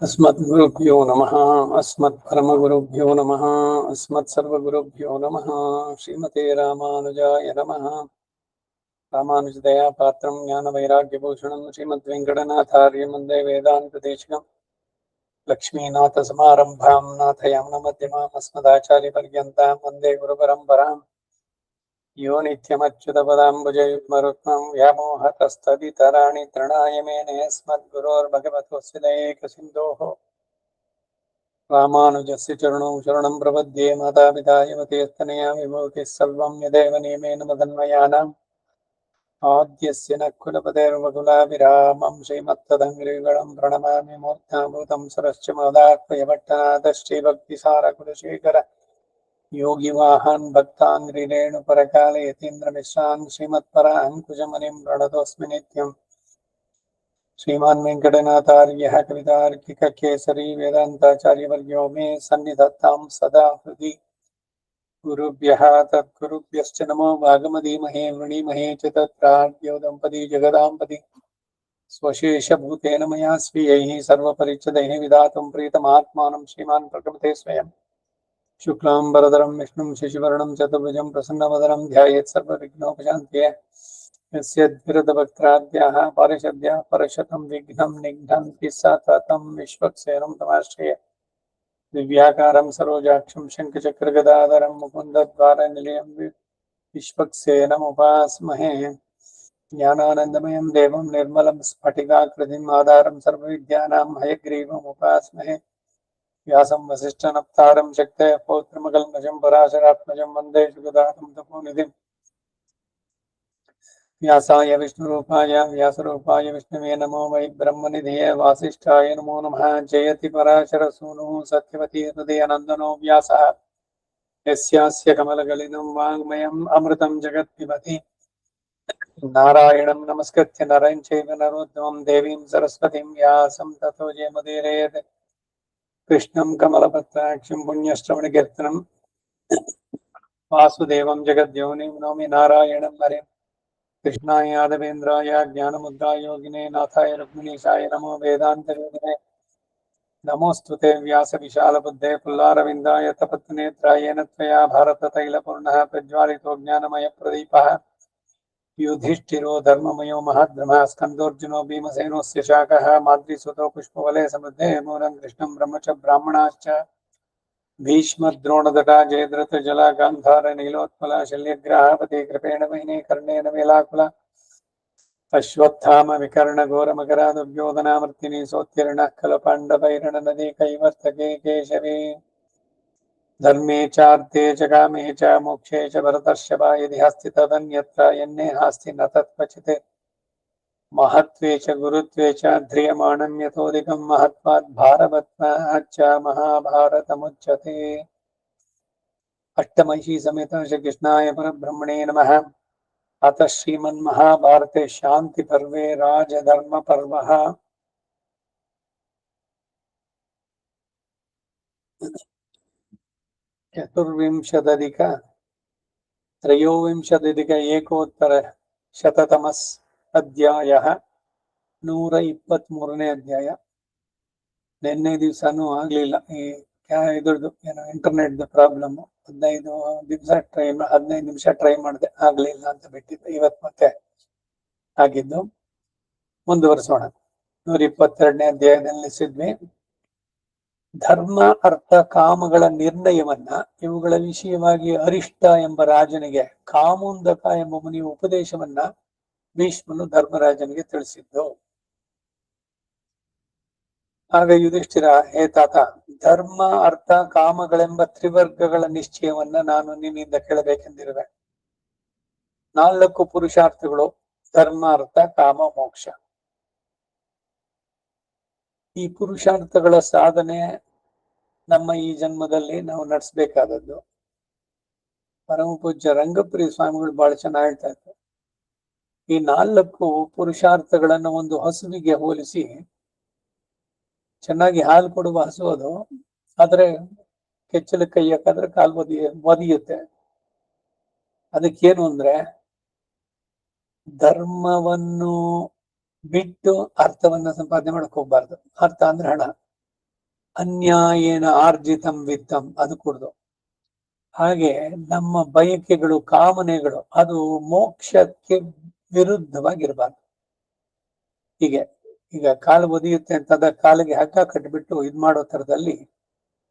अस्मद्गुरुभ्यो नमः। अस्मत्परमगुरुभ्यो नमः। अस्मत्सर्वगुरुभ्यो नमः। श्रीमते रामानुजाय नमः। रामानुजदया पात्रं ज्ञानवैराग्यभूषणं श्रीमद्वेङ्कटनाथार्यं वन्दे वेदान्तदेशिकं लक्ष्मीनाथसमारम्भां नाथयामुनमध्यमाम् अस्मदाचार्यपर्यन्तां वन्दे गुरुपरम्पराम्। यो नित्यमच्युतपदाम्बुजयुग्मरुक्मं व्यामोहतस्तदितराणि तृणाय मेने अस्मद्गुरोर्भगवतोऽस्य दयैकसिन्धोः रामानुजस्य चरणौ शरणं प्रपद्ये। मातापिता युवतीस्तनया विभूतिः सर्वं यदेव नियमेन मदन्वयानाम् आद्यस्य न कुलपतेर्वकुलाभिरामं श्रीमत्तदङ्घ्रिगणं प्रणमामि मूर्धाभूतं सरश्च मदाह्वयभट्टनाथ श्रीभक्तिसारकुलशेखर योगिवाहान् भक्ताङ्घ्रिरेणुपरकाले यतीन्द्रमिश्रान् श्रीमत्पराङ्कुशमुनिं प्रणतोऽस्मि नित्यम्। श्रीमान् वेङ्कटनाथार्यः कवितार्किककेसरी वेदान्ताचार्यवर्यो मे सन्निधत्तां सदा हृदि। गुरुभ्यः तत्गुरुभ्यश्च नमो भागमधीमहे वृणीमहे च तत्प्राज्ञो दम्पती जगदाम्पति स्वशेषभूतेन मया स्वीयैः सर्वपरिच्छदैः विधातुं प्रीतमात्मानं श्रीमान् प्रकृते स्वयं शुक्लाम्बरधरं विष्णुं शशिवर्णं चतुर्भुजं प्रसन्नवदनं ध्यायेत् सर्वविघ्नोपशान्तये। यस्य द्विरदभक्त्राद्याः पारिषद्याः परशतं विघ्नं निघ्नन्ति सततं विश्वक्सेनं तमाश्रये। दिव्याकारं सरोजाक्षं शङ्खचक्रगदाधरं मुकुन्दद्वारनिलयं विश्वक्सेनमुपास्महे। ज्ञानानन्दमयं देवं निर्मलं स्फटिकाकृतिम् आधारं सर्वविद्यानां हयग्रीवमुपास्महे। व्यासं वसिष्ठनप्तारं शक्तयः पौत्रमकल्मषं पराशरात्मजं वन्दे सुखदातं तपोनिधिम्। व्यासाय विष्णुरूपाय व्यासरूपाय विष्णवे नमो वै ब्रह्मनिधये वासिष्ठाय नमो नमः। जयति पराशरसूनुः सत्यवती हृदयनन्दनो व्यासः यस्यास्य कमलगलिनं वाङ्मयम् अमृतं जगत्पिबति। नारायणं नमस्कृत्य नरं चैव नरोत्तमं देवीं सरस्वतीं व्यासं ततो जयमुदीरयेत्। कृष्णं कमलपत्राक्षं पुण्यश्रवणकीर्तनं वासुदेवं जगद्योनिं नौमि नारायणं हरिं। कृष्णाय यादवेन्द्राय ज्ञानमुद्राय योगिने नाथाय रुक्मिणीशाय नमो वेदान्तयोगिने नमोऽस्तुते व्यासविशालबुद्धे पुल्लारविन्दाय तपत्नेत्रायेन त्वया भारततैलपूर्णः प्रज्वालितो ज्ञानमयप्रदीपः। युधिष्ठिरो धर्ममयो महद्रमः स्कन्दोऽर्जुनो भीमसेनोऽस्य शाकः माद्रीसुतो पुष्पवलय समृद्धे मूलं कृष्णं ब्रह्म च ब्राह्मणाश्च भीष्मद्रोणदटा जयद्रथ जला गान्धार नीलोत्पला शल्यग्राहपति कृपेण वहिनी कर्णेन वेलाकुला अश्वत्थाम विकर्ण घोरमकरादुर्योधनामर्तिनी सोत्तीर्णः खलु पाण्डवैरणनदी कैवर्तके केशरी। धर्मे चार्थे च कामे च मोक्षे च भरतर्षभा यदि हस्ति तदन्यत्र यन्ने हास्ति न तत्क्वचित्। महत्त्वे च गुरुत्वे च ध्रियमाणं यतोऽधिकं महत्त्वात् भारवत्वाच्च महाभारतमुच्यते। अष्टमहिषी समेत श्रीकृष्णाय परब्रह्मणे नमः। अतः श्रीमन्महाभारते शान्तिपर्वे राजधर्मपर्वः। चतुर्विंशदधिक एकोत्तरशततमः अध्यायः 123ನೇ ಅಧ್ಯಾಯ. ನಿನ್ನೆ ದಿವಸನೂ ಆಗಲಿಲ್ಲ, ಈ ಇದ್ರದ್ದು ಏನೋ ಇಂಟರ್ನೆಟ್ ಪ್ರಾಬ್ಲಮ್. 15 ನಿಮಿಷ ಟ್ರೈ ಮಾಡಿದೆ, ಆಗಲಿಲ್ಲ ಅಂತ ಬಿಟ್ಟಿದ್ದೆ. ಇವತ್ತು ಮತ್ತೆ ಆಗಿದ್ದು. ಮುಂದುವರಿಸೋಣ. 122ನೇ ಅಧ್ಯಾಯದಲ್ಲಿ ನಿಲ್ಲಿಸಿದ್ವಿ. ಧರ್ಮ ಅರ್ಥ ಕಾಮಗಳ ನಿರ್ಣಯವನ್ನ ಇವುಗಳ ವಿಷಯವಾಗಿ ಅರಿಷ್ಟ ಎಂಬ ರಾಜನಿಗೆ ಕಾಮುಂದಕ ಎಂಬ ಮುನಿಯ ಉಪದೇಶವನ್ನ ಭೀಷ್ಮನು ಧರ್ಮರಾಜನಿಗೆ ತಿಳಿಸಿದ್ದು. ಆಗ ಯುಧಿಷ್ಠಿರ, ಹೇ ತಾತ, ಧರ್ಮ ಅರ್ಥ ಕಾಮಗಳೆಂಬ ತ್ರಿವರ್ಗಗಳ ನಿಶ್ಚಯವನ್ನ ನಾನು ನಿನ್ನಿಂದ ಕೇಳಬೇಕೆಂದಿರುವೆ. 4 ಪುರುಷಾರ್ಥಗಳು: ಧರ್ಮ, ಅರ್ಥ, ಕಾಮ, ಮೋಕ್ಷ. ಈ ಪುರುಷಾರ್ಥಗಳ ಸಾಧನೆ ನಮ್ಮ ಈ ಜನ್ಮದಲ್ಲಿ ನಾವು ನಡೆಸಬೇಕಾದದ್ದು. ಪರಮ ಪೂಜ್ಯ ರಂಗಪ್ರಿಯ ಸ್ವಾಮಿಗಳು ಬಹಳ ಚೆನ್ನಾಗಿ ಹೇಳ್ತಾ ಇದ್ರು, ಈ 4 ಪುರುಷಾರ್ಥಗಳನ್ನು ಒಂದು ಹಸುವಿಗೆ ಹೋಲಿಸಿ, ಚೆನ್ನಾಗಿ ಹಾಲು ಕೊಡುವ ಹಸು ಅದು, ಆದ್ರೆ ಕೆಚ್ಚಲು ಕೈ ಹಾಕಿದ್ರೆ ಕಾಲು ಒದಿಯುತ್ತೆ. ಅದಕ್ಕೇನು ಅಂದ್ರೆ, ಧರ್ಮವನ್ನು ಬಿಟ್ಟು ಅರ್ಥವನ್ನ ಸಂಪಾದನೆ ಮಾಡಕ್ ಹೋಗ್ಬಾರ್ದು. ಅರ್ಥ ಅಂದ್ರೆ ಹಣ. ಅನ್ಯಾಯೇನ ಆರ್ಜಿತಂ ವಿತ್ತಂ ಅದು ಕುಡ್ದು. ಹಾಗೆ ನಮ್ಮ ಬಯಕೆಗಳು, ಕಾಮನೆಗಳು ಅದು ಮೋಕ್ಷಕ್ಕೆ ವಿರುದ್ಧವಾಗಿರ್ಬಾರ್ದು. ಹೀಗೆ ಈಗ ಕಾಲು ಒದಿಯುತ್ತೆ ಅಂತಂದ ಕಾಲಿಗೆ ಹಗ್ಗ ಕಟ್ಟಿಬಿಟ್ಟು ಇದ್ ಮಾಡೋ ತರದಲ್ಲಿ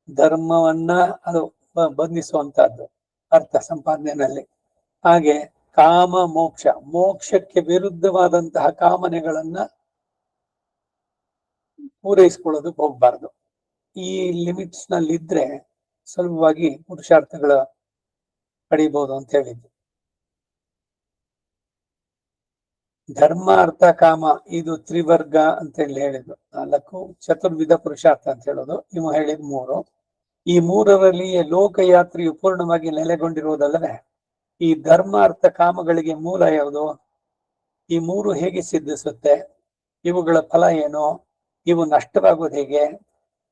ಧರ್ಮವನ್ನ ಅದು ಬಂಧಿಸುವಂತಹದ್ದು ಅರ್ಥ ಸಂಪಾದನೆಯಲ್ಲಿ. ಹಾಗೆ ಕಾಮ ಮೋಕ್ಷ, ಮೋಕ್ಷಕ್ಕೆ ವಿರುದ್ಧವಾದಂತಹ ಕಾಮನೆಗಳನ್ನ ಪೂರೈಸ್ಕೊಳ್ಳೋದಕ್ಕೆ ಹೋಗ್ಬಾರ್ದು. ಈ ಲಿಮಿಟ್ಸ್ ನಲ್ಲಿ ಇದ್ರೆ ಸುಲಭವಾಗಿ ಪುರುಷಾರ್ಥಗಳ ಪಡಿಬಹುದು ಅಂತ ಹೇಳಿದ್ದು. ಧರ್ಮ ಅರ್ಥ ಕಾಮ ಇದು ತ್ರಿವರ್ಗ ಅಂತ ಹೇಳಿ ಹೇಳಿದ್ದು. 4 ಚತುರ್ವಿಧ ಪುರುಷಾರ್ಥ ಅಂತ ಹೇಳೋದು. ಇವು ಹೇಳಿದ್ 3. ಈ 3ರಲ್ಲಿ ಲೋಕಯಾತ್ರೆಯು ಪೂರ್ಣವಾಗಿ ನೆಲೆಗೊಂಡಿರುವುದಲ್ಲದೆ ಈ ಧರ್ಮ ಅರ್ಥ ಕಾಮಗಳಿಗೆ ಮೂಲ ಯಾವುದು, ಈ 3 ಹೇಗೆ ಸಿದ್ಧಿಸುತ್ತೆ, ಇವುಗಳ ಫಲ ಏನು, ಇವು ನಷ್ಟವಾಗುವುದು ಹೇಗೆ,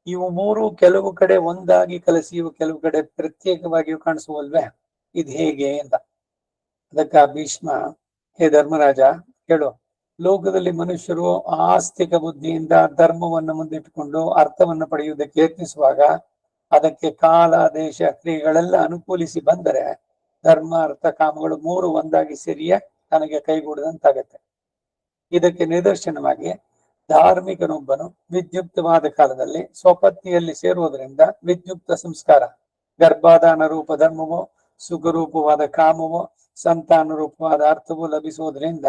ಇವು 3 ಕೆಲವು ಕಡೆ ಒಂದಾಗಿ ಕಲಸಿ ಇವು ಕೆಲವು ಕಡೆ ಪ್ರತ್ಯೇಕವಾಗಿಯೂ ಕಾಣಿಸುವಲ್ವೇ, ಇದು ಹೇಗೆ ಅಂತ. ಅದಕ್ಕ ಭೀಷ್ಮ, ಹೇ ಧರ್ಮರಾಜ ಕೇಳು, ಲೋಕದಲ್ಲಿ ಮನುಷ್ಯರು ಆಸ್ತಿಕ ಬುದ್ಧಿಯಿಂದ ಧರ್ಮವನ್ನು ಮುಂದಿಟ್ಟುಕೊಂಡು ಅರ್ಥವನ್ನು ಪಡೆಯುವುದಕ್ಕೆ ಯತ್ನಿಸುವಾಗ ಅದಕ್ಕೆ ಕಾಲ, ದೇಶ, ಕ್ರಿಯೆಗಳೆಲ್ಲ ಅನುಕೂಲಿಸಿ ಬಂದರೆ ಧರ್ಮ ಅರ್ಥ ಕಾಮಗಳು 3 ಒಂದಾಗಿ ಸೇರಿಯೇ ತನಗೆ ಕೈಗೂಡದಂತಾಗತ್ತೆ. ಇದಕ್ಕೆ ನಿದರ್ಶನವಾಗಿ ಧಾರ್ಮಿಕನೊಬ್ಬನು ವಿದ್ಯುಕ್ತವಾದ ಕಾಲದಲ್ಲಿ ಸ್ವಪತ್ನಿಯಲ್ಲಿ ಸೇರುವುದರಿಂದ ವಿದ್ಯುಕ್ತ ಸಂಸ್ಕಾರ, ಗರ್ಭಾಧಾನ ರೂಪ ಧರ್ಮವೋ, ಸುಖರೂಪವಾದ ಕಾಮವೋ, ಸಂತಾನ ರೂಪವಾದ ಅರ್ಥವೂ ಲಭಿಸುವುದರಿಂದ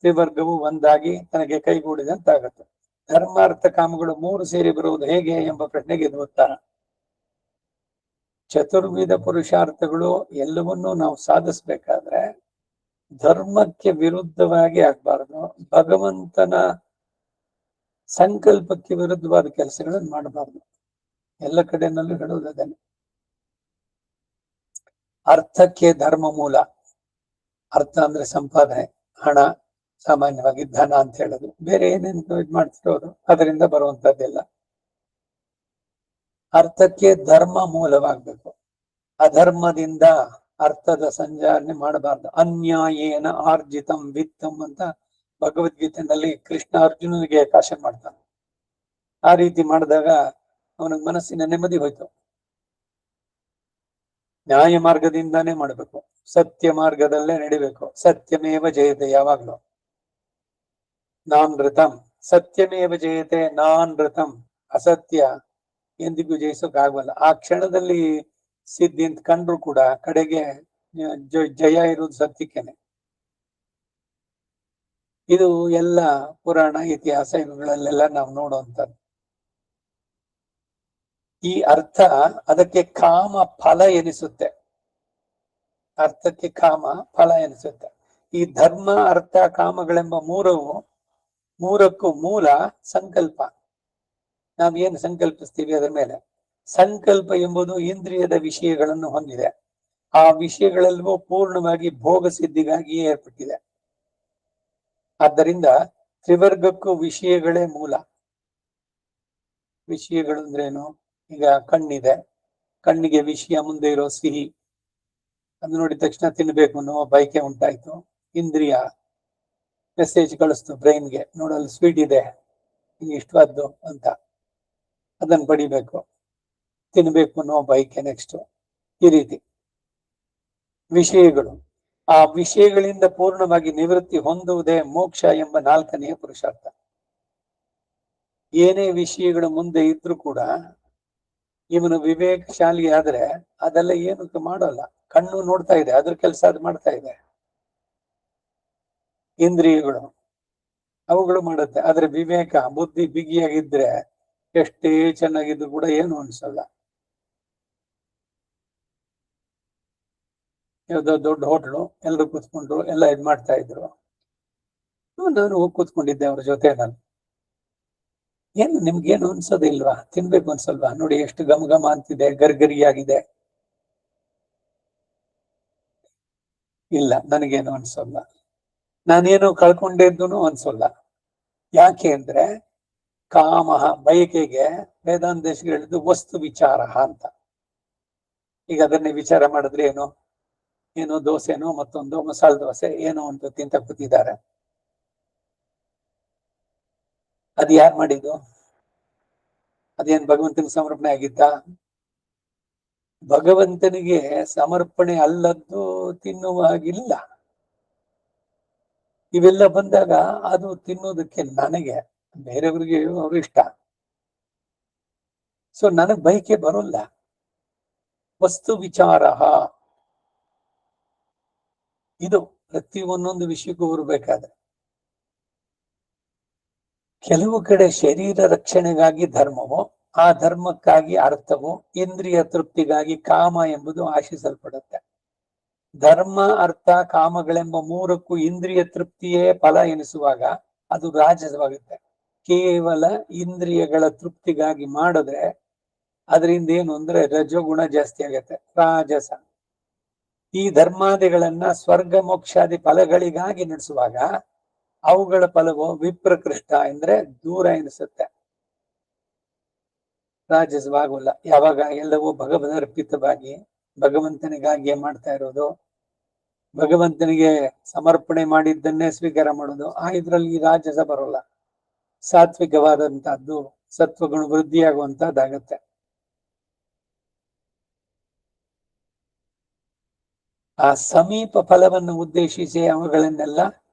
ತ್ರಿವರ್ಗವು ಒಂದಾಗಿ ತನಗೆ ಕೈಗೂಡಿದಂತಾಗತ್ತೆ. ಧರ್ಮ ಅರ್ಥ ಕಾಮಗಳು 3 ಸೇರಿ ಬರುವುದು ಹೇಗೆ ಎಂಬ ಪ್ರಶ್ನೆಗೆ ಇದು ಉತ್ತರ. ಚತುರ್ವಿಧ ಪುರುಷಾರ್ಥಗಳು ಎಲ್ಲವನ್ನೂ ನಾವು ಸಾಧಿಸ್ಬೇಕಾದ್ರೆ ಧರ್ಮಕ್ಕೆ ವಿರುದ್ಧವಾಗಿ ಆಗ್ಬಾರ್ದು, ಭಗವಂತನ ಸಂಕಲ್ಪಕ್ಕೆ ವಿರುದ್ಧವಾದ ಕೆಲಸಗಳನ್ನು ಮಾಡಬಾರ್ದು. ಎಲ್ಲ ಕಡೆನಲ್ಲೂ ಹೇಳುವುದನ್ನು. ಅರ್ಥಕ್ಕೆ ಧರ್ಮ ಮೂಲ. ಅರ್ಥ ಅಂದ್ರೆ ಸಂಪಾದನೆ, ಹಣ, ಸಾಮಾನ್ಯವಾಗಿ ಧನ ಅಂತ ಹೇಳೋದು. ಬೇರೆ ಏನೇನು ಇದು ಮಾಡ್ತಿರೋದು ಅದರಿಂದ ಬರುವಂತದ್ದೆಲ್ಲ. ಅರ್ಥಕ್ಕೆ ಧರ್ಮ ಮೂಲವಾಗ್ಬೇಕು. ಅಧರ್ಮದಿಂದ ಅರ್ಥದ ಸಂಚಾರಣೆ ಮಾಡಬಾರ್ದು. ಅನ್ಯಾಯೇನ ಆರ್ಜಿತಂ ವಿತ್ತಂ ಅಂತ ಭಗವದ್ಗೀತೆಯಲ್ಲಿ ಕೃಷ್ಣ ಅರ್ಜುನನಿಗೆ ಭಾಷಣ ಮಾಡ್ತಾನೆ. ಆ ರೀತಿ ಮಾಡಿದಾಗ ಅವನಿಗೆ ಮನಸ್ಸಿನ ನೆಮ್ಮದಿ ಹೋಯ್ತು. ನ್ಯಾಯ ಮಾರ್ಗದಿಂದಾನೇ ಮಾಡಬೇಕು, ಸತ್ಯ ಮಾರ್ಗದಲ್ಲೇ ನಡಿಬೇಕು. ಸತ್ಯಮೇವ ಜಯತೆ, ಯಾವಾಗ್ಲೂ ನಾನ್ ಋತಂ, ಸತ್ಯಮೇವ ಜಯತೆ ನಾನ್ ಋತಂ. ಅಸತ್ಯ ಎಂದಿಗೂ ಜಯಿಸೋಕಾಗಲ್ಲ. ಆ ಕ್ಷಣದಲ್ಲಿ ಸಿದ್ಧಿ ಅಂತ ಕಂಡ್ರು ಕೂಡ ಕಡೆಗೆ ಜಯ ಇರುವುದು ಸತ್ಯಕ್ಕೇನೆ. ಇದು ಎಲ್ಲ ಪುರಾಣ ಇತಿಹಾಸ ಇವುಗಳಲ್ಲೆಲ್ಲ ನಾವು ನೋಡುವಂಥದ್ದು. ಈ ಅರ್ಥ ಅದಕ್ಕೆ ಕಾಮ ಫಲ ಎನಿಸುತ್ತೆ. ಅರ್ಥಕ್ಕೆ ಕಾಮ ಫಲ ಎನಿಸುತ್ತೆ. ಈ ಧರ್ಮ ಅರ್ಥ ಕಾಮಗಳೆಂಬ ಮೂರಕ್ಕೂ ಮೂಲ ಸಂಕಲ್ಪ. ನಾವೇನು ಸಂಕಲ್ಪಿಸ್ತೀವಿ ಅದರ ಮೇಲೆ. ಸಂಕಲ್ಪ ಎಂಬುದು ಇಂದ್ರಿಯದ ವಿಷಯಗಳನ್ನು ಹೊಂದಿದೆ. ಆ ವಿಷಯಗಳೆಲ್ಲವೂ ಪೂರ್ಣವಾಗಿ ಭೋಗ ಸಿದ್ಧಿಗಾಗಿಯೇ ಏರ್ಪಟ್ಟಿದೆ. ಆದ್ದರಿಂದ ತ್ರಿವರ್ಗಕ್ಕೂ ವಿಷಯಗಳೇ ಮೂಲ. ವಿಷಯಗಳು ಅಂದ್ರೇನು? ಈಗ ಕಣ್ಣಿದೆ, ಕಣ್ಣಿಗೆ ವಿಷಯ ಮುಂದೆ ಇರೋ ಸಿಹಿ, ಅದು ನೋಡಿದ ತಕ್ಷಣ ತಿನ್ಬೇಕು ಅನ್ನೋ ಬಯಕೆ ಉಂಟಾಯ್ತು. ಇಂದ್ರಿಯ ಮೆಸೇಜ್ ಕಳಿಸ್ತು ಬ್ರೈನ್ಗೆ, ನೋಡಲು ಸ್ವೀಟ್ ಇದೆ, ನಿಂಗೆ ಇಷ್ಟವಾದ್ದು ಅಂತ, ಅದನ್ನು ಪಡಿಬೇಕು, ತಿನ್ಬೇಕು ಅನ್ನೋ ಬಯಕೆ. ನೆಕ್ಸ್ಟ್ ಈ ರೀತಿ ವಿಷಯಗಳು, ಆ ವಿಷಯಗಳಿಂದ ಪೂರ್ಣವಾಗಿ ನಿವೃತ್ತಿ ಹೊಂದುವುದೇ ಮೋಕ್ಷ ಎಂಬ 4ನೆಯ ಪುರುಷಾರ್ಥ. ಏನೇ ವಿಷಯಗಳು ಮುಂದೆ ಇದ್ರೂ ಕೂಡ ಇವನು ವಿವೇಕಶಾಲಿ ಆದ್ರೆ ಅದೆಲ್ಲ ಏನು ಮಾಡೋಲ್ಲ. ಕಣ್ಣು ನೋಡ್ತಾ ಇದೆ, ಅದ್ರ ಕೆಲಸ ಅದು ಮಾಡ್ತಾ ಇದೆ. ಇಂದ್ರಿಯಗಳು ಅವುಗಳು ಮಾಡುತ್ತೆ. ಆದ್ರೆ ವಿವೇಕ, ಬುದ್ಧಿ ಬಿಗಿಯಾಗಿದ್ರೆ ಎಷ್ಟೇ ಚೆನ್ನಾಗಿದ್ರು ಕೂಡ ಏನು ಅನ್ಸಲ್ಲ. ಯಾವ್ದೋ ದೊಡ್ಡ ಹೋಟ್ಲು, ಎಲ್ರು ಕೂತ್ಕೊಂಡ್ರು, ಎಲ್ಲ ಇದ್ ಮಾಡ್ತಾ ಇದ್ರು. ನಾನು ಹೋಗಿ ಕೂತ್ಕೊಂಡಿದ್ದೆ ಅವ್ರ ಜೊತೆ. ನಾನು ಏನು ನಿಮ್ಗೇನು ಅನ್ಸೋದಿಲ್ವಾ? ತಿನ್ಬೇಕು ಅನ್ಸಲ್ವಾ? ನೋಡಿ ಎಷ್ಟು ಘಮ ಘಮ ಅಂತಿದೆ, ಗರ್ಗರಿಯಾಗಿದೆ. ಇಲ್ಲ, ನನಗೇನು ಅನ್ಸಲ್ಲ. ನಾನೇನು ಕಳ್ಕೊಂಡಿದ್ದೂ ಅನ್ಸಲ್ಲ. ಯಾಕೆ ಅಂದ್ರೆ ಕಾಮ ಬಯಕೆಗೆ ವೇದಾಂತ ಹೇಳಿದ್ದು ವಸ್ತು ವಿಚಾರ ಅಂತ. ಈಗ ಅದನ್ನೇ ವಿಚಾರ ಮಾಡಿದ್ರೆ ಏನೋ ದೋಸೆನೋ ಮತ್ತೊಂದು ಮಸಾಲೆ ದೋಸೆ ಏನೋ ಅಂತ ತಿಂತ ಕೂತಿದ್ದಾರೆ. ಅದು ಯಾರು ಮಾಡಿದ್ದು? ಅದೇನ್ ಭಗವಂತನಿಗೆ ಸಮರ್ಪಣೆ ಆಗಿತ್ತ? ಭಗವಂತನಿಗೆ ಸಮರ್ಪಣೆ ಅಲ್ಲದ್ದು ತಿನ್ನುವ ಹಾಗಿಲ್ಲ. ಇವೆಲ್ಲ ಬಂದಾಗ ಅದು ತಿನ್ನೋದಕ್ಕೆ ನನಗೆ, ಬೇರೆಯವ್ರಿಗೆ ಅವ್ರು ಇಷ್ಟ, ಸೊ ನನಗ್ ಬಯಕೆ ಬರೋಲ್ಲ. ವಸ್ತು ವಿಚಾರ ಇದು ಪ್ರತಿ ಒಂದೊಂದು ವಿಷಯಕ್ಕೂ ಬರಬೇಕಾದ್ರೆ. ಕೆಲವು ಕಡೆ ಶರೀರ ರಕ್ಷಣೆಗಾಗಿ ಧರ್ಮವು, ಆ ಧರ್ಮಕ್ಕಾಗಿ ಅರ್ಥವು, ಇಂದ್ರಿಯ ತೃಪ್ತಿಗಾಗಿ ಕಾಮ ಎಂಬುದು ಆಶಿಸಲ್ಪಡುತ್ತೆ. ಧರ್ಮ, ಅರ್ಥ, ಕಾಮಗಳೆಂಬ ಮೂರಕ್ಕೂ ಇಂದ್ರಿಯ ತೃಪ್ತಿಯೇ ಫಲ ಎನಿಸುವಾಗ ಅದು ರಾಜಸವಾಗುತ್ತೆ. ಕೇವಲ ಇಂದ್ರಿಯಗಳ ತೃಪ್ತಿಗಾಗಿ ಮಾಡಿದ್ರೆ ಅದರಿಂದ ಏನು ಅಂದ್ರೆ ರಜೋಗುಣ ಜಾಸ್ತಿ ಆಗತ್ತೆ, ರಾಜಸ. ಈ ಧರ್ಮಾದಿಗಳನ್ನ ಸ್ವರ್ಗ ಮೋಕ್ಷಾದಿ ಫಲಗಳಿಗಾಗಿ ನಡೆಸುವಾಗ ಅವುಗಳ ಫಲವು ವಿಪ್ರಕೃಷ್ಟ ಅಂದ್ರೆ ದೂರ ಎನಿಸುತ್ತೆ, ರಾಜಸವಾಗಲ್ಲ. ಯಾವಾಗ ಎಲ್ಲವೂ ಭಗವದರ್ಪಿತವಾಗಿ ಭಗವಂತನಿಗಾಗಿ ಮಾಡ್ತಾ ಇರೋದು, ಭಗವಂತನಿಗೆ ಸಮರ್ಪಣೆ ಮಾಡಿದ್ದನ್ನೇ ಸ್ವೀಕಾರ ಮಾಡೋದು, ಇದ್ರಲ್ಲಿ ರಾಜಸ ಬರೋಲ್ಲ, ಸಾತ್ವಿಕವಾದಂತಹದ್ದು ಸತ್ವಗುಣ ವೃದ್ಧಿಯಾಗುವಂತಹದ್ದಾಗತ್ತೆ. ಆ ಸಮೀಪ ಫಲವನ್ನು ಉದ್ದೇಶಿಸಿ ಅವುಗಳನ್ನೆಲ್ಲ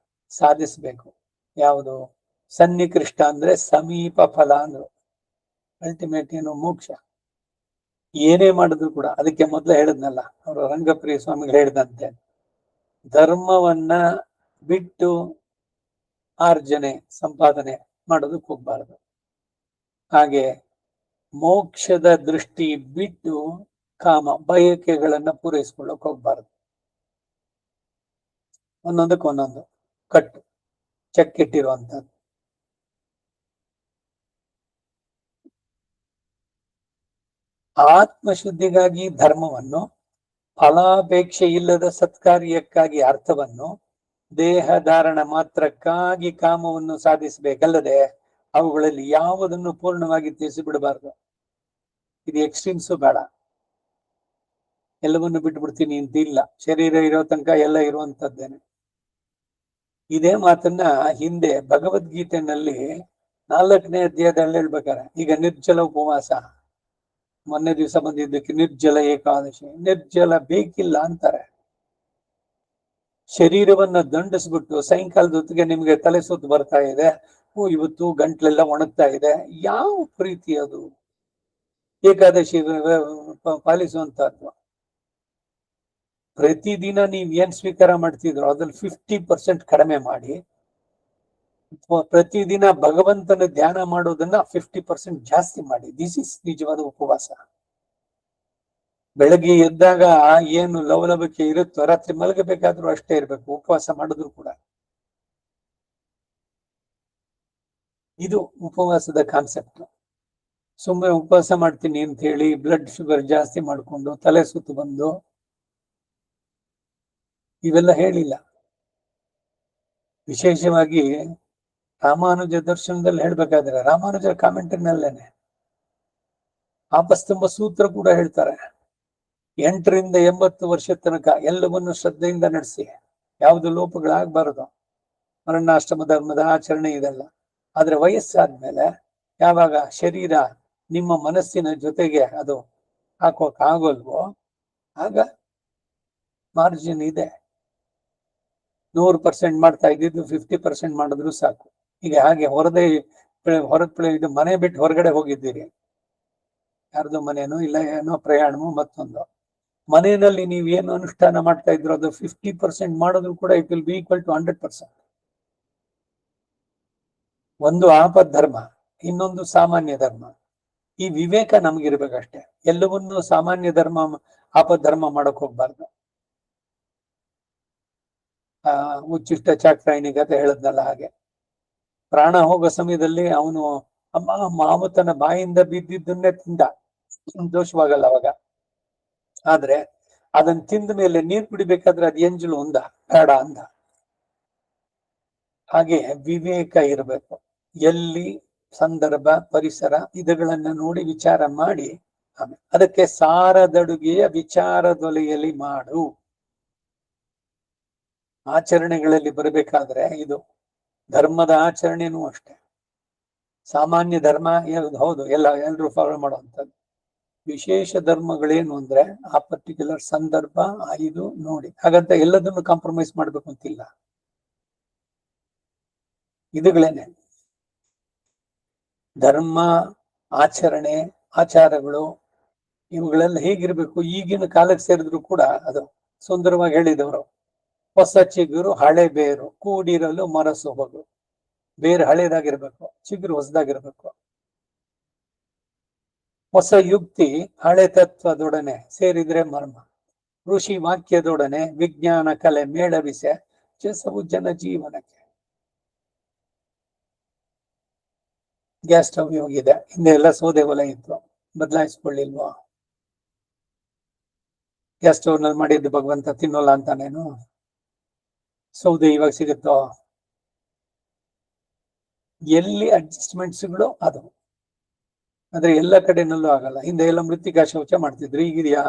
ಸಾಧಿಸಬೇಕು. ಯಾವುದು? ಸನ್ನಿಕೃಷ್ಟ ಅಂದ್ರೆ ಸಮೀಪ ಫಲ ಅಂದ್ರು. ಅಲ್ಟಿಮೇಟ್ ಏನು? ಮೋಕ್ಷ. ಏನೇ ಮಾಡಿದ್ರು ಕೂಡ ಅದಕ್ಕೆ ಮೊದಲು ಹೇಳಿದ್ನಲ್ಲ, ಅವರು ರಂಗಪ್ರಿಯ ಸ್ವಾಮಿಗಳು ಹೇಳಿದಂತೆ, ಧರ್ಮವನ್ನ ಬಿಟ್ಟು ಆರ್ಜನೆ ಸಂಪಾದನೆ ಮಾಡೋದಕ್ಕೆ ಹೋಗ್ಬಾರದು. ಹಾಗೆ ಮೋಕ್ಷದ ದೃಷ್ಟಿ ಬಿಟ್ಟು ಕಾಮ ಬಯಕೆಗಳನ್ನ ಪೂರೈಸ್ಕೊಳ್ಳೋಕೆ ಹೋಗ್ಬಾರದು. ಒಂದೊಂದಕ್ಕೆ ಒಂದೊಂದು ಕಟ್ಟು ಚೆಕ್ಕಿಟ್ಟಿರುವಂತದ್ದು. ಆತ್ಮಶುದ್ಧಿಗಾಗಿ ಧರ್ಮವನ್ನು, ಫಲಾಪೇಕ್ಷೆ ಇಲ್ಲದ ಸತ್ಕಾರ್ಯಕ್ಕಾಗಿ ಅರ್ಥವನ್ನು, ದೇಹ ಧಾರಣ ಮಾತ್ರಕ್ಕಾಗಿ ಕಾಮವನ್ನು ಸಾಧಿಸಬೇಕಲ್ಲದೆ ಅವುಗಳಲ್ಲಿ ಯಾವುದನ್ನು ಪೂರ್ಣವಾಗಿ ತ್ಯಜಿಸಿಬಿಡಬಾರದು. ಇದು ಎಕ್ಸ್ಟ್ರೀಮ್ಸು ಬೇಡ. ಎಲ್ಲವನ್ನು ಬಿಟ್ಬಿಡ್ತೀನಿ ಅಂತ ಇಲ್ಲ, ಶರೀರ ಇರೋ ತನಕ ಎಲ್ಲ ಇರುವಂತದ್ದೇನೆ. ಇದೇ ಮಾತನ್ನ ಹಿಂದೆ ಭಗವದ್ಗೀತೆನಲ್ಲಿ 4ನೇ ಅಧ್ಯಾಯದಲ್ಲಿ ಹೇಳ್ಬೇಕಾರೆ, ಈಗ ನಿರ್ಜಲ ಉಪವಾಸ, ಮೊನ್ನೆ ದಿವಸ ಬಂದಿದ್ದಕ್ಕೆ ನಿರ್ಜಲ ಏಕಾದಶಿ, ನಿರ್ಜಲ ಬೇಕಿಲ್ಲ ಅಂತಾರೆ. ಶರೀರವನ್ನ ದಂಡಿಸ್ಬಿಟ್ಟು ಸಾಯಂಕಾಲದ ಹೊತ್ತಿಗೆ ನಿಮ್ಗೆ ತಲೆ ಸುತ್ತು ಬರ್ತಾ ಇದೆ, ಇವತ್ತು ಗಂಟ್ಲೆಲ್ಲ ಒಣಗ್ತಾ ಇದೆ, ಯಾವ ಪ್ರೀತಿ ಅದು? ಏಕಾದಶಿ ಪಾಲಿಸುವಂತಹದ್ದು. ಪ್ರತಿದಿನ ನೀವ್ ಏನ್ ಸ್ವೀಕಾರ ಮಾಡ್ತಿದ್ರು ಅದ್ರಲ್ಲಿ 50% ಕಡಿಮೆ ಮಾಡಿ, ಪ್ರತಿದಿನ ಭಗವಂತನ ಧ್ಯಾನ ಮಾಡೋದನ್ನ 50% ಜಾಸ್ತಿ ಮಾಡಿ. ದಿಸ್ ಇಸ್ ನಿಜವಾದ ಉಪವಾಸ. ಬೆಳಗ್ಗೆ ಎದ್ದಾಗ ಏನು ಲವಲವಿಕೆ ಇರುತ್ತೋ ರಾತ್ರಿ ಮಲಗಬೇಕಾದ್ರೂ ಅಷ್ಟೇ ಇರ್ಬೇಕು, ಉಪವಾಸ ಮಾಡಿದ್ರು ಕೂಡ. ಇದು ಉಪವಾಸದ ಕಾನ್ಸೆಪ್ಟ್. ಸುಮ್ಮನೆ ಉಪವಾಸ ಮಾಡ್ತೀನಿ ಅಂತ ಹೇಳಿ ಬ್ಲಡ್ ಶುಗರ್ ಜಾಸ್ತಿ ಮಾಡ್ಕೊಂಡು ತಲೆ ಸುತ್ತು ಬಂದು ಇವೆಲ್ಲ ಹೇಳಿಲ್ಲ. ವಿಶೇಷವಾಗಿ ರಾಮಾನುಜ ದರ್ಶನದಲ್ಲಿ ಹೇಳ್ಬೇಕಾದ್ರೆ ರಾಮಾನುಜ ಕಾಮೆಂಟ್ರಿನಲ್ಲೇನೆ ಆಪಸ್ತಂಭ ಸೂತ್ರ ಕೂಡ ಹೇಳ್ತಾರೆ, 8 ರಿಂದ 80 ವರ್ಷ ತನಕ ಎಲ್ಲವನ್ನು ಶ್ರದ್ಧೆಯಿಂದ ನಡೆಸಿ, ಯಾವುದು ಲೋಪಗಳಾಗಬಾರದು. ವರ್ಣಾಶ್ರಮ ಧರ್ಮದ ಆಚರಣೆ ಇದೆಲ್ಲ. ಆದ್ರೆ ವಯಸ್ಸಾದ್ಮೇಲೆ ಯಾವಾಗ ಶರೀರ ನಿಮ್ಮ ಮನಸ್ಸಿನ ಜೊತೆಗೆ ಅದು ಹಾಕೋಕ್ಕಾಗಲ್ವೋ ಆಗ ಮಾರ್ಜಿನ್ ಇದೆ. 100% ಮಾಡ್ತಾ ಇದ್ದಿದ್ದು 50% ಮಾಡಿದ್ರು ಸಾಕು. ಈಗ ಹಾಗೆ ಇದು ಮನೆ ಬಿಟ್ಟು ಹೊರಗಡೆ ಹೋಗಿದ್ದೀರಿ, ಯಾರ್ದು ಮನೇನೋ ಇಲ್ಲ ಏನೋ ಪ್ರಯಾಣವೋ ಮತ್ತೊಂದು, ಮನೆಯಲ್ಲಿ ನೀವು ಏನು ಅನುಷ್ಠಾನ ಮಾಡ್ತಾ ಇದ್ರು ಅದು 50% ಮಾಡಿದ್ರು ಕೂಡ it will be equal to 100%. ಒಂದು ಆಪದ್ ಧರ್ಮ, ಇನ್ನೊಂದು ಸಾಮಾನ್ಯ ಧರ್ಮ. ಈ ವಿವೇಕ ನಮ್ಗಿರ್ಬೇಕಷ್ಟೇ. ಎಲ್ಲವನ್ನೂ ಸಾಮಾನ್ಯ ಧರ್ಮ ಆಪದ್ ಧರ್ಮ ಮಾಡಕ್ ಹೋಗ್ಬಾರ್ದು. ಉಚ್ಚಿಷ್ಟ ಚಾಕ್ರಾಯಣಿ ಕತೆ ಹೇಳದ್ನಲ್ಲ ಹಾಗೆ, ಪ್ರಾಣ ಹೋಗೋ ಸಮಯದಲ್ಲಿ ಅವನು ಮಾವುತನ ಬಾಯಿಂದ ಬಿದ್ದಿದ್ದನ್ನೇ ತಿಂದ, ದೋಷವಾಗಲ್ಲ ಅವಾಗ. ಆದ್ರೆ ಅದನ್ನ ತಿಂದ ಮೇಲೆ ನೀರ್ ಕುಡಿಬೇಕಾದ್ರೆ ಅದ್ ಎಂಜಲು ಒಂದ ಬೇಡ ಅಂದ. ಹಾಗೆ ವಿವೇಕ ಇರಬೇಕು. ಎಲ್ಲಿ ಸಂದರ್ಭ ಪರಿಸರ ಇದುಗಳನ್ನ ನೋಡಿ ವಿಚಾರ ಮಾಡಿ, ಅದಕ್ಕೆ ಸಾರದಡುಗೆಯ ವಿಚಾರದೊಲೆಯಲ್ಲಿ ಮಾಡು. ಆಚರಣೆಗಳಲ್ಲಿ ಬರಬೇಕಾದ್ರೆ ಇದು ಧರ್ಮದ ಆಚರಣೆನೂ ಅಷ್ಟೆ. ಸಾಮಾನ್ಯ ಧರ್ಮ ಹೌದು, ಎಲ್ರು ಫಾಲೋ ಮಾಡುವಂಥದ್ದು. ವಿಶೇಷ ಧರ್ಮಗಳೇನು ಅಂದ್ರೆ ಆ ಪರ್ಟಿಕ್ಯುಲರ್ ಸಂದರ್ಭ ಇದು ನೋಡಿ, ಹಾಗಂತ ಎಲ್ಲದನ್ನು ಕಾಂಪ್ರಮೈಸ್ ಮಾಡ್ಬೇಕು ಅಂತಿಲ್ಲ. ಇದುಗಳೇನೆ ಧರ್ಮ, ಆಚರಣೆ, ಆಚಾರಗಳು ಇವುಗಳೆಲ್ಲ ಹೇಗಿರ್ಬೇಕು. ಈಗಿನ ಕಾಲಕ್ಕೆ ಸೇರಿದ್ರು ಕೂಡ ಅದು ಸುಂದರವಾಗಿ ಹೇಳಿದವರು, ಹೊಸ ಚಿಗುರು ಹಳೆ ಬೇರು ಕೂಡಿರಲು ಮನಸ್ಸು ಹೋಗು. ಬೇರು ಹಳೇದಾಗಿರ್ಬೇಕು, ಚಿಗುರು ಹೊಸದಾಗಿರ್ಬೇಕು. ಹೊಸ ಯುಕ್ತಿ ಹಳೆ ತತ್ವದೊಡನೆ ಸೇರಿದ್ರೆ ಮರ್ಮ. ಋಷಿ ವಾಕ್ಯದೊಡನೆ ವಿಜ್ಞಾನ ಕಲೆ ಮೇಳವಿಸೆ ಚೆಸವು ಜನ ಜೀವನಕ್ಕೆ. ಗ್ಯಾಸ್ ಸ್ಟವ್ ಹೋಗಿದೆ, ಹಿಂದೆ ಎಲ್ಲ ಸೌದೆ ಒಲೆ ಇತ್ತು, ಬದಲಾಯಿಸ್ಕೊಳ್ಳಿಲ್ವಾ? ಗ್ಯಾಸ್ ಸ್ಟವ್ ನಲ್ಲಿ ಮಾಡಿದ್ದು ಭಗವಂತ ತಿನ್ನೋಲ್ಲ ಅಂತಾನೇನು? ಸೌದೆ ಇವಾಗ ಸಿಗುತ್ತೋ? ಎಲ್ಲಿ ಅಡ್ಜಸ್ಟ್ಮೆಂಟ್ಸ್ಗಳು ಅದು, ಆದ್ರೆ ಎಲ್ಲ ಕಡೆನಲ್ಲೂ ಆಗಲ್ಲ. ಹಿಂದೆ ಎಲ್ಲ ಮೃತ್ತಿಕಾ ಶೌಚ ಮಾಡ್ತಿದ್ರು, ಈಗಿದೆಯಾ?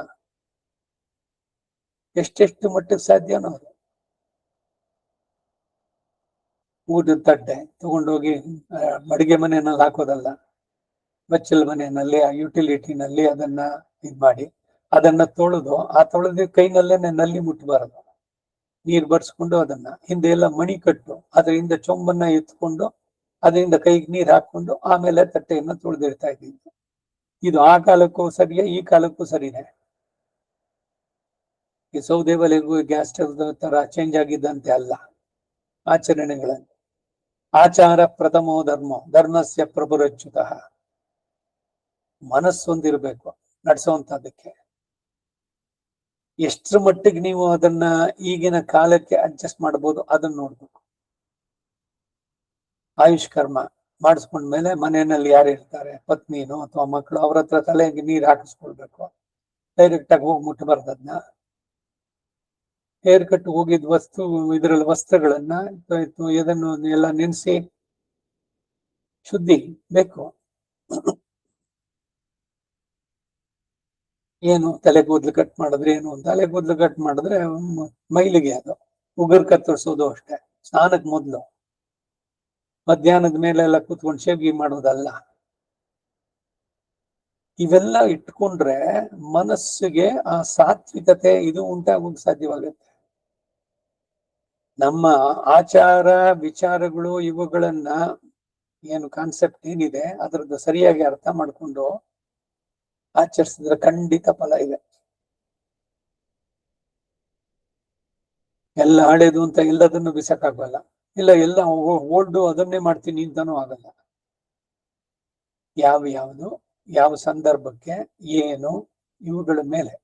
ಎಷ್ಟೆಷ್ಟು ಮಟ್ಟಕ್ಕೆ ಸಾಧ್ಯನೋ ಅದು. ಊಟದ ತಟ್ಟೆ ತಗೊಂಡೋಗಿ ಅಡಿಗೆ ಮನೆಯಲ್ಲಿ ಹಾಕೋದಲ್ಲ, ಬಚ್ಚಲ್ ಮನೆಯಲ್ಲಿ ಯುಟಿಲಿಟಿನಲ್ಲಿ ಅದನ್ನ ಮಾಡಿ ಅದನ್ನ ತೊಳೆದು, ಆ ತೊಳೆದ ಕೈನಲ್ಲೇನೆ ನಲ್ಲಿ ಮುಟ್ಟಬಾರದು. ನೀರು ಬರ್ಸ್ಕೊಂಡು ಅದನ್ನ ಹಿಂದೆ ಎಲ್ಲ ಮಣಿ ಕಟ್ಟು ಅದರಿಂದ ಚೊಂಬನ್ನ ಎತ್ಕೊಂಡು ಅದರಿಂದ ಕೈಗೆ ನೀರು ಹಾಕೊಂಡು ಆಮೇಲೆ ತಟ್ಟೆಯನ್ನು ತೊಳೆದಿರ್ತಾ ಇದ್ದಿದ್ದು. ಇದು ಆ ಕಾಲಕ್ಕೂ ಸರಿಯೇ, ಈ ಕಾಲಕ್ಕೂ ಸರಿನೇ. ಈ ಸೌದೆ ಒಲೆಗೂ ಗ್ಯಾಸ್ ಸ್ಟವ್ ತರ ಚೇಂಜ್ ಆಗಿದ್ದಂತೆ ಅಲ್ಲ ಆಚರಣೆಗಳನ್ನು. ಆಚಾರ ಪ್ರಥಮೋ ಧರ್ಮ ಧರ್ಮಸ್ಯ ಪ್ರಭುರಚ್ಯುತಃ. ಮನಸ್ಸೊಂದಿರ್ಬೇಕು ನಡೆಸುವಂತದಕ್ಕೆ. ಎಷ್ಟರ ಮಟ್ಟಿಗೆ ನೀವು ಅದನ್ನ ಈಗಿನ ಕಾಲಕ್ಕೆ ಅಡ್ಜಸ್ಟ್ ಮಾಡ್ಬೋದು ಅದನ್ನ ನೋಡ್ಬೇಕು. ಆಯುಷ್ ಕರ್ಮ ಮಾಡಿಸ್ಕೊಂಡ್ಮೇಲೆ ಮನೆಯಲ್ಲಿ ಯಾರು ಇರ್ತಾರೆ, ಪತ್ನಿನೋ ಅಥವಾ ಮಕ್ಕಳು, ಅವ್ರ ಹತ್ರ ತಲೆಗೆ ನೀರು ಹಾಕಿಸ್ಕೊಳ್ಬೇಕು. ಡೈರೆಕ್ಟ್ ಆಗಿ ಹೋಗಿ ಮುಟ್ಟಬಾರ್ದು ಅದನ್ನ. ಹೇರ್ ಕಟ್ ಹೋಗಿದ್ ಇದರಲ್ಲಿ ವಸ್ತ್ರಗಳನ್ನ ಇದನ್ನು ಎಲ್ಲ ನೆನೆಸಿ ಶುದ್ಧಿ ಬೇಕು. ಏನು ತಲೆ ಕೂದಲು ಕಟ್ ಮಾಡಿದ್ರೆ ಏನು? ತಲೆ ಕೂದಲು ಕಟ್ ಮಾಡಿದ್ರೆ ಮೈಲಿಗೆ ಅದು. ಉಗುರು ಕತ್ತರಿಸೋದು ಅಷ್ಟೇ, ಸ್ನಾನಕ್ಕೆ ಮೊದಲು. ಮಧ್ಯಾಹ್ನದ ಮೇಲೆ ಎಲ್ಲ ಕೂತ್ಕೊಂಡು ಶೇವಿಗೆ ಮಾಡೋದಲ್ಲ. ಇವೆಲ್ಲ ಇಟ್ಕೊಂಡ್ರೆ ಮನಸ್ಸಿಗೆ ಆ ಸಾತ್ವಿಕತೆ ಇದು ಉಂಟಾಗೋಕ್ ಸಾಧ್ಯವಾಗುತ್ತೆ. ನಮ್ಮ ಆಚಾರ ವಿಚಾರಗಳು ಇವುಗಳನ್ನ ಏನು ಕಾನ್ಸೆಪ್ಟ್ ಏನಿದೆ ಅದ್ರದ್ದು ಸರಿಯಾಗಿ ಅರ್ಥ ಮಾಡ್ಕೊಂಡು ಆಚರಿಸಿದ್ರೆ ಖಂಡಿತ ಫಲ ಇದೆ. ಎಲ್ಲ ಹಳೇದು ಅಂತ ಎಲ್ಲದನ್ನು ಬಿಸಕ್ಕಾಗಲ್ಲ. ಇಲ್ಲ ಎಲ್ಲ ಓಲ್ಡು ಅದನ್ನೇ ಮಾಡ್ತೀನಿ ಅಂತಾನೂ ಆಗಲ್ಲ. ಯಾವುದು ಯಾವ ಸಂದರ್ಭಕ್ಕೆ ಏನು ಇವುಗಳ ಮೇಲೆ.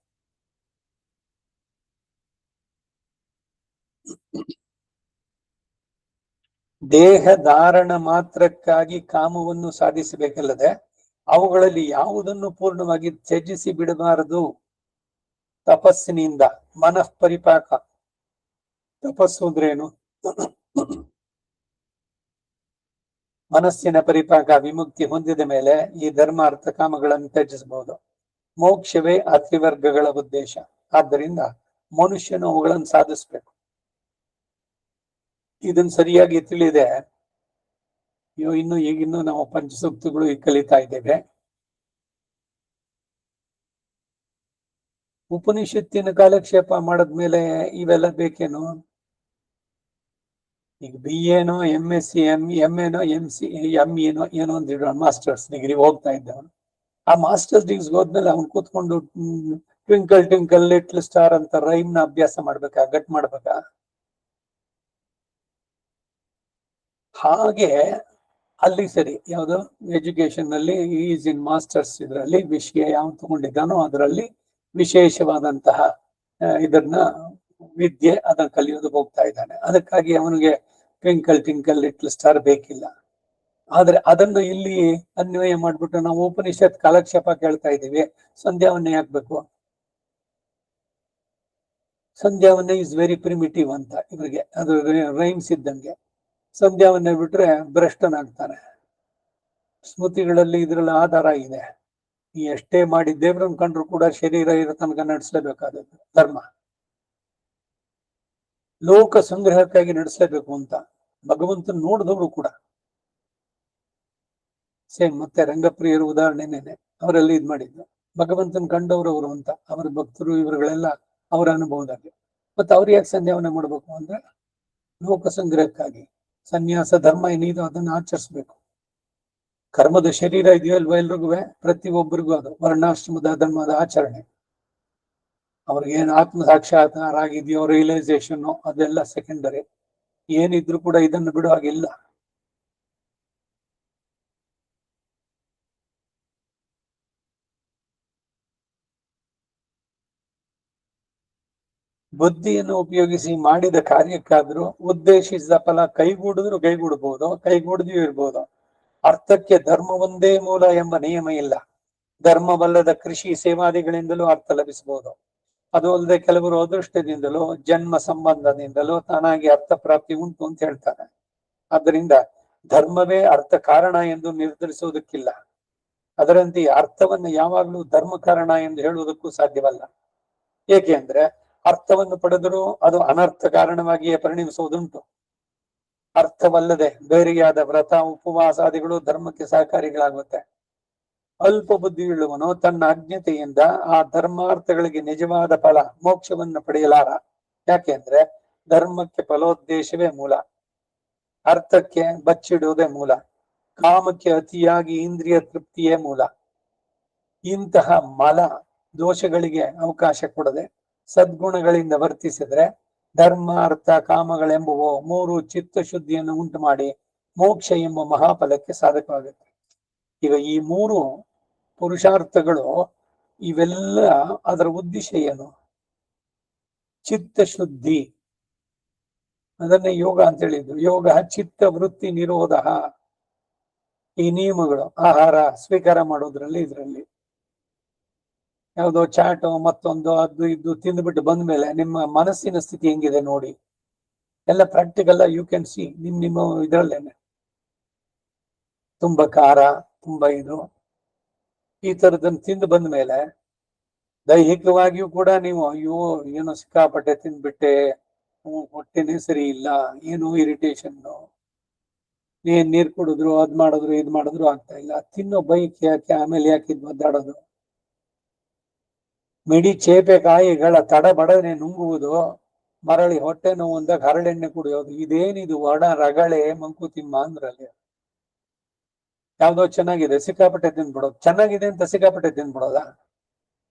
ದೇಹ ಧಾರಣ ಮಾತ್ರಕ್ಕಾಗಿ ಕಾಮವನ್ನು ಸಾಧಿಸಬೇಕಲ್ಲದೆ ಅವುಗಳಲ್ಲಿ ಯಾವುದನ್ನು ಪೂರ್ಣವಾಗಿ ತ್ಯಜಿಸಿ ಬಿಡಬಾರದು. ತಪಸ್ಸಿನಿಂದ ಮನಃ ಪರಿಪಾಕ. ತಪಸ್ಸು ಅಂದ್ರೇನು? ಮನಸ್ಸಿನ ಪರಿಪಾಕ ವಿಮುಕ್ತಿ ಹೊಂದಿದ ಮೇಲೆ ಈ ಧರ್ಮ ಅರ್ಥ ಕಾಮಗಳನ್ನು ತ್ಯಜಿಸಬಹುದು. ಮೋಕ್ಷವೇ ಅತಿವರ್ಗಗಳ ಉದ್ದೇಶ. ಆದ್ದರಿಂದ ಮನುಷ್ಯನು ಅವುಗಳನ್ನು ಸಾಧಿಸ್ಬೇಕು. ಇದನ್ನು ಸರಿಯಾಗಿ ತಿಳಿದೆ ಈಗಿನ್ನೂ ನಾವು ಪಂಚಸೂಕ್ತಗಳು ಕಲಿತಾ ಇದ್ದೇವೆ. ಉಪನಿಷತ್ತಿನ ಕಾಲಕ್ಷೇಪ ಮಾಡದ್ಮೇಲೆ ಇವೆಲ್ಲ ಬೇಕೇನು? ಈಗ BA MSc MA ME ಏನೋ ಅಂದಿದ್ರು, ಮಾಸ್ಟರ್ಸ್ ಡಿಗ್ರಿ ಹೋಗ್ತಾ ಇದ್ದವನು. ಆ ಮಾಸ್ಟರ್ಸ್ ಡಿಗ್ರಿ ಹೋದ್ಮೇಲೆ ಅವ್ನು ಕೂತ್ಕೊಂಡು ಟ್ವಿಂಕಲ್ ಟ್ವಿಂಕಲ್ ಲಿಟ್ಲ್ ಸ್ಟಾರ್ ಅಂತ ರೈಮ್ ನ ಅಭ್ಯಾಸ ಮಾಡ್ಬೇಕಾ, ಗಟ್ ಮಾಡ್ಬೇಕಾ? ಹಾಗೆ ಅಲ್ಲಿ ಸರಿ, ಯಾವುದು ಎಜುಕೇಶನ್ ನಲ್ಲಿ ಈಸ್ ಇನ್ ಮಾಸ್ಟರ್ಸ್ ಇದರಲ್ಲಿ ವಿಷಯ ಯಾವ ತಗೊಂಡಿದ್ದಾನೋ ಅದರಲ್ಲಿ ವಿಶೇಷವಾದಂತಹ ಇದನ್ನ ವಿದ್ಯೆ ಅದನ್ನ ಕಲಿಯೋದಕ್ಕೆ ಹೋಗ್ತಾ ಇದ್ದಾನೆ. ಅದಕ್ಕಾಗಿ ಅವನಿಗೆ ಟ್ವಿಂಕಲ್ ಟ್ವಿಂಕಲ್ ಲಿಟ್ಲ್ ಸ್ಟಾರ್ ಬೇಕಿಲ್ಲ. ಆದ್ರೆ ಅದನ್ನು ಇಲ್ಲಿ ಅನ್ವಯ ಮಾಡ್ಬಿಟ್ಟು ನಾವು ಉಪನಿಷತ್ ಕಾಲಕ್ಷೇಪ ಕೇಳ್ತಾ ಇದ್ದೀವಿ, ಸಂಧ್ಯಾವನ್ನೇ ಹಾಕ್ಬೇಕು. ಸಂಧ್ಯಾವನ್ನೇ ಇಸ್ ವೆರಿ ಪ್ರಿಮಿಟಿವ್ ಅಂತ ಇವರಿಗೆ, ಅದು ರೈಮ್ಸ್ ಇದ್ದಂಗೆ. ಸಂಧ್ಯಾವನ್ನೇ ಬಿಟ್ರೆ ಭ್ರಷ್ಟನಾಗ್ತಾನೆ. ಸ್ಮೃತಿಗಳಲ್ಲಿ ಇದ್ರಲ್ಲಿ ಆಧಾರ ಇದೆ. ಎಷ್ಟೇ ಮಾಡಿ ದೇವ್ರನ್ ಕಂಡ್ರು ಕೂಡ ಶರೀರ ಇರೋ ತನಕ ನಡೆಸಲೇಬೇಕಾದದ್ದು ಧರ್ಮ. ಲೋಕ ಸಂಗ್ರಹಕ್ಕಾಗಿ ನಡೆಸಲೇಬೇಕು ಅಂತ ಭಗವಂತನ ನೋಡಿದವರು ಕೂಡ ಸೇಮ್ ಮತ್ತೆ ರಂಗಪ್ರಿಯರ ಉದಾಹರಣೆನೇನೆ ಅವರಲ್ಲಿ ಇದ್ ಮಾಡಿದ್ದು. ಭಗವಂತನ ಕಂಡವರು ಅಂತ ಅವರ ಭಕ್ತರು ಇವರುಗಳೆಲ್ಲ ಅವರ ಅನುಭವದಲ್ಲಿ. ಮತ್ತೆ ಅವ್ರು ಯಾಕೆ ಸಂಧ್ಯಾವನೆ ಮಾಡ್ಬೇಕು ಅಂದ್ರೆ ಲೋಕ ಸಂಗ್ರಹಕ್ಕಾಗಿ. ಸನ್ಯಾಸ ಧರ್ಮ ಏನಿದೋ ಅದನ್ನ ಆಚರಿಸ್ಬೇಕು. ಕರ್ಮದ ಶರೀರ ಇದೆಯೋ ಅಲ್ವಾ ಎಲ್ರಿಗೂ, ಪ್ರತಿಯೊಬ್ಬರಿಗೂ ಅದು ವರ್ಣಾಶ್ರಮದ ಧರ್ಮದ ಆಚರಣೆ. ಅವ್ರಿಗೇನು ಆತ್ಮ ಸಾಕ್ಷಾತ್ಕಾರ ಆಗಿದೆಯೋ ರಿಯಲೈಸೇಷನ್ ಅದೆಲ್ಲ ಸೆಕೆಂಡರಿ. ಏನಿದ್ರು ಕೂಡ ಇದನ್ನು ಬಿಡೋ ಹಾಗಿಲ್ಲ. ಬುದ್ಧಿಯನ್ನು ಉಪಯೋಗಿಸಿ ಮಾಡಿದ ಕಾರ್ಯಕ್ಕಾದ್ರೂ ಉದ್ದೇಶಿಸಿದ ಫಲ ಕೈಗೂಡಿದ್ರು ಕೈಗೂಡಬಹುದು, ಕೈಗೂಡದಿಯೂ ಇರ್ಬೋದು. ಅರ್ಥಕ್ಕೆ ಧರ್ಮ ಒಂದೇ ಮೂಲ ಎಂಬ ನಿಯಮ ಇಲ್ಲ. ಧರ್ಮವಲ್ಲದ ಕೃಷಿ ಸೇವಾದಿಗಳಿಂದಲೂ ಅರ್ಥ ಲಭಿಸಬಹುದು. ಅದು ಅಲ್ಲದೆ ಕೆಲವರು ಅದೃಷ್ಟದಿಂದಲೂ ಜನ್ಮ ಸಂಬಂಧದಿಂದಲೂ ತಾನಾಗಿ ಅರ್ಥ ಪ್ರಾಪ್ತಿ ಉಂಟು ಅಂತ ಹೇಳ್ತಾರೆ. ಆದ್ದರಿಂದ ಧರ್ಮವೇ ಅರ್ಥ ಕಾರಣ ಎಂದು ನಿರ್ಧರಿಸುವುದಕ್ಕಿಲ್ಲ. ಅದರಂತೆ ಅರ್ಥವನ್ನು ಯಾವಾಗಲೂ ಧರ್ಮ ಕಾರಣ ಎಂದು ಹೇಳುವುದಕ್ಕೂ ಸಾಧ್ಯವಲ್ಲ. ಏಕೆ ಅಂದ್ರೆ ಅರ್ಥವನ್ನು ಪಡೆದರೂ ಅದು ಅನರ್ಥ ಕಾರಣವಾಗಿಯೇ ಪರಿಣಮಿಸುವುದುಂಟು. ಅರ್ಥವಲ್ಲದೆ ಬೇರೆಯಾದ ವ್ರತ ಉಪವಾಸಾದಿಗಳು ಧರ್ಮಕ್ಕೆ ಸಹಕಾರಿಗಳಾಗುತ್ತೆ. ಅಲ್ಪ ಬುದ್ಧಿಯುಳ್ಳವನು ತನ್ನ ಅಜ್ಞತೆಯಿಂದ ಆ ಧರ್ಮಾರ್ಥಗಳಿಗೆ ನಿಜವಾದ ಫಲ ಮೋಕ್ಷವನ್ನು ಪಡೆಯಲಾರ. ಯಾಕೆಂದ್ರೆ ಧರ್ಮಕ್ಕೆ ಫಲೋದ್ದೇಶವೇ ಮೂಲ, ಅರ್ಥಕ್ಕೆ ಬಚ್ಚಿಡುವುದೇ ಮೂಲ, ಕಾಮಕ್ಕೆ ಅತಿಯಾಗಿ ಇಂದ್ರಿಯ ತೃಪ್ತಿಯೇ ಮೂಲ. ಇಂತಹ ಮಲ ದೋಷಗಳಿಗೆ ಅವಕಾಶ ಕೊಡದೆ ಸದ್ಗುಣಗಳಿಂದ ವರ್ತಿಸಿದ್ರೆ ಧರ್ಮ ಅರ್ಥ ಕಾಮಗಳೆಂಬುವು ಮೂರು ಚಿತ್ತಶುದ್ಧಿಯನ್ನು ಉಂಟು ಮಾಡಿ ಮೋಕ್ಷ ಎಂಬ ಮಹಾಫಲಕ್ಕೆ ಸಾಧಕವಾಗುತ್ತೆ. ಈಗ ಈ ಮೂರು ಪುರುಷಾರ್ಥಗಳು ಇವೆಲ್ಲ ಅದರ ಉದ್ದೇಶ ಏನು? ಚಿತ್ತಶುದ್ಧಿ. ಅದನ್ನೇ ಯೋಗ ಅಂತ ಹೇಳಿದ್ರು. ಯೋಗ ಚಿತ್ತ ವೃತ್ತಿ ನಿರೋಧ. ಈ ನಿಯಮಗಳು ಆಹಾರ ಸ್ವೀಕಾರ ಮಾಡೋದ್ರಲ್ಲಿ ಇದರಲ್ಲಿ ಯಾವುದೋ ಚಾಟು ಮತ್ತೊಂದು ಅದು ಇದು ತಿಂದ್ಬಿಟ್ಟು ಬಂದ್ಮೇಲೆ ನಿಮ್ಮ ಮನಸ್ಸಿನ ಸ್ಥಿತಿ ಹೆಂಗಿದೆ ನೋಡಿ. ಎಲ್ಲ ಪ್ರಾಕ್ಟಿಕಲ್ ಯು ಕ್ಯಾನ್ ಸಿ ನಿಮ್ಮ ಇದ್ರಲ್ಲೇನೆ. ತುಂಬಾ ಖಾರ, ತುಂಬಾ ಇದು ಈ ತರದನ್ನ ತಿಂದು ಬಂದ ಮೇಲೆ ದೈಹಿಕವಾಗಿಯೂ ಕೂಡ ನೀವು ಅಯ್ಯೋ ಏನೋ ಸಿಕ್ಕಾಪಟ್ಟೆ ತಿಂದ್ಬಿಟ್ಟೆ, ಹೊಟ್ಟೆನೇ ಸರಿ ಇಲ್ಲ, ಏನೋ ಇರಿಟೇಷನ್, ನೀರ್ ಕುಡಿದ್ರು ಅದ್ ಮಾಡಿದ್ರು ಇದ್ ಮಾಡಿದ್ರು ಆಗ್ತಾ ಇಲ್ಲ. ತಿನ್ನೋ ಬೈಕ್ ಯಾಕೆ, ಆಮೇಲೆ ಯಾಕೆ ಇದ್ ಒದ್ದಾಡೋದು? ಮಿಡಿ ಚೇಪೆ ಕಾಯಿಗಳ ತಡಬಡನೆ ನುಂಗುವುದು, ಮರಳಿ ಹೊಟ್ಟೆ ನೋವು ಅಂದಾಗ ಹರಳೆಣ್ಣೆ ಕುಡಿಯೋದು. ಇದೇನಿದು ಒಣ ರಗಳೆ ಮಂಕುತಿಮ್ಮ ಅಂದ್ರಲ್ಲಿ. ಯಾವ್ದೋ ಚೆನ್ನಾಗಿದೆ ಸಿಕ್ಕಾಪಟ್ಟೆ ತಿಂದ್ಬಿಡೋದು, ಚೆನ್ನಾಗಿದೆ ಅಂತ ಸಿಕ್ಕಾಪಟ್ಟೆ ತಿಂದ್ಬಿಡೋದ?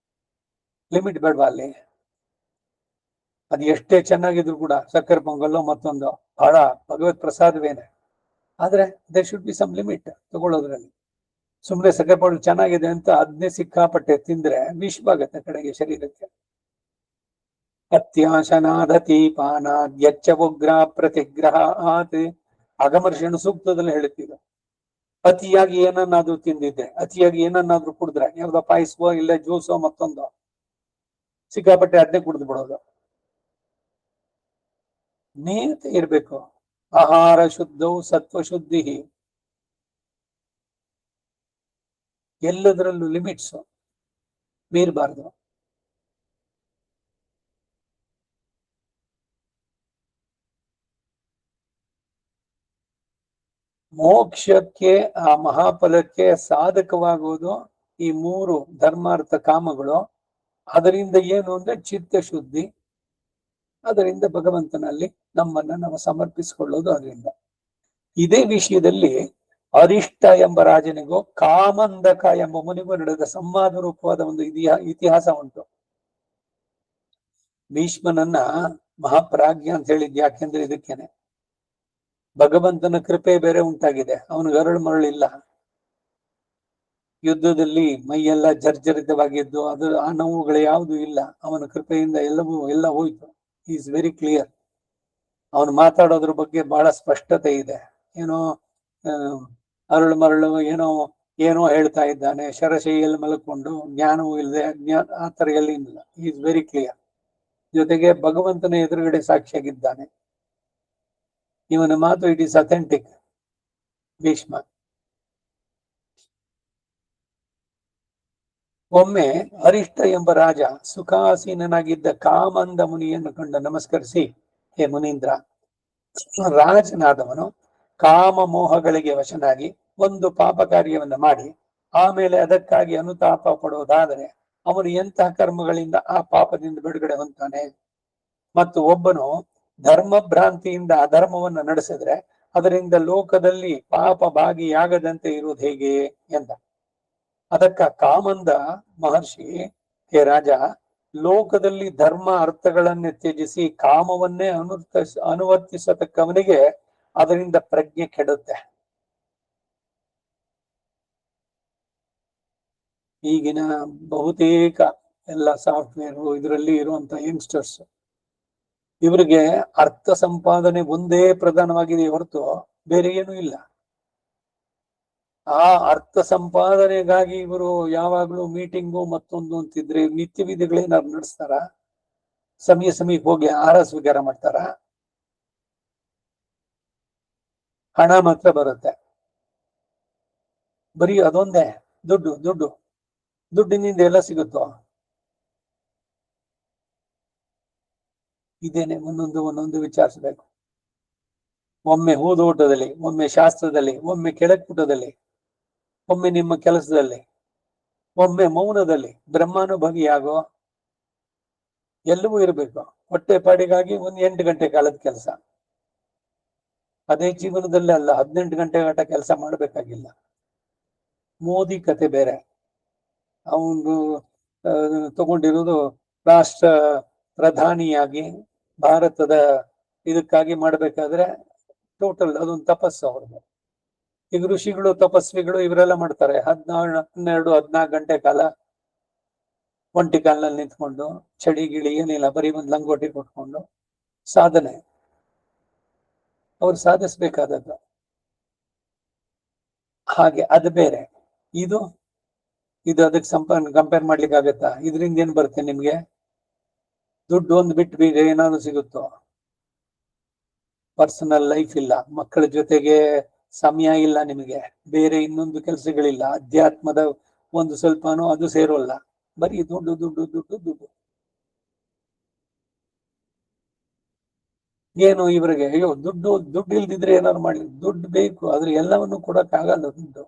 ಲಿಮಿಟ್ ಬೇಡವಾ ಅಲ್ಲಿ? ಅದು ಎಷ್ಟೇ ಚೆನ್ನಾಗಿದ್ರು ಕೂಡ ಸಕ್ಕರೆ ಪೊಂಗಲ್ಲು ಮತ್ತೊಂದು ಬಹಳ ಭಗವತ್ ಪ್ರಸಾದವೇನೆ, ಆದ್ರೆ there should be some limit ತಗೊಳ್ಳೋದ್ರಲ್ಲಿ. ಸುಮ್ಮನೆ ಸಕ್ಕರೆ ಪೊಂಗಲ್ ಚೆನ್ನಾಗಿದೆ ಅಂತ ಅದನ್ನೇ ಸಿಕ್ಕಾಪಟ್ಟೆ ತಿಂದ್ರೆ ವಿಷವಾಗತ್ತೆ ಕಡೆಗೆ ಶರೀರಕ್ಕೆ. ಅತ್ಯಾಶನಾದತಿ ಪಾನಾದ್ಯಚ್ಚ ಉಗ್ರ ಪ್ರತಿಗ್ರಹ ಆತ್. ಅಗಮರ್ಷಣ ಸೂಕ್ತದಲ್ಲಿ ಹೇಳುತ್ತಿದ್ದು ಅತಿಯಾಗಿ ಏನನ್ನಾದ್ರೂ ತಿಂದಿದ್ದೆ, ಅತಿಯಾಗಿ ಏನನ್ನಾದ್ರೂ ಕುಡಿದ್ರೆ, ಯಾವ್ದೋ ಪಾಯಸವೋ ಇಲ್ಲ ಜ್ಯೂಸೋ ಮತ್ತೊಂದು, ಸಿಕ್ಕಾಪಟ್ಟೆ ಅದನ್ನೇ ಕುಡಿದು ಬಿಡೋದು. ನೇರತೆ ಇರ್ಬೇಕು. ಆಹಾರ ಶುದ್ಧವು ಸತ್ವ ಶುದ್ಧಿ, ಎಲ್ಲದರಲ್ಲೂ ಲಿಮಿಟ್ಸ್ ಮೀರಬಾರ್ದು. ಮೋಕ್ಷಕ್ಕೆ ಆ ಮಹಾಫಲಕ್ಕೆ ಸಾಧಕವಾಗುವುದು ಈ ಮೂರು ಧರ್ಮಾರ್ಥ ಕಾಮಗಳು. ಅದರಿಂದ ಏನು ಅಂದ್ರೆ ಚಿತ್ತಶುದ್ಧಿ, ಅದರಿಂದ ಭಗವಂತನಲ್ಲಿ ನಮ್ಮನ್ನ ನಾವು ಸಮರ್ಪಿಸಿಕೊಳ್ಳೋದು. ಅದರಿಂದ ಇದೇ ವಿಷಯದಲ್ಲಿ ಅರಿಷ್ಟ ಎಂಬ ರಾಜನಿಗೂ ಕಾಮಂದಕ ಎಂಬ ಮುನಿಗೂ ನಡೆದ ಸಂವಾದ ರೂಪವಾದ ಒಂದು ಇತಿಹಾಸ ಉಂಟು. ಭೀಷ್ಮನನ್ನ ಮಹಾಪ್ರಾಜ್ಞ ಅಂತ ಹೇಳಿದ್ ಯಾಕೆಂದ್ರೆ ಇದಕ್ಕೇನೆ ಭಗವಂತನ ಕೃಪೆ ಬೇರೆ ಉಂಟಾಗಿದೆ, ಅವನಿಗೆ ಅರಳು ಮರಳಿಲ್ಲ. ಯುದ್ಧದಲ್ಲಿ ಮೈಯೆಲ್ಲ ಜರ್ಜರಿತವಾಗಿದ್ದು ಅದು ಆ ನೋವುಗಳು ಯಾವುದು ಇಲ್ಲ. ಅವನ ಕೃಪೆಯಿಂದ ಎಲ್ಲ ಹೋಯ್ತು. Is very clear. ಅವನು ಮಾತಾಡೋದ್ರ ಬಗ್ಗೆ ಬಹಳ ಸ್ಪಷ್ಟತೆ ಇದೆ. ಏನೋ ಅರಳು ಮರಳು ಏನೋ ಹೇಳ್ತಾ ಇದ್ದಾನೆ, ಶರಶೈಯಲ್ಲಿ ಮಲ್ಕೊಂಡು ಜ್ಞಾನವೂ ಇಲ್ಲದೆ ಅಜ್ಞಾನ ಆ ತರ ಎಲ್ಲಿ ಇಲ್ಲ. Is very clear. ಜೊತೆಗೆ ಭಗವಂತನ ಎದುರುಗಡೆ ಸಾಕ್ಷಿಯಾಗಿದ್ದಾನೆ. ಇವನ ಮಾತು ಇಟ್ ಈಸ್ ಅಥೆಂಟಿಕ್. ಭೀಷ್ಮ ಒಮ್ಮೆ ಅರಿಷ್ಟ ಎಂಬ ರಾಜ ಸುಖಾಸೀನನಾಗಿದ್ದ ಕಾಮಂದ ಮುನಿಯನ್ನು ಕಂಡು ನಮಸ್ಕರಿಸಿ, ಹೇ ಮುನೀಂದ್ರ, ರಾಜನಾದವನು ಕಾಮ ಮೋಹಗಳಿಗೆ ವಶನಾಗಿ ಒಂದು ಪಾಪ ಕಾರ್ಯವನ್ನ ಮಾಡಿ ಆಮೇಲೆ ಅದಕ್ಕಾಗಿ ಅನುತಾಪ ಪಡುವುದಾದರೆ ಅವನು ಎಂತಹ ಕರ್ಮಗಳಿಂದ ಆ ಪಾಪದಿಂದ ಬಿಡುಗಡೆ ಹೊಂತಾನೆ? ಮತ್ತು ಒಬ್ಬನು ಧರ್ಮ ಭ್ರಾಂತಿಯಿಂದ ಅಧರ್ಮವನ್ನು ನಡೆಸಿದ್ರೆ ಅದರಿಂದ ಲೋಕದಲ್ಲಿ ಪಾಪ ಭಾಗಿಯಾಗದಂತೆ ಇರುವುದು ಹೇಗೆ ಎಂದ. ಅದಕ್ಕ ಕಾಮಂದ ಮಹರ್ಷಿ, ಹೇ ರಾಜ, ಲೋಕದಲ್ಲಿ ಧರ್ಮ ಅರ್ಥಗಳನ್ನೇ ತ್ಯಜಿಸಿ ಕಾಮವನ್ನೇ ಅನುವರ್ತಿಸತಕ್ಕವನಿಗೆ ಅದರಿಂದ ಪ್ರಜ್ಞೆ ಕೆಡುತ್ತೆ. ಈಗಿನ ಬಹುತೇಕ ಎಲ್ಲ ಸಾಫ್ಟ್ವೇರ್ ಇದರಲ್ಲಿ ಇರುವಂತ ಯಂಗ್ಸ್ಟರ್ಸ್, ಇವರಿಗೆ ಅರ್ಥ ಸಂಪಾದನೆ ಒಂದೇ ಪ್ರಧಾನವಾಗಿದೆ ಹೊರತು ಬೇರೆ ಏನೂ ಇಲ್ಲ. ಆ ಅರ್ಥ ಸಂಪಾದನೆಗಾಗಿ ಇವರು ಯಾವಾಗ್ಲೂ ಮೀಟಿಂಗು ಮತ್ತೊಂದು ಅಂತಿದ್ರೆ ನಿತ್ಯ ವಿಧಿಗಳೇನಾದ್ರು ನಡೆಸ್ತಾರ? ಸಮಯಕ್ಕೆ ಹೋಗಿ ಸ್ವೀಕಾರ ಮಾಡ್ತಾರ? ಹಣ ಮಾತ್ರ ಬರುತ್ತೆ. ಬರೀ ಅದೊಂದೇ, ದುಡ್ಡು ದುಡ್ಡು ದುಡ್ಡಿನಿಂದ ಎಲ್ಲ ಸಿಗುತ್ತೋ? ಇದೇನೆ ಒಂದೊಂದು ವಿಚಾರಿಸಬೇಕು. ಒಮ್ಮೆ ಹೂದೋಟದಲ್ಲಿ, ಒಮ್ಮೆ ಶಾಸ್ತ್ರದಲ್ಲಿ, ಒಮ್ಮೆ ಕೆಳಕುಟದಲ್ಲಿ, ಒಮ್ಮೆ ನಿಮ್ಮ ಕೆಲಸದಲ್ಲಿ, ಒಮ್ಮೆ ಮೌನದಲ್ಲಿ ಬ್ರಹ್ಮಾನುಭವಿಯಾಗೋ. ಎಲ್ಲವೂ ಇರಬೇಕು. ಹೊಟ್ಟೆ ಪಾಡಿಗಾಗಿ 8 ಗಂಟೆ ಕಾಲದ ಕೆಲಸ, ಅದೇ ಜೀವನದಲ್ಲಿ ಅಲ್ಲ 18 ಗಂಟೆ ಗಂಟ ಕೆಲಸ ಮಾಡಬೇಕಾಗಿಲ್ಲ. ಮೋದಿ ಕತೆ ಬೇರೆ, ಅವನು ತಗೊಂಡಿರೋದು ರಾಷ್ಟ್ರ ಪ್ರಧಾನಿಯಾಗಿ ಭಾರತದ ಇದಕ್ಕಾಗಿ ಮಾಡ್ಬೇಕಾದ್ರೆ ಟೋಟಲ್ ಅದೊಂದು ತಪಸ್ಸು ಅವ್ರದ್ದು. ಈಗ ಋಷಿಗಳು ತಪಸ್ವಿಗಳು ಇವರೆಲ್ಲ ಮಾಡ್ತಾರೆ 14 ಗಂಟೆ ಕಾಲ ಒಂಟಿ ಕಾಲಿನಲ್ಲಿ ನಿಂತ್ಕೊಂಡು, ಚಳಿ ಗಿಳಿ ಏನಿಲ್ಲ, ಬರೀ ಒಂದು ಲಂಗೋಟಿ ಕೊಟ್ಕೊಂಡು ಸಾಧನೆ ಅವ್ರು ಸಾಧಿಸ್ಬೇಕಾದದ್ದು. ಹಾಗೆ ಅದು ಬೇರೆ, ಇದು ಅದಕ್ಕೆ ಕಂಪೇರ್ ಮಾಡ್ಲಿಕ್ಕೆ ಆಗತ್ತಾ? ಇದರಿಂದ ಏನ್ ಬರುತ್ತೆ ನಿಮ್ಗೆ? ದುಡ್ಡು ಒಂದು ಬಿಟ್ಟು ಬೇರೆ ಏನಾದ್ರು ಸಿಗುತ್ತೋ? ಪರ್ಸನಲ್ ಲೈಫ್ ಇಲ್ಲ, ಮಕ್ಕಳ ಜೊತೆಗೆ ಸಮಯ ಇಲ್ಲ ನಿಮಗೆ, ಬೇರೆ ಇನ್ನೊಂದು ಕೆಲಸಗಳಿಲ್ಲ, ಅಧ್ಯಾತ್ಮದ ಒಂದು ಸ್ವಲ್ಪನೂ ಅದು ಸೇರೋಲ್ಲ, ಬರೀ ದುಡ್ಡು ದುಡ್ಡು ದುಡ್ಡು ದುಡ್ಡು. ಏನು ಇವರಿಗೆ, ಅಯ್ಯೋ ದುಡ್ಡು ಇಲ್ದಿದ್ರೆ ಏನಾದ್ರು ಮಾಡಿ, ದುಡ್ಡು ಬೇಕು, ಆದ್ರೆ ಎಲ್ಲವನ್ನು ಕೊಡಕ್ಕಾಗಲ್ಲ ದುಡ್ಡು.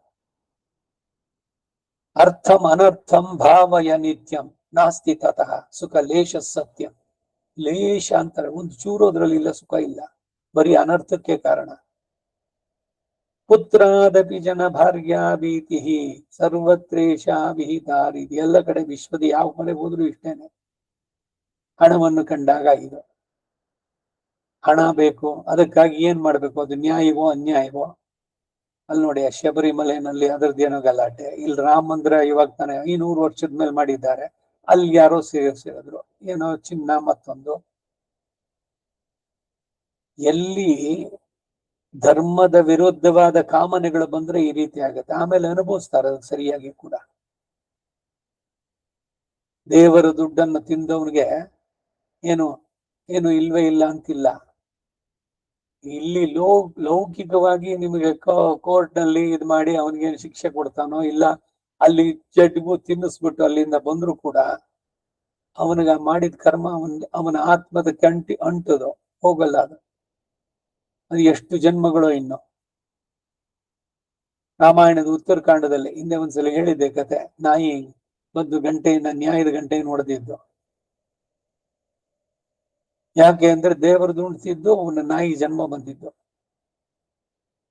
ಅರ್ಥಂ ಅನರ್ಥಂ ಭಾವಯ ನಿತ್ಯಂ ನಾಸ್ತಿ ತತಃ ಸುಖ ಲೇಷ ಸತ್ಯಂ. ಲೇಷ ಅಂತಾರೆ, ಒಂದು ಚೂರೋದ್ರಲ್ಲಿ ಇಲ್ಲ, ಸುಖ ಇಲ್ಲ, ಬರೀ ಅನರ್ಥಕ್ಕೆ ಕಾರಣ. ಪುತ್ರಾದಪಿ ಜನ ಭಾರ್ಯಾ ಭೀತಿ ಸರ್ವತ್ರೇಷ ವಿಹಿತಾರಿ. ಎಲ್ಲ ಕಡೆ ವಿಶ್ವದ ಯಾವ ಮನೆ ಹೋದ್ರು ಇಷ್ಟೇನೆ, ಹಣವನ್ನು ಕಂಡಾಗ ಇದು ಹಣ ಬೇಕು, ಅದಕ್ಕಾಗಿ ಏನ್ ಮಾಡ್ಬೇಕು? ಅದು ನ್ಯಾಯವೋ ಅನ್ಯಾಯವೋ? ಅಲ್ಲಿ ನೋಡಿ, ಶಬರಿಮಲೆನಲ್ಲಿ ಅದರದ್ದೇನೋ ಗಲಾಟೆ, ಇಲ್ಲಿ ರಾಮ ಮಂದಿರ ಇವಾಗ ತಾನೆ 500 ವರ್ಷದ ಮೇಲೆ ಮಾಡಿದ್ದಾರೆ, ಅಲ್ಲಿ ಯಾರೋ ಸೇರಿಸಿದ್ರು ಏನೋ ಚಿನ್ನ ಮತ್ತೊಂದು. ಎಲ್ಲಿ ಧರ್ಮದ ವಿರುದ್ಧವಾದ ಕಾಮನೆಗಳು ಬಂದ್ರೆ ಈ ರೀತಿ ಆಗತ್ತೆ, ಆಮೇಲೆ ಅನುಭವಿಸ್ತಾರೆ ಅದು ಸರಿಯಾಗಿ ಕೂಡ. ದೇವರ ದುಡ್ಡನ್ನು ತಿಂದವನಿಗೆ ಏನು ಇಲ್ವೇ ಇಲ್ಲ ಅಂತಿಲ್ಲ. ಇಲ್ಲಿ ಲೌಕಿಕವಾಗಿ ನಿಮಗೆ ಕೋರ್ಟ್ ನಲ್ಲಿ ಇದು ಮಾಡಿ ಅವನಿಗೆ ಶಿಕ್ಷೆ ಕೊಡ್ತಾನೋ, ಇಲ್ಲ ಅಲ್ಲಿ ಜಡ್ಗೂ ತಿನ್ನಿಸ್ಬಿಟ್ಟು ಅಲ್ಲಿಂದ ಬಂದ್ರು ಕೂಡ ಅವನಿಗೆ ಮಾಡಿದ ಕರ್ಮ ಅವನ ಆತ್ಮದ ಅಂಟದು ಹೋಗಲ್ಲ. ಅದು ಎಷ್ಟು ಜನ್ಮಗಳು. ಇನ್ನು ರಾಮಾಯಣದ ಉತ್ತರಕಾಂಡದಲ್ಲಿ ಹಿಂದೆ ಒಂದ್ಸಲ ಹೇಳಿದ್ದೆ ಕತೆ, ನಾಯಿ ಬಂದು ಗಂಟೆಯಿಂದ ನ್ಯಾಯದ ಗಂಟೆಯನ್ನು ಹೊಡೆದಿದ್ದು. ಯಾಕೆ ಅಂದ್ರೆ ದೇವರದು ಉಣ್ತಿದ್ದು ಅವನ ನಾಯಿ ಜನ್ಮ ಬಂದಿದ್ದು.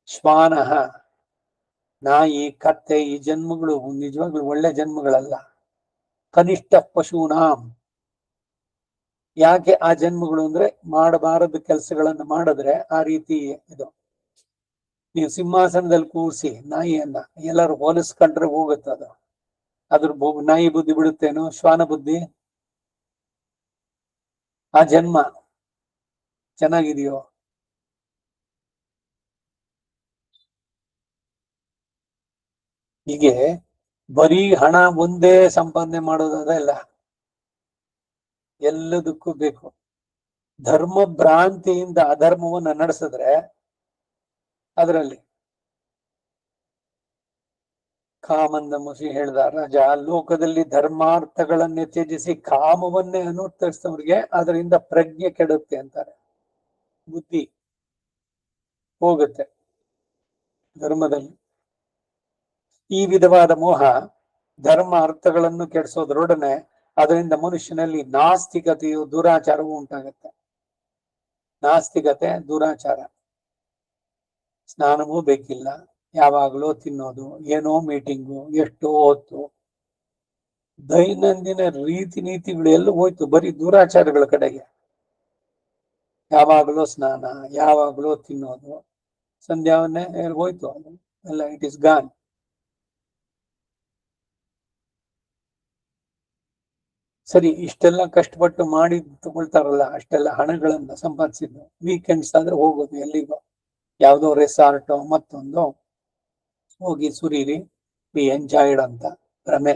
ಶ್ವಾನಃ, ನಾಯಿ, ಕತ್ತೆ, ಈ ಜನ್ಮಗಳು ನಿಜವಾಗ್ಲೂ ಒಳ್ಳೆ ಜನ್ಮಗಳಲ್ಲ. ಕನಿಷ್ಠ ಪಶೂನಾಂ. ಯಾಕೆ ಆ ಜನ್ಮಗಳು ಅಂದ್ರೆ ಮಾಡಬಾರದು ಕೆಲಸಗಳನ್ನು ಮಾಡಿದ್ರೆ ಆ ರೀತಿ ಇದು. ನೀವು ಸಿಂಹಾಸನದಲ್ಲಿ ಕೂರಿಸಿ ನಾಯಿಯನ್ನ ಎಲ್ಲರೂ ಹೋಲಿಸ್ಕೊಂಡ್ರೆ ಹೋಗುತ್ತೆ ಅದು. ಅದ್ರ ನಾಯಿ ಬುದ್ಧಿ ಬಿಡುತ್ತೇನೋ? ಶ್ವಾನ ಬುದ್ಧಿ? ಆ ಜನ್ಮ ಚೆನ್ನಾಗಿದೆಯೋ? ಹೀಗೆ ಬರೀ ಹಣ ಒಂದೇ ಸಂಪಾದನೆ ಮಾಡೋದಲ್ಲ, ಎಲ್ಲದಕ್ಕೂ ಬೇಕು. ಧರ್ಮ ಭ್ರಾಂತಿಯಿಂದ ಅಧರ್ಮವನ್ನು ನಡೆಸಿದ್ರೆ ಅದರಲ್ಲಿ ಕಾಮಂದ ಮುಸಿ ಹೇಳ್ದ, ರಾಜ, ಲೋಕದಲ್ಲಿ ಧರ್ಮಾರ್ಥಗಳನ್ನೇ ತ್ಯಜಿಸಿ ಕಾಮವನ್ನೇ ಅನುಸರಿಸಿದವರಿಗೆ ಅದರಿಂದ ಪ್ರಜ್ಞೆ ಕೆಡುತ್ತೆ ಅಂತಾರೆ, ಬುದ್ಧಿ ಹೋಗುತ್ತೆ ಧರ್ಮದಲ್ಲಿ. ಈ ವಿಧವಾದ ಮೋಹ ಧರ್ಮ ಅರ್ಥಗಳನ್ನು ಕೆಡಿಸೋದ್ರೊಡನೆ ಅದರಿಂದ ಮನುಷ್ಯನಲ್ಲಿ ನಾಸ್ತಿಕತೆಯು ದುರಾಚಾರವು ಉಂಟಾಗುತ್ತೆ. ನಾಸ್ತಿಕತೆ ದುರಾಚಾರ. ಸ್ನಾನವೂ ಬೇಕಿಲ್ಲ, ಯಾವಾಗಲೂ ತಿನ್ನೋದು, ಏನೋ ಮೀಟಿಂಗು, ಎಷ್ಟೋ ಹೊತ್ತು, ದೈನಂದಿನ ರೀತಿ ನೀತಿಗಳು ಎಲ್ಲ ಹೋಯ್ತು, ಬರೀ ದುರಾಚಾರಗಳ ಕಡೆಗೆ. ಯಾವಾಗಲೂ ಸ್ನಾನ, ಯಾವಾಗಲೂ ತಿನ್ನೋದು, ಸಂಧ್ಯಾವನ್ನೇ ಹೋಯ್ತು ಎಲ್ಲ, ಇಟ್ ಇಸ್ ಗಾನ್. ಸರಿ, ಇಷ್ಟೆಲ್ಲ ಕಷ್ಟಪಟ್ಟು ಮಾಡಿ ತಗೊಳ್ತಾರಲ್ಲ, ಅಷ್ಟೆಲ್ಲ ಹಣಗಳನ್ನ ಸಂಪಾದಿಸಿದ್ದು, ವೀಕೆಂಡ್ಸ್ ಆದ್ರೆ ಹೋಗೋದು ಎಲ್ಲಿಗೋ, ಯಾವುದೋ ರೆಸಾರ್ಟ್ ಮತ್ತೊಂದು ಹೋಗಿ ಸುರೀರಿ, ವಿ ಎಂಜಾಯ್ಡ್ ಅಂತ ಭ್ರಮೆ.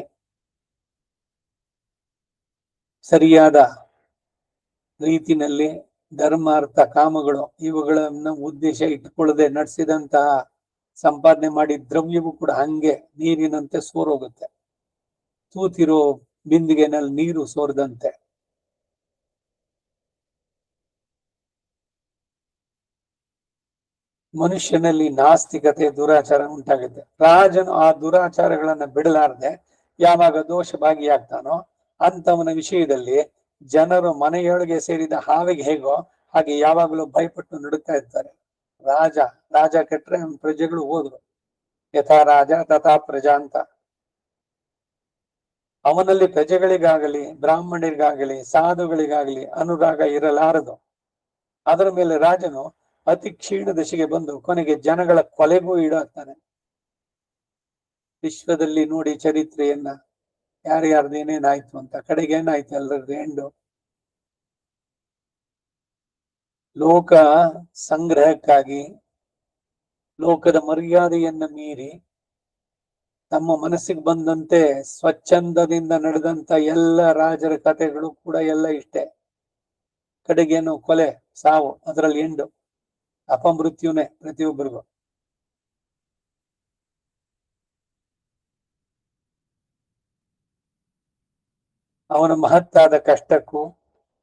ಸರಿಯಾದ ರೀತಿನಲ್ಲಿ ಧರ್ಮಾರ್ಥ ಕಾಮಗಳು ಇವುಗಳನ್ನ ಉದ್ದೇಶ ಇಟ್ಕೊಳ್ಳದೆ ನಡೆಸಿದಂತಹ ಸಂಪಾದನೆ ಮಾಡಿ ದ್ರವ್ಯವು ಕೂಡ ಹಂಗೆ ನೀರಿನಂತೆ ಸೋರೋಗುತ್ತೆ, ತೂತಿರೋ ಬಿಂದಿಗೆನಲ್ಲಿ ನೀರು ಸೋರದಂತೆ. ಮನುಷ್ಯನಲ್ಲಿ ನಾಸ್ತಿಕತೆ ದುರಾಚಾರ ಉಂಟಾಗುತ್ತೆ. ರಾಜನು ಆ ದುರಾಚಾರಗಳನ್ನ ಬಿಡಲಾರದೆ ಯಾವಾಗ ದೋಷ ಭಾಗಿಯಾಗ್ತಾನೋ ಅಂತವನ ವಿಷಯದಲ್ಲಿ ಜನರು ಮನೆಯೊಳಗೆ ಸೇರಿದ ಹಾವಿಗೆ ಹೇಗೋ ಹಾಗೆ ಯಾವಾಗಲೂ ಭಯಪಟ್ಟು ನಡುತ್ತಾ ಇರ್ತಾರೆ. ರಾಜ ಕೆಟ್ರೆ ಪ್ರಜೆಗಳು ಹೋದ್ರು, ಯಥಾ ರಾಜ ತಥಾ ಪ್ರಜಾ ಅಂತ. ಅವನಲ್ಲಿ ಪ್ರಜೆಗಳಿಗಾಗಲಿ ಬ್ರಾಹ್ಮಣರಿಗಾಗಲಿ ಸಾಧುಗಳಿಗಾಗಲಿ ಅನುರಾಗ ಇರಲಾರದು. ಅದರ ಮೇಲೆ ರಾಜನು ಅತಿ ಕ್ಷೀಣ ದಶೆಗೆ ಬಂದು ಕೊನೆಗೆ ಜನಗಳ ಕೊಲೆಗೂ ಈಡಾಗ್ತಾನೆ. ವಿಶ್ವದಲ್ಲಿ ನೋಡಿ ಚರಿತ್ರೆಯನ್ನ, ಯಾರ್ಯಾರ್ದು ಏನೇನಾಯ್ತು ಅಂತ. ಕಡೆಗೆ ಏನಾಯ್ತು ಎಲ್ಲರದ್ದು ಎಂಡು. ಲೋಕ ಸಂಗ್ರಹಕ್ಕಾಗಿ ಲೋಕದ ಮರ್ಯಾದೆಯನ್ನ ಮೀರಿ ತಮ್ಮ ಮನಸ್ಸಿಗೆ ಬಂದಂತೆ ಸ್ವಚ್ಛಂದದಿಂದ ನಡೆದಂತ ಎಲ್ಲ ರಾಜರ ಕಥೆಗಳು ಕೂಡ ಎಲ್ಲ ಇಷ್ಟೇ. ಕಡೆಗೇನು ಕೊಲೆ, ಸಾವು, ಅದರಲ್ಲಿ ಎಂಡು, ಅಪಮೃತ್ಯುನೇ ಪ್ರತಿಯೊಬ್ಬರಿಗೂ. ಅವನ ಮಹತ್ತಾದ ಕಷ್ಟಕ್ಕೂ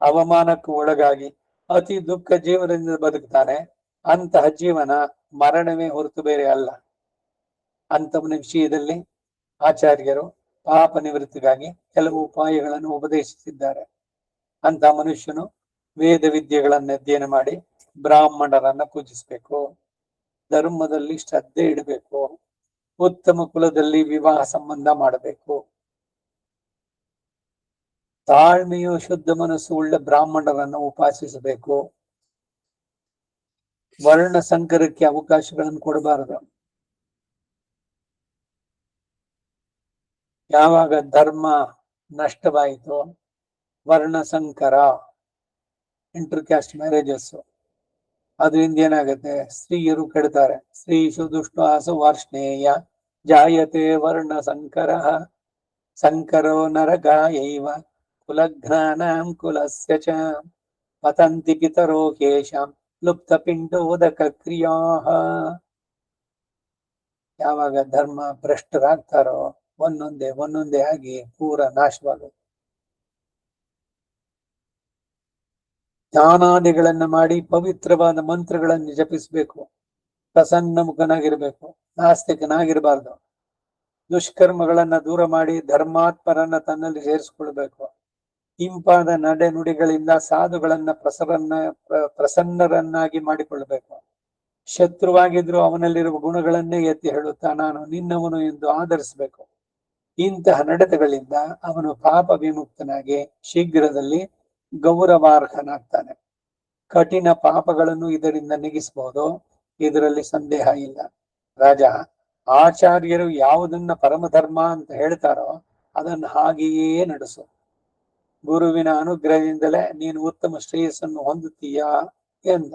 ಅವಮಾನಕ್ಕೂ ಒಳಗಾಗಿ ಅತಿ ದುಃಖ ಜೀವನದಿಂದ ಬದುಕ್ತಾನೆ. ಅಂತಹ ಜೀವನ ಮರಣವೇ ಹೊರತು ಬೇರೆ ಅಲ್ಲ. ಅಂತವನ ವಿಷಯದಲ್ಲಿ ಆಚಾರ್ಯರು ಪಾಪ ನಿವೃತ್ತಿಗಾಗಿ ಕೆಲವು ಉಪಾಯಗಳನ್ನು ಉಪದೇಶಿಸಿದ್ದಾರೆ. ಅಂತ ಮನುಷ್ಯನು ವೇದ ವಿದ್ಯೆಗಳನ್ನು ಅಧ್ಯಯನ ಮಾಡಿ ಬ್ರಾಹ್ಮಣರನ್ನ ಪೂಜಿಸಬೇಕು, ಧರ್ಮದಲ್ಲಿ ಶ್ರದ್ಧೆ ಇಡಬೇಕು, ಉತ್ತಮ ಕುಲದಲ್ಲಿ ವಿವಾಹ ಸಂಬಂಧ ಮಾಡಬೇಕು, ತಾಳ್ಮೆಯು ಶುದ್ಧ ಮನಸ್ಸು ಉಳ್ಳ ಬ್ರಾಹ್ಮಣರನ್ನು ಉಪಾಸಿಸಬೇಕು, ವರ್ಣ ಸಂಕರಕ್ಕೆ ಅವಕಾಶಗಳನ್ನು ಕೊಡಬಾರದು. ಯಾವಾಗ ಧರ್ಮ ನಷ್ಟವಾಯಿತು, ವರ್ಣ ಸಂಕರ, ಇಂಟರ್ ಕ್ಯಾಸ್ಟ್ ಮ್ಯಾರೇಜಸ್, ಅದರಿಂದ ಏನಾಗುತ್ತೆ, ಸ್ತ್ರೀಯರು ಕೆಡ್ತಾರೆ. ಸ್ತ್ರೀಷು ದುಷ್ಟಾಸು ವಾರ್ಷ್ಣೇಯ ಜಾಯತೆ ವರ್ಣ ಸಂಕರ ಸಂಕರೋ ನರಗಾಯೈವ ಕುಲಘ್ನಾನಾಂ ಕುಲಸ್ಯ ಚ ಪತಂತಿ ಪಿತರೋ ಕೇಶಾಂ ಲುಪ್ತ ಪಿಂಡೋದಕ ಕ್ರಿಯಾ. ಯಾವಾಗ ಧರ್ಮ ಭ್ರಷ್ಟರಾಗ್ತಾರೋ ಒಂದೊಂದೇ ಆಗಿ ಪೂರ ನಾಶವಾಗುತ್ತೆ. ಧ್ಯಾನಾದಿಗಳನ್ನ ಮಾಡಿ ಪವಿತ್ರವಾದ ಮಂತ್ರಗಳನ್ನು ಜಪಿಸಬೇಕು. ಪ್ರಸನ್ನ ಮುಖನಾಗಿರ್ಬೇಕು, ನಾಸ್ತಿಕನಾಗಿರಬಾರ್ದು. ದುಷ್ಕರ್ಮಗಳನ್ನ ದೂರ ಮಾಡಿ ಧರ್ಮಾತ್ಮರನ್ನ ತನ್ನಲ್ಲಿ ಸೇರಿಸ್ಕೊಳ್ಬೇಕು. ಇಂಪಾದ ನಡೆ ನುಡಿಗಳಿಂದ ಸಾಧುಗಳನ್ನ ಪ್ರಸನ್ನರನ್ನಾಗಿ ಮಾಡಿಕೊಳ್ಬೇಕು. ಶತ್ರುವಾಗಿದ್ರು ಅವನಲ್ಲಿರುವ ಗುಣಗಳನ್ನೇ ಎತ್ತಿ ಹೇಳುತ್ತಾ ನಾನು ನಿನ್ನವನು ಎಂದು ಆಧರಿಸಬೇಕು. ಇಂತಹ ನಡತೆಗಳಿಂದ ಅವನು ಪಾಪ ವಿಮುಕ್ತನಾಗಿ ಶೀಘ್ರದಲ್ಲಿ ಗೌರವಾರ್ಹನಾಗ್ತಾನೆ. ಕಠಿಣ ಪಾಪಗಳನ್ನು ಇದರಿಂದ ನೆಗಿಸಬಹುದು, ಇದರಲ್ಲಿ ಸಂದೇಹ ಇಲ್ಲ. ರಾಜ, ಆಚಾರ್ಯರು ಯಾವುದನ್ನ ಪರಮಧರ್ಮ ಅಂತ ಹೇಳ್ತಾರೋ ಅದನ್ನ ಹಾಗೆಯೇ ನಡೆಸು. ಗುರುವಿನ ಅನುಗ್ರಹದಿಂದಲೇ ನೀನು ಉತ್ತಮ ಶ್ರೇಯಸ್ಸನ್ನು ಹೊಂದುತ್ತೀಯಾ ಎಂದ.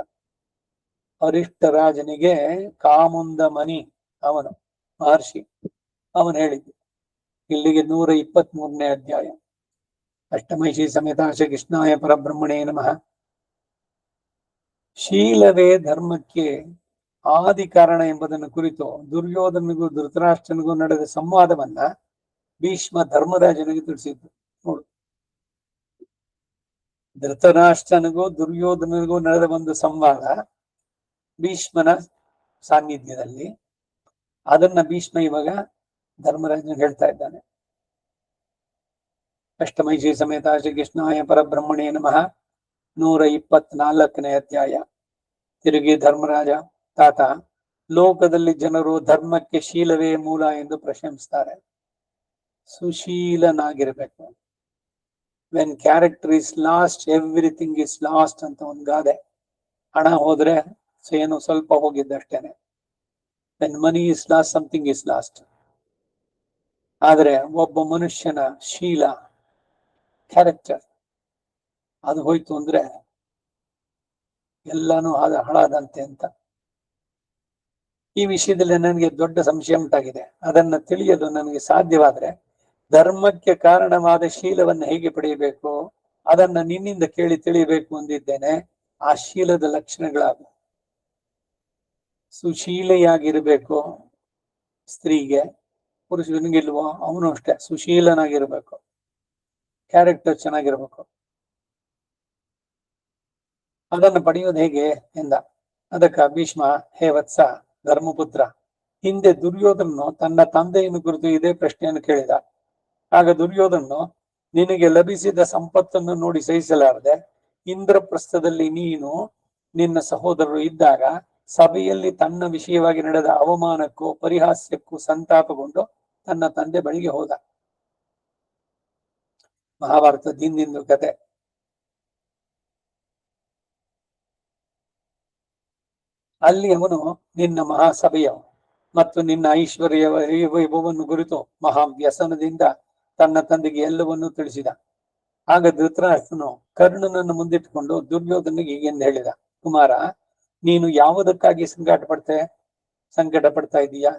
ಅರಿಷ್ಟ ರಾಜನಿಗೆ ಕಾಮುಂದ ಮನಿ ಅವನು ಮಹರ್ಷಿ, ಅವನು ಹೇಳಿದ್ದು. ಇಲ್ಲಿಗೆ 123ನೇ ಅಧ್ಯಾಯ. ಅಷ್ಟಮೈಷಿ ಸಮೇತ ಶ್ರೀಕೃಷ್ಣಾಯ ಪರಬ್ರಹ್ಮಣೇ ನಮಃ. ಶೀಲವೇ ಧರ್ಮಕ್ಕೆ ಆದಿ ಕಾರಣ ಎಂಬುದನ್ನು ಕುರಿತು ದುರ್ಯೋಧನಿಗೂ ಧೃತರಾಷ್ಟ್ರನಿಗೂ ನಡೆದ ಸಂವಾದವನ್ನ ಭೀಷ್ಮ ಧರ್ಮರಾಜನಿಗೆ ತಿಳಿಸಿದ್ದು. ನೋಡು, ಧೃತರಾಷ್ಟ್ರನಿಗೂ ದುರ್ಯೋಧನಿಗೂ ನಡೆದ ಒಂದು ಸಂವಾದ ಭೀಷ್ಮನ ಸಾನ್ನಿಧ್ಯದಲ್ಲಿ. ಅದನ್ನ ಭೀಷ್ಮ ಇವಾಗ ಧರ್ಮರಾಜನ್ ಹೇಳ್ತಾ ಇದ್ದಾನೆ. ಅಷ್ಟಮೈಷಿ ಸಮೇತ ಶ್ರೀಕೃಷ್ಣಾಯ ಪರಬ್ರಹ್ಮಣೇ ನಮಃ. 124ನೇ ಅಧ್ಯಾಯ. ತಿರುಗಿ ಧರ್ಮರಾಜ, ತಾತ, ಲೋಕದಲ್ಲಿ ಜನರು ಧರ್ಮಕ್ಕೆ ಶೀಲವೇ ಮೂಲ ಎಂದು ಪ್ರಶಂಸಿಸ್ತಾರೆ. ಸುಶೀಲನಾಗಿರ್ಬೇಕು. When character is lost everything is lost ಅಂತ ಒಂದು ಗಾದೆ. ಹಣ ಹೋದ್ರೆ ಏನು ಸ್ವಲ್ಪ ಹೋಗಿದ್ದಷ್ಟೇನೆ. When money is lost something is lost. ಆದ್ರೆ ಒಬ್ಬ ಮನುಷ್ಯನ ಶೀಲ, ಕ್ಯಾರೆಕ್ಟರ್ ಅದು ಹೋಯ್ತು ಅಂದ್ರೆ ಎಲ್ಲಾನು ಹಾಳಾದಂತೆ ಅಂತ. ಈ ವಿಷಯದಲ್ಲಿ ನನಗೆ ದೊಡ್ಡ ಸಂಶಯ ಉಂಟಾಗಿದೆ. ಅದನ್ನ ತಿಳಿಯಲು ನನಗೆ ಸಾಧ್ಯವಾದ್ರೆ ಧರ್ಮಕ್ಕೆ ಕಾರಣವಾದ ಶೀಲವನ್ನು ಹೇಗೆ ಪಡೆಯಬೇಕು ಅದನ್ನ ನಿನ್ನಿಂದ ಕೇಳಿ ತಿಳಿಯಬೇಕು ಅಂದಿದ್ದೇನೆ. ಆ ಶೀಲದ ಲಕ್ಷಣಗಳಾಗು. ಸುಶೀಲೆಯಾಗಿರ್ಬೇಕು ಸ್ತ್ರೀಗೆ. ಪುರುಷನಿಗಿಲ್ವೋ ಅವನು ಅಷ್ಟೇ ಸುಶೀಲನಾಗಿರ್ಬೇಕು, ಕ್ಯಾರೆಕ್ಟರ್ ಚೆನ್ನಾಗಿರ್ಬೇಕು. ಅದನ್ನು ಪಡೆಯೋದು ಹೇಗೆ ಎಂದ. ಅದಕ್ಕ ಭೀಷ್ಮ, ಹೇ ವತ್ಸ ಧರ್ಮಪುತ್ರ, ಹಿಂದೆ ದುರ್ಯೋಧನನು ತನ್ನ ತಂದೆಯನ್ನು ಕುರಿತು ಇದೇ ಪ್ರಶ್ನೆಯನ್ನು ಕೇಳಿದ. ಆಗ ದುರ್ಯೋಧನನು, ನಿನಗೆ ಲಭಿಸಿದ ಸಂಪತ್ತನ್ನು ನೋಡಿ ಸಹಿಸಲಾರದೆ ಇಂದ್ರಪ್ರಸ್ಥದಲ್ಲಿ ನೀನು ನಿನ್ನ ಸಹೋದರರು ಇದ್ದಾಗ ಸಭೆಯಲ್ಲಿ ತನ್ನ ವಿಷಯವಾಗಿ ನಡೆದ ಅವಮಾನಕ್ಕೂ ಪರಿಹಾಸ್ಯಕ್ಕೂ ಸಂತಾಪಗೊಂಡು ತನ್ನ ತಂದೆ ಬಳಿಗೆ ಹೋದ. ಮಹಾಭಾರತದ ಹಿಂದಿಂದು ಕತೆ. ಅಲ್ಲಿ ಅವನು ನಿನ್ನ ಮಹಾಸಭೆಯ ಮತ್ತು ನಿನ್ನ ಐಶ್ವರ್ಯ ವೈಭವವನ್ನು ಕುರಿತು ಮಹಾ ವ್ಯಸನದಿಂದ ತನ್ನ ತಂದೆಗೆ ಎಲ್ಲವನ್ನೂ ತಿಳಿಸಿದ. ಆಗ ಧೃತರಾಷ್ಟ್ರನು ಕರ್ಣನನ್ನು ಮುಂದಿಟ್ಟುಕೊಂಡು ದುರ್ಯೋಧನಿಗೆ ಎಂದು ಹೇಳಿದ, ಕುಮಾರ, ನೀನು ಯಾವುದಕ್ಕಾಗಿ ಸಂಕಟ ಪಡ್ತಾ ಇದೀಯಾ?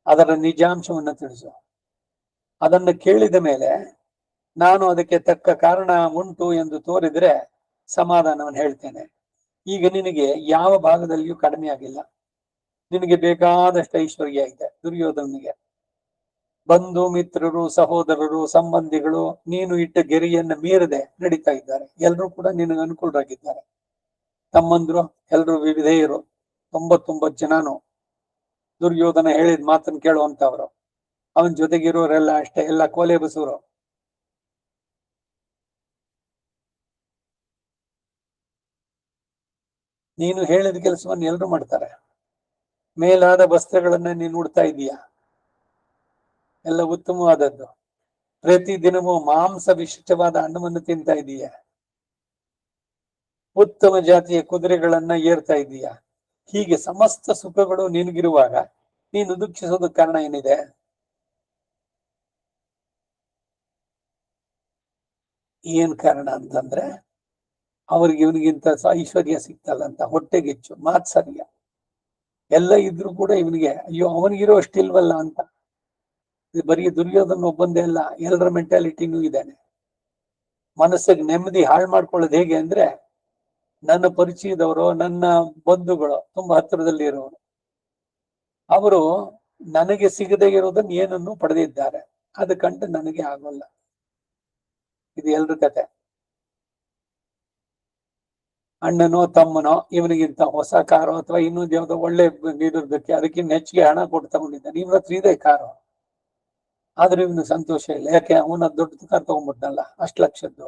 ಅದರ ನಿಜಾಂಶವನ್ನು ತಿಳಿಸು. ಅದನ್ನು ಕೇಳಿದ ಮೇಲೆ ನಾನು ಅದಕ್ಕೆ ತಕ್ಕ ಕಾರಣ ಉಂಟು ಎಂದು ತೋರಿದ್ರೆ ಸಮಾಧಾನವನ್ನು ಹೇಳ್ತೇನೆ. ಈಗ ನಿನಗೆ ಯಾವ ಭಾಗದಲ್ಲಿಯೂ ಕಡಿಮೆ ಆಗಿಲ್ಲ. ನಿನಗೆ ಬೇಕಾದಷ್ಟು ಐಶ್ವರ್ಯ ಇದೆ. ದುರ್ಯೋಧನಿಗೆ ಬಂಧು ಮಿತ್ರರು, ಸಹೋದರರು, ಸಂಬಂಧಿಗಳು ನೀನು ಇಟ್ಟ ಗೆರೆಯನ್ನು ಮೀರದೆ ನಡೀತಾ ಇದ್ದಾರೆ. ಎಲ್ಲರೂ ಕೂಡ ನಿನಗೆ ಅನುಕೂಲರಾಗಿದ್ದಾರೆ. ತಮ್ಮಂದ್ರು ಎಲ್ಲರೂ ವಿಧೇಯರು. 99 ಜನನು ದುರ್ಯೋಧನ ಹೇಳಿದ ಮಾತನ್ನು ಕೇಳುವಂತವ್ರು. ಅವನ ಜೊತೆಗಿರೋರೆಲ್ಲ ಅಷ್ಟೇ, ಎಲ್ಲ ಕೋಲೆ ಬಸೂರು. ನೀನು ಹೇಳಿದ ಕೆಲಸವನ್ನು ಎಲ್ಲರೂ ಮಾಡ್ತಾರೆ. ಮೇಲಾದ ವಸ್ತ್ರಗಳನ್ನ ನೀನು ಉಡ್ತಾ ಇದೀಯಾ, ಎಲ್ಲ ಉತ್ತಮವಾದದ್ದು. ಪ್ರತಿ ದಿನವೂ ಮಾಂಸ ವಿಶಿಷ್ಟವಾದ ಅನ್ನವನ್ನು ತಿಂತಾ ಇದೀಯ. ಉತ್ತಮ ಜಾತಿಯ ಕುದುರೆಗಳನ್ನ ಏರ್ತಾ ಇದೀಯ. ಹೀಗೆ ಸಮಸ್ತ ಸುಖಗಳು ನಿನಗಿರುವಾಗ ನೀನು ದುಃಖಿಸೋದಕ್ಕೆ ಕಾರಣ ಏನಿದೆ? ಏನ್ ಕಾರಣ ಅಂತಂದ್ರೆ ಅವ್ರಿಗೆ ಇವನಿಗಿಂತ ಐಶ್ವರ್ಯ ಸಿಗ್ತಲ್ಲ ಅಂತ ಹೊಟ್ಟೆಗೆಚ್ಚು, ಮಾತ್ಸರ್ಯ ಎಲ್ಲ ಇದ್ರು ಕೂಡ ಇವನಿಗೆ ಅಯ್ಯೋ ಅವನಿಗಿರೋ ಅಷ್ಟಿಲ್ವಲ್ಲ ಅಂತ. ಬರೀ ದುರ್ಯೋಧನ ಒಬ್ಬಂದೇ ಅಲ್ಲ, ಎಲ್ಲರ ಮೆಂಟಾಲಿಟಿನೂ ಇದ್ದಾನೆ. ಮನಸ್ಸಿಗೆ ನೆಮ್ಮದಿ ಹಾಳು ಮಾಡ್ಕೊಳ್ಳೋದು ಹೇಗೆ ಅಂದ್ರೆ, ನನ್ನ ಪರಿಚಯದವರು, ನನ್ನ ಬಂಧುಗಳು, ತುಂಬಾ ಹತ್ತಿರದಲ್ಲಿ ಇರೋರು, ಅವರು ನನಗೆ ಸಿಗದೇ ಇರೋದನ್ನ ಏನನ್ನು ಪಡೆದಿದ್ದಾರೆ. ಅದು ಕಂಡು ನನಗೆ ಆಗೋಲ್ಲ. ಇದು ಎಲ್ರ ಕತೆ. ಅಣ್ಣನೋ ತಮ್ಮನೋ ಇವನಿಗಿಂತ ಹೊಸ ಕಾರು ಅಥವಾ ಇನ್ನೊಂದು ಯಾವ್ದೋ ಒಳ್ಳೆ ಇರೋದಕ್ಕೆ ಅದಕ್ಕಿಂತ ಹೆಚ್ಚಿಗೆ ಹಣ ಕೊಟ್ಟು ತಗೊಂಡಿದ್ದಾನೆ. ಇವನ ಹತ್ರ ಇದೆ ಕಾರು, ಆದ್ರೆ ಇವನು ಸಂತೋಷ ಇಲ್ಲ. ಯಾಕೆ? ಅವನ ದೊಡ್ಡ ಕಾರ್ ತಗೊಂಡ್ಬಿಟ್ನಲ್ಲ, 1 ಲಕ್ಷದ್ದು.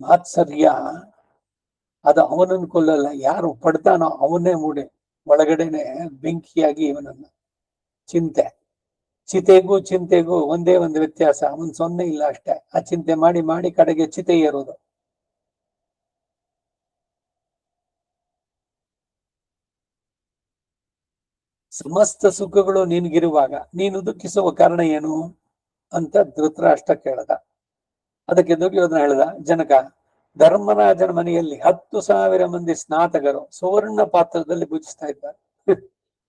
ಮಾತ್ಸರ್ಯ ಅದು ಅವನನ್ನು ಕೊಲ್ಲಲ್ಲ, ಯಾರು ಪಡ್ತಾನೋ ಅವನ್ನೇ ಮೂಡಿ ಒಳಗಡೆನೆ ಬೆಂಕಿಯಾಗಿ ಇವನನ್ನ. ಚಿತೆಗೂ ಚಿಂತೆಗೂ ಒಂದೇ ಒಂದು ವ್ಯತ್ಯಾಸ, ಅವನ್ 0 ಇಲ್ಲ ಅಷ್ಟೇ. ಆ ಚಿಂತೆ ಮಾಡಿ ಮಾಡಿ ಕಡೆಗೆ ಚಿತೆ ಏರೋದು. ಸಮಸ್ತ ಸುಖಗಳು ನಿನ್ಗಿರುವಾಗ ನೀನು ದುಃಖಿಸುವ ಕಾರಣ ಏನು ಅಂತ ಧೃತರಾಷ್ಟ್ರ ಕೇಳದ. ಅದಕ್ಕೆ ದುರ್ಯೋಧನ ಹೇಳ್ದ, ಜನಕ, ಧರ್ಮರಾಜನ ಮನೆಯಲ್ಲಿ 10,000 ಮಂದಿ ಸ್ನಾತಕರು ಸುವರ್ಣ ಪಾತ್ರದಲ್ಲಿ ಭುಜಿಸ್ತಾ ಇದ್ದಾರೆ.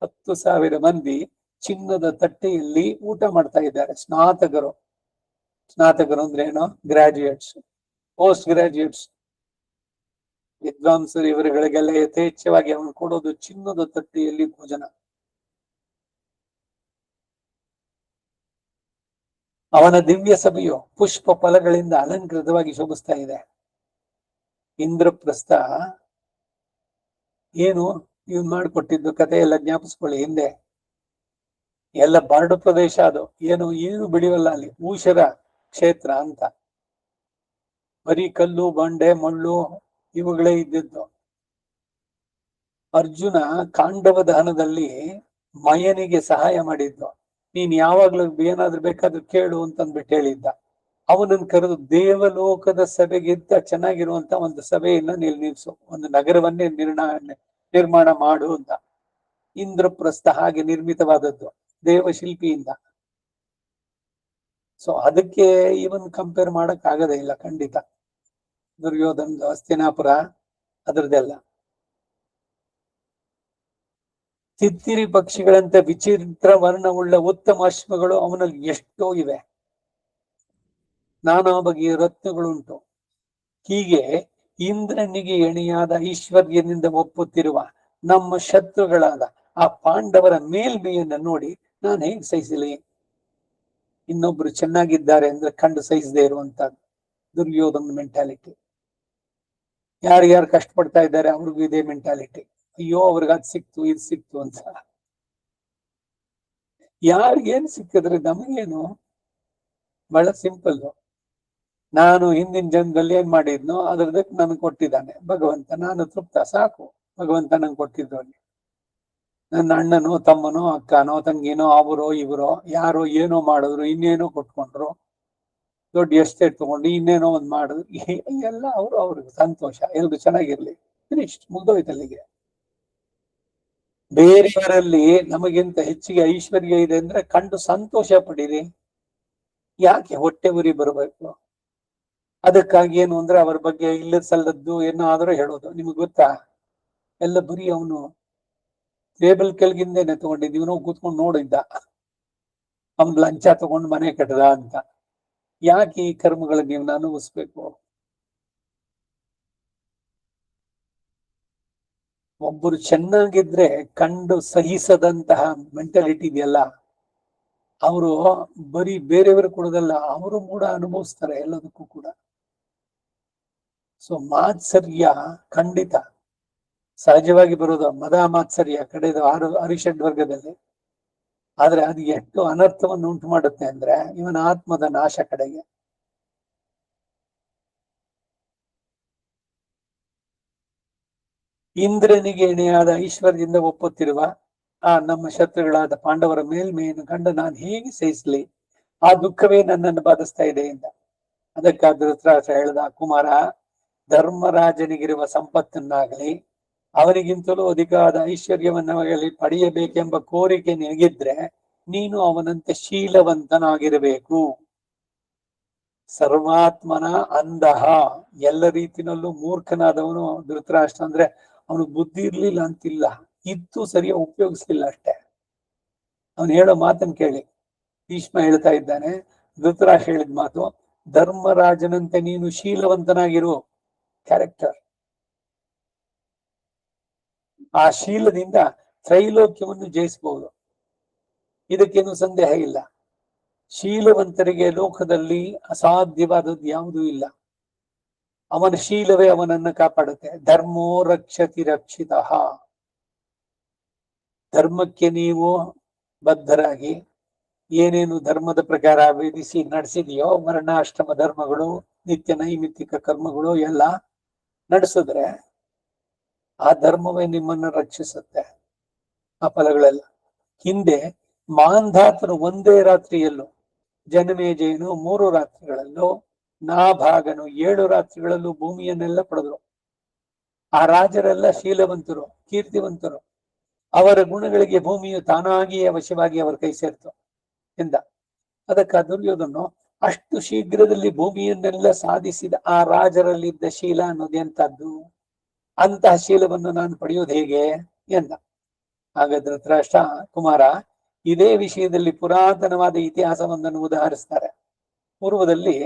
10,000 ಮಂದಿ ಚಿನ್ನದ ತಟ್ಟೆಯಲ್ಲಿ ಊಟ ಮಾಡ್ತಾ ಇದ್ದಾರೆ. ಸ್ನಾತಕರು ಅಂದ್ರೆ ಏನು? ಗ್ರಾಜುಯೇಟ್ಸ್, ಪೋಸ್ಟ್ ಗ್ರಾಜುಯೇಟ್ಸ್, ವಿದ್ವಾಂಸರು. ಇವರುಗಳಿಗೆಲ್ಲ ಯಥೇಚ್ಛವಾಗಿ ಅವನು ಕೊಡೋದು ಚಿನ್ನದ ತಟ್ಟೆಯಲ್ಲಿ ಭೋಜನ. ಅವನ ದಿವ್ಯ ಸಭೆಯು ಪುಷ್ಪ ಫಲಗಳಿಂದ ಅಲಂಕೃತವಾಗಿ ಶೋಭಿಸ್ತಾ ಇದೆ. ಇಂದ್ರಪ್ರಸ್ಥ ಏನು ಇವನ್ ಮಾಡಿಕೊಟ್ಟಿದ್ದು ಕಥೆ ಎಲ್ಲ ಜ್ಞಾಪಿಸ್ಕೊಳ್ಳಿ. ಹಿಂದೆ ಎಲ್ಲ ಬರಡು ಪ್ರದೇಶ, ಅದು ಏನು ಬೆಳೆಯಲ್ಲ ಅಲ್ಲಿ, ಊಷರ ಕ್ಷೇತ್ರ ಅಂತ. ಬರೀ ಕಲ್ಲು ಬಂಡೆ ಮಳ್ಳು ಇವುಗಳೇ ಇದ್ದಿದ್ದು. ಅರ್ಜುನ ಕಾಂಡವ ದಹನದಲ್ಲಿ ಮಯನಿಗೆ ಸಹಾಯ ಮಾಡಿದ್ದು. ನೀನ್ ಯಾವಾಗ್ಲೂ ಏನಾದ್ರು ಬೇಕಾದ್ರೂ ಕೇಳು ಅಂತಂದ್ಬಿಟ್ಟು ಹೇಳಿದ್ದ. ಅವನನ್ನು ಕರೆದು ದೇವಲೋಕದ ಸಭೆಗಿಂತ ಚೆನ್ನಾಗಿರುವಂತ ಒಂದು ಸಭೆಯನ್ನ ನಿಲ್ಲಿಸು, ಒಂದು ನಗರವನ್ನೇ ನಿರ್ಮಾಣ ಮಾಡು ಅಂತ. ಇಂದ್ರಪ್ರಸ್ಥ ಹಾಗೆ ನಿರ್ಮಿತವಾದದ್ದು ದೇವಶಿಲ್ಪಿಯಿಂದ. ಸೊ ಅದಕ್ಕೆ ಇವನ್ ಕಂಪೇರ್ ಮಾಡಕ್ ಆಗದೇ ಇಲ್ಲ ಖಂಡಿತ. ದುರ್ಯೋಧನ ಹಸ್ತಿನಾಪುರ ಅದರದೆಲ್ಲ. ತಿತ್ತಿರಿ ಪಕ್ಷಿಗಳಂತೆ ವಿಚಿತ್ರ ವರ್ಣವುಳ್ಳ ಉತ್ತಮ ಅಶ್ವಗಳು ಅವನಲ್ಲಿ ಎಷ್ಟೋ ಇವೆ, ನಾನಾ ಬಗೆಯ ರತ್ನಗಳುಂಟು. ಹೀಗೆ ಇಂದ್ರನಿಗೆ ಎಣೆಯಾದ ಐಶ್ವರ್ಯದಿಂದ ಒಪ್ಪುತ್ತಿರುವ ನಮ್ಮ ಶತ್ರುಗಳಾದ ಆ ಪಾಂಡವರ ಮೇಲ್ಮೆಯನ್ನ ನೋಡಿ ನಾನು ಹೇಗೆ ಸಹಿಸಲಿ? ಇನ್ನೊಬ್ರು ಚೆನ್ನಾಗಿದ್ದಾರೆ ಅಂದ್ರೆ ಕಂಡು ಸಹಿಸದೇ ಇರುವಂತದ್ದು ದುರ್ಯೋಧನ ಮೆಂಟಾಲಿಟಿ. ಯಾರ್ಯಾರು ಕಷ್ಟಪಡ್ತಾ ಇದ್ದಾರೆ ಅವ್ರಿಗೂ ಇದೇ ಮೆಂಟಾಲಿಟಿ. ಅಯ್ಯೋ ಅವ್ರಿಗೆ ಅದ್ ಸಿಕ್ತು ಇದು ಸಿಕ್ತು ಅಂತ. ಯಾರಿಗೇನ್ ಸಿಕ್ಕಿದ್ರೆ ನಮಗೇನು? ಬಹಳ ಸಿಂಪಲ್. ನಾನು ಹಿಂದಿನ ಜನ್ಮದಲ್ಲಿ ಏನ್ ಮಾಡಿದ್ನೋ ಅದ್ರದಕ್ಕೆ ನನಗೆ ಕೊಟ್ಟಿದ್ದಾನೆ ಭಗವಂತ, ನಾನು ತೃಪ್ತ, ಸಾಕು. ಭಗವಂತ ನಂಗೆ ಕೊಟ್ಟಿದ್ದು. ನನ್ನ ಅಣ್ಣನೋ ತಮ್ಮನೋ ಅಕ್ಕನೋ ತಂಗಿನೋ ಅವರೋ ಇವರೋ ಯಾರೋ ಏನೋ ಮಾಡಿದ್ರು, ಇನ್ನೇನೋ ಕೊಟ್ಕೊಂಡ್ರು, ದೊಡ್ಡ ಎಸ್ಟೇಟ್ ತಗೊಂಡು ಇನ್ನೇನೋ ಒಂದ್ ಮಾಡಿದ್ರು, ಎಲ್ಲ ಅವ್ರಿಗೆ ಸಂತೋಷ, ಎಲ್ರು ಚೆನ್ನಾಗಿರ್ಲಿ, ಫಿನಿಶ್, ಮುಗ್ದೋಯ್ತಲ್ಲಿಗೆ. ಬೇರೆಯವರಲ್ಲಿ ನಮಗಿಂತ ಹೆಚ್ಚಿಗೆ ಐಶ್ವರ್ಯ ಇದೆ ಅಂದ್ರೆ ಕಂಡು ಸಂತೋಷ ಪಡೀರಿ. ಯಾಕೆ ಹೊಟ್ಟೆ ಉರಿ ಬರಬೇಕು? ಅದಕ್ಕಾಗಿ ಏನು ಅಂದ್ರೆ ಅವ್ರ ಬಗ್ಗೆ ಇಲ್ಲದ ಸಲ್ಲದ್ದು ಏನಾದ್ರೂ ಹೇಳೋದು. ನಿಮ್ಗೆ ಗೊತ್ತಾ, ಎಲ್ಲ ಬರೀ ಅವನು ಟೇಬಲ್ ಕೆಳಗಿಂದೇನೆ ತಗೊಂಡಿದ್ದು, ಇವನು ಕೂತ್ಕೊಂಡು ನೋಡಿದ್ದ, ಅವ್ನ್ ಲಂಚ ತಗೊಂಡು ಮನೆ ಕಟ್ಟದ ಅಂತ. ಯಾಕೆ ಈ ಕರ್ಮಗಳನ್ನ ನೀವು ಅನುಭವಿಸ್ಬೇಕು? ಒಬ್ಬರು ಚೆನ್ನಾಗಿದ್ರೆ ಕಂಡು ಸಹಿಸದಂತಹ ಮೆಂಟಾಲಿಟಿ ಇದೆಯಲ್ಲ, ಅವರು ಬರೀ ಬೇರೆಯವರು ಕೊಡೋದಲ್ಲ, ಅವರು ಕೂಡ ಅನುಭವಿಸ್ತಾರೆ ಎಲ್ಲದಕ್ಕೂ ಕೂಡ. ಸೊ ಮಾತ್ಸರ್ಯ ಖಂಡಿತ ಸಹಜವಾಗಿ ಬರೋದು, ಮದ ಮಾತ್ಸರ್ಯ ಕಡೆದು ಅರಿಷಡ್ ವರ್ಗದಲ್ಲಿ. ಆದ್ರೆ ಅದು ಎಷ್ಟು ಅನರ್ಥವನ್ನು ಉಂಟು ಮಾಡುತ್ತೆ ಅಂದ್ರೆ ಇವನ ಆತ್ಮದ ನಾಶ ಕಡೆಗೆ. ಇಂದ್ರನಿಗೆ ಎಣೆಯಾದ ಐಶ್ವರ್ಯದಿಂದ ಒಪ್ಪುತ್ತಿರುವ ಆ ನಮ್ಮ ಶತ್ರುಗಳಾದ ಪಾಂಡವರ ಮೇಲ್ಮೆಯನ್ನು ಕಂಡು ನಾನು ಹೇಗೆ ಸಹಿಸಲಿ? ಆ ದುಃಖವೇ ನನ್ನನ್ನು ಬಾಧಿಸ್ತಾ ಇದೆ ಎಂದ. ಅದಕ್ಕಾಗಿ ಧೃತರಾಷ್ಟ್ರ ಹೇಳ್ದ, ಕುಮಾರ, ಧರ್ಮರಾಜನಿಗಿರುವ ಸಂಪತ್ತನ್ನಾಗಲಿ ಅವನಿಗಿಂತಲೂ ಅಧಿಕವಾದ ಐಶ್ವರ್ಯವನ್ನಾಗಲಿ ಪಡೆಯಬೇಕೆಂಬ ಕೋರಿಕೆ ನಿನಗಿದ್ರೆ ನೀನು ಅವನಂತೆ ಶೀಲವಂತನಾಗಿರಬೇಕು. ಸರ್ವಾತ್ಮನ ಅಂದಹ, ಎಲ್ಲ ರೀತಿನಲ್ಲೂ ಮೂರ್ಖನಾದವನು ಧೃತರಾಷ್ಟ್ರ. ಅಂದ್ರೆ ಅವನು ಬುದ್ಧಿ ಇರ್ಲಿಲ್ಲ ಅಂತಿಲ್ಲ, ಇತ್ತು ಸರಿಯಾಗಿ ಉಪಯೋಗಿಸ್ಲಿಲ್ಲ ಅಷ್ಟೇ. ಅವನು ಹೇಳೋ ಮಾತನ್ನು ಕೇಳಿ. ಭೀಷ್ಮ ಹೇಳ್ತಾ ಇದ್ದಾನೆ, ಧೃತರಾಷ್ಟ್ರ ಹೇಳಿದ ಮಾತು, ಧರ್ಮರಾಜನಂತೆ ನೀನು ಶೀಲವಂತನಾಗಿರು. ಕ್ಯಾರೆಕ್ಟರ್, ಆ ಶೀಲದಿಂದ ತ್ರೈಲೋಕ್ಯವನ್ನು ಜಯಿಸಬಹುದು, ಇದಕ್ಕೇನು ಸಂದೇಹ ಇಲ್ಲ. ಶೀಲವಂತರಿಗೆ ಲೋಕದಲ್ಲಿ ಅಸಾಧ್ಯವಾದದ್ದು ಯಾವುದೂ ಇಲ್ಲ. ಅವನ ಶೀಲವೇ ಅವನನ್ನು ಕಾಪಾಡುತ್ತೆ. ಧರ್ಮೋ ರಕ್ಷತಿ ರಕ್ಷಿತ. ಧರ್ಮಕ್ಕೆ ನೀವು ಬದ್ಧರಾಗಿ ಏನೇನು ಧರ್ಮದ ಪ್ರಕಾರ ವಿಧಿಸಿ ನಡೆಸಿದೆಯೋ, ವರ್ಣಾಶ್ರಮ ಧರ್ಮಗಳು, ನಿತ್ಯ ನೈಮಿತ್ತಿಕ ಕರ್ಮಗಳು ಎಲ್ಲ ನಡೆಸಿದ್ರೆ ಆ ಧರ್ಮವೇ ನಿಮ್ಮನ್ನು ರಕ್ಷಿಸುತ್ತೆ. ಆ ಫಲಗಳೆಲ್ಲ. ಹಿಂದೆ ಮಾಂಧಾತರು ಒಂದೇ ರಾತ್ರಿಯಲ್ಲೂ, ಜನಮೇಜಯನು 3 ರಾತ್ರಿಗಳಲ್ಲೂ, ನಾಭಾಗನು 7 ರಾತ್ರಿಗಳಲ್ಲೂ ಭೂಮಿಯನ್ನೆಲ್ಲ ಪಡೆದ್ರು. ಆ ರಾಜರೆಲ್ಲ ಶೀಲವಂತರು, ಕೀರ್ತಿವಂತರು. ಅವರ ಗುಣಗಳಿಗೆ ಭೂಮಿಯು ತಾನಾಗಿಯೇ ವಶವಾಗಿ ಅವರ ಕೈ ಸೇರ್ತು ಎಂದ. ಅದಕ್ಕೆ ದುರ್ಯೋಧನು, ಅಷ್ಟು ಶೀಘ್ರದಲ್ಲಿ ಭೂಮಿಯನ್ನೆಲ್ಲ ಸಾಧಿಸಿದ ಆ ರಾಜರಲ್ಲಿದ್ದ ಶೀಲ ಅನ್ನೋದೆಂತದ್ದು? ಅಂತಹ ಶೀಲವನ್ನು ನಾನು ಪಡೆಯೋದು ಹೇಗೆ ಎಂದ. ಆಗ ಧೃತರಾಷ್ಟ್ರ, ಕುಮಾರ, ಇದೇ ವಿಷಯದಲ್ಲಿ ಪುರಾತನವಾದ ಇತಿಹಾಸವೊಂದನ್ನು ಉದಾಹರಿಸ್ತಾರೆ. ಪೂರ್ವದಲ್ಲಿ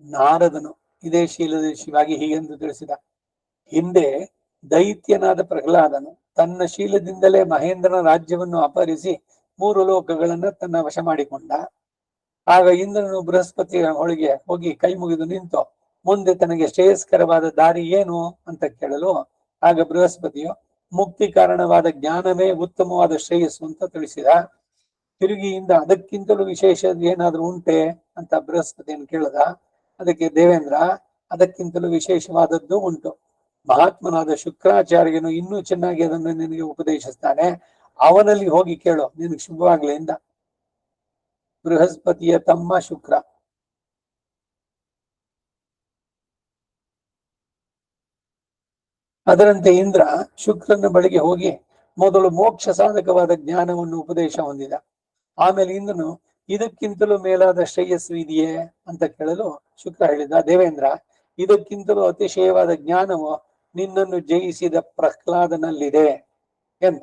ನಾರದನು ಇದೇ ಶೀಲದ ವಿಷಯವಾಗಿ ಹೀಗೆಂದು ತಿಳಿಸಿದ. ಹಿಂದೆ ದೈತ್ಯನಾದ ಪ್ರಹ್ಲಾದನು ತನ್ನ ಶೀಲದಿಂದಲೇ ಮಹೇಂದ್ರನ ರಾಜ್ಯವನ್ನು ಅಪಹರಿಸಿ 3 ಲೋಕಗಳನ್ನ ತನ್ನ ವಶ ಮಾಡಿಕೊಂಡ. ಆಗ ಇಂದ್ರನು ಬೃಹಸ್ಪತಿ ಹೊಳಿಗೆ ಹೋಗಿ ಕೈ ಮುಗಿದು ನಿಂತು, ಮುಂದೆ ತನಗೆ ಶ್ರೇಯಸ್ಕರವಾದ ದಾರಿ ಏನು ಅಂತ ಕೇಳಲು, ಆಗ ಬೃಹಸ್ಪತಿಯು, ಮುಕ್ತಿ ಕಾರಣವಾದ ಜ್ಞಾನವೇ ಉತ್ತಮವಾದ ಶ್ರೇಯಸ್ಸು ಅಂತ ತಿಳಿಸಿದ. ತಿರುಗಿಯಿಂದ ಅದಕ್ಕಿಂತಲೂ ವಿಶೇಷ ಏನಾದ್ರೂ ಉಂಟೆ ಅಂತ ಬೃಹಸ್ಪತಿಯನ್ನು ಕೇಳದ. ಅದಕ್ಕೆ ದೇವೇಂದ್ರ ಅದಕ್ಕಿಂತಲೂ ವಿಶೇಷವಾದದ್ದು ಉಂಟು. ಮಹಾತ್ಮನಾದ ಶುಕ್ರಾಚಾರ್ಯನು ಇನ್ನೂ ಚೆನ್ನಾಗಿ ಅದನ್ನು ನಿನಗೆ ಉಪದೇಶಿಸ್ತಾನೆ, ಅವನಲ್ಲಿ ಹೋಗಿ ಕೇಳು, ನಿನಗೆ ಶುಭವಾಗ್ಲಿ ಎಂದ. ಬೃಹಸ್ಪತಿಯ ತಮ್ಮ ಶುಕ್ರ. ಅದರಂತೆ ಇಂದ್ರ ಶುಕ್ರನ ಬಳಿಗೆ ಹೋಗಿ ಮೊದಲು ಮೋಕ್ಷ ಸಾಧಕವಾದ ಜ್ಞಾನವನ್ನು ಉಪದೇಶ ಹೊಂದಿದ. ಆಮೇಲೆ ಇಂದ್ರನು ಇದಕ್ಕಿಂತಲೂ ಮೇಲಾದ ಶ್ರೇಯಸ್ಸು ಇದೆಯೇ ಅಂತ ಕೇಳಲು ಶುಕ್ರ ಹೇಳಿದ, ದೇವೇಂದ್ರ, ಇದಕ್ಕಿಂತಲೂ ಅತಿಶಯವಾದ ಜ್ಞಾನವು ನಿನ್ನನ್ನು ಜಯಿಸಿದ ಪ್ರಹ್ಲಾದನಲ್ಲಿದೆ ಎಂದ.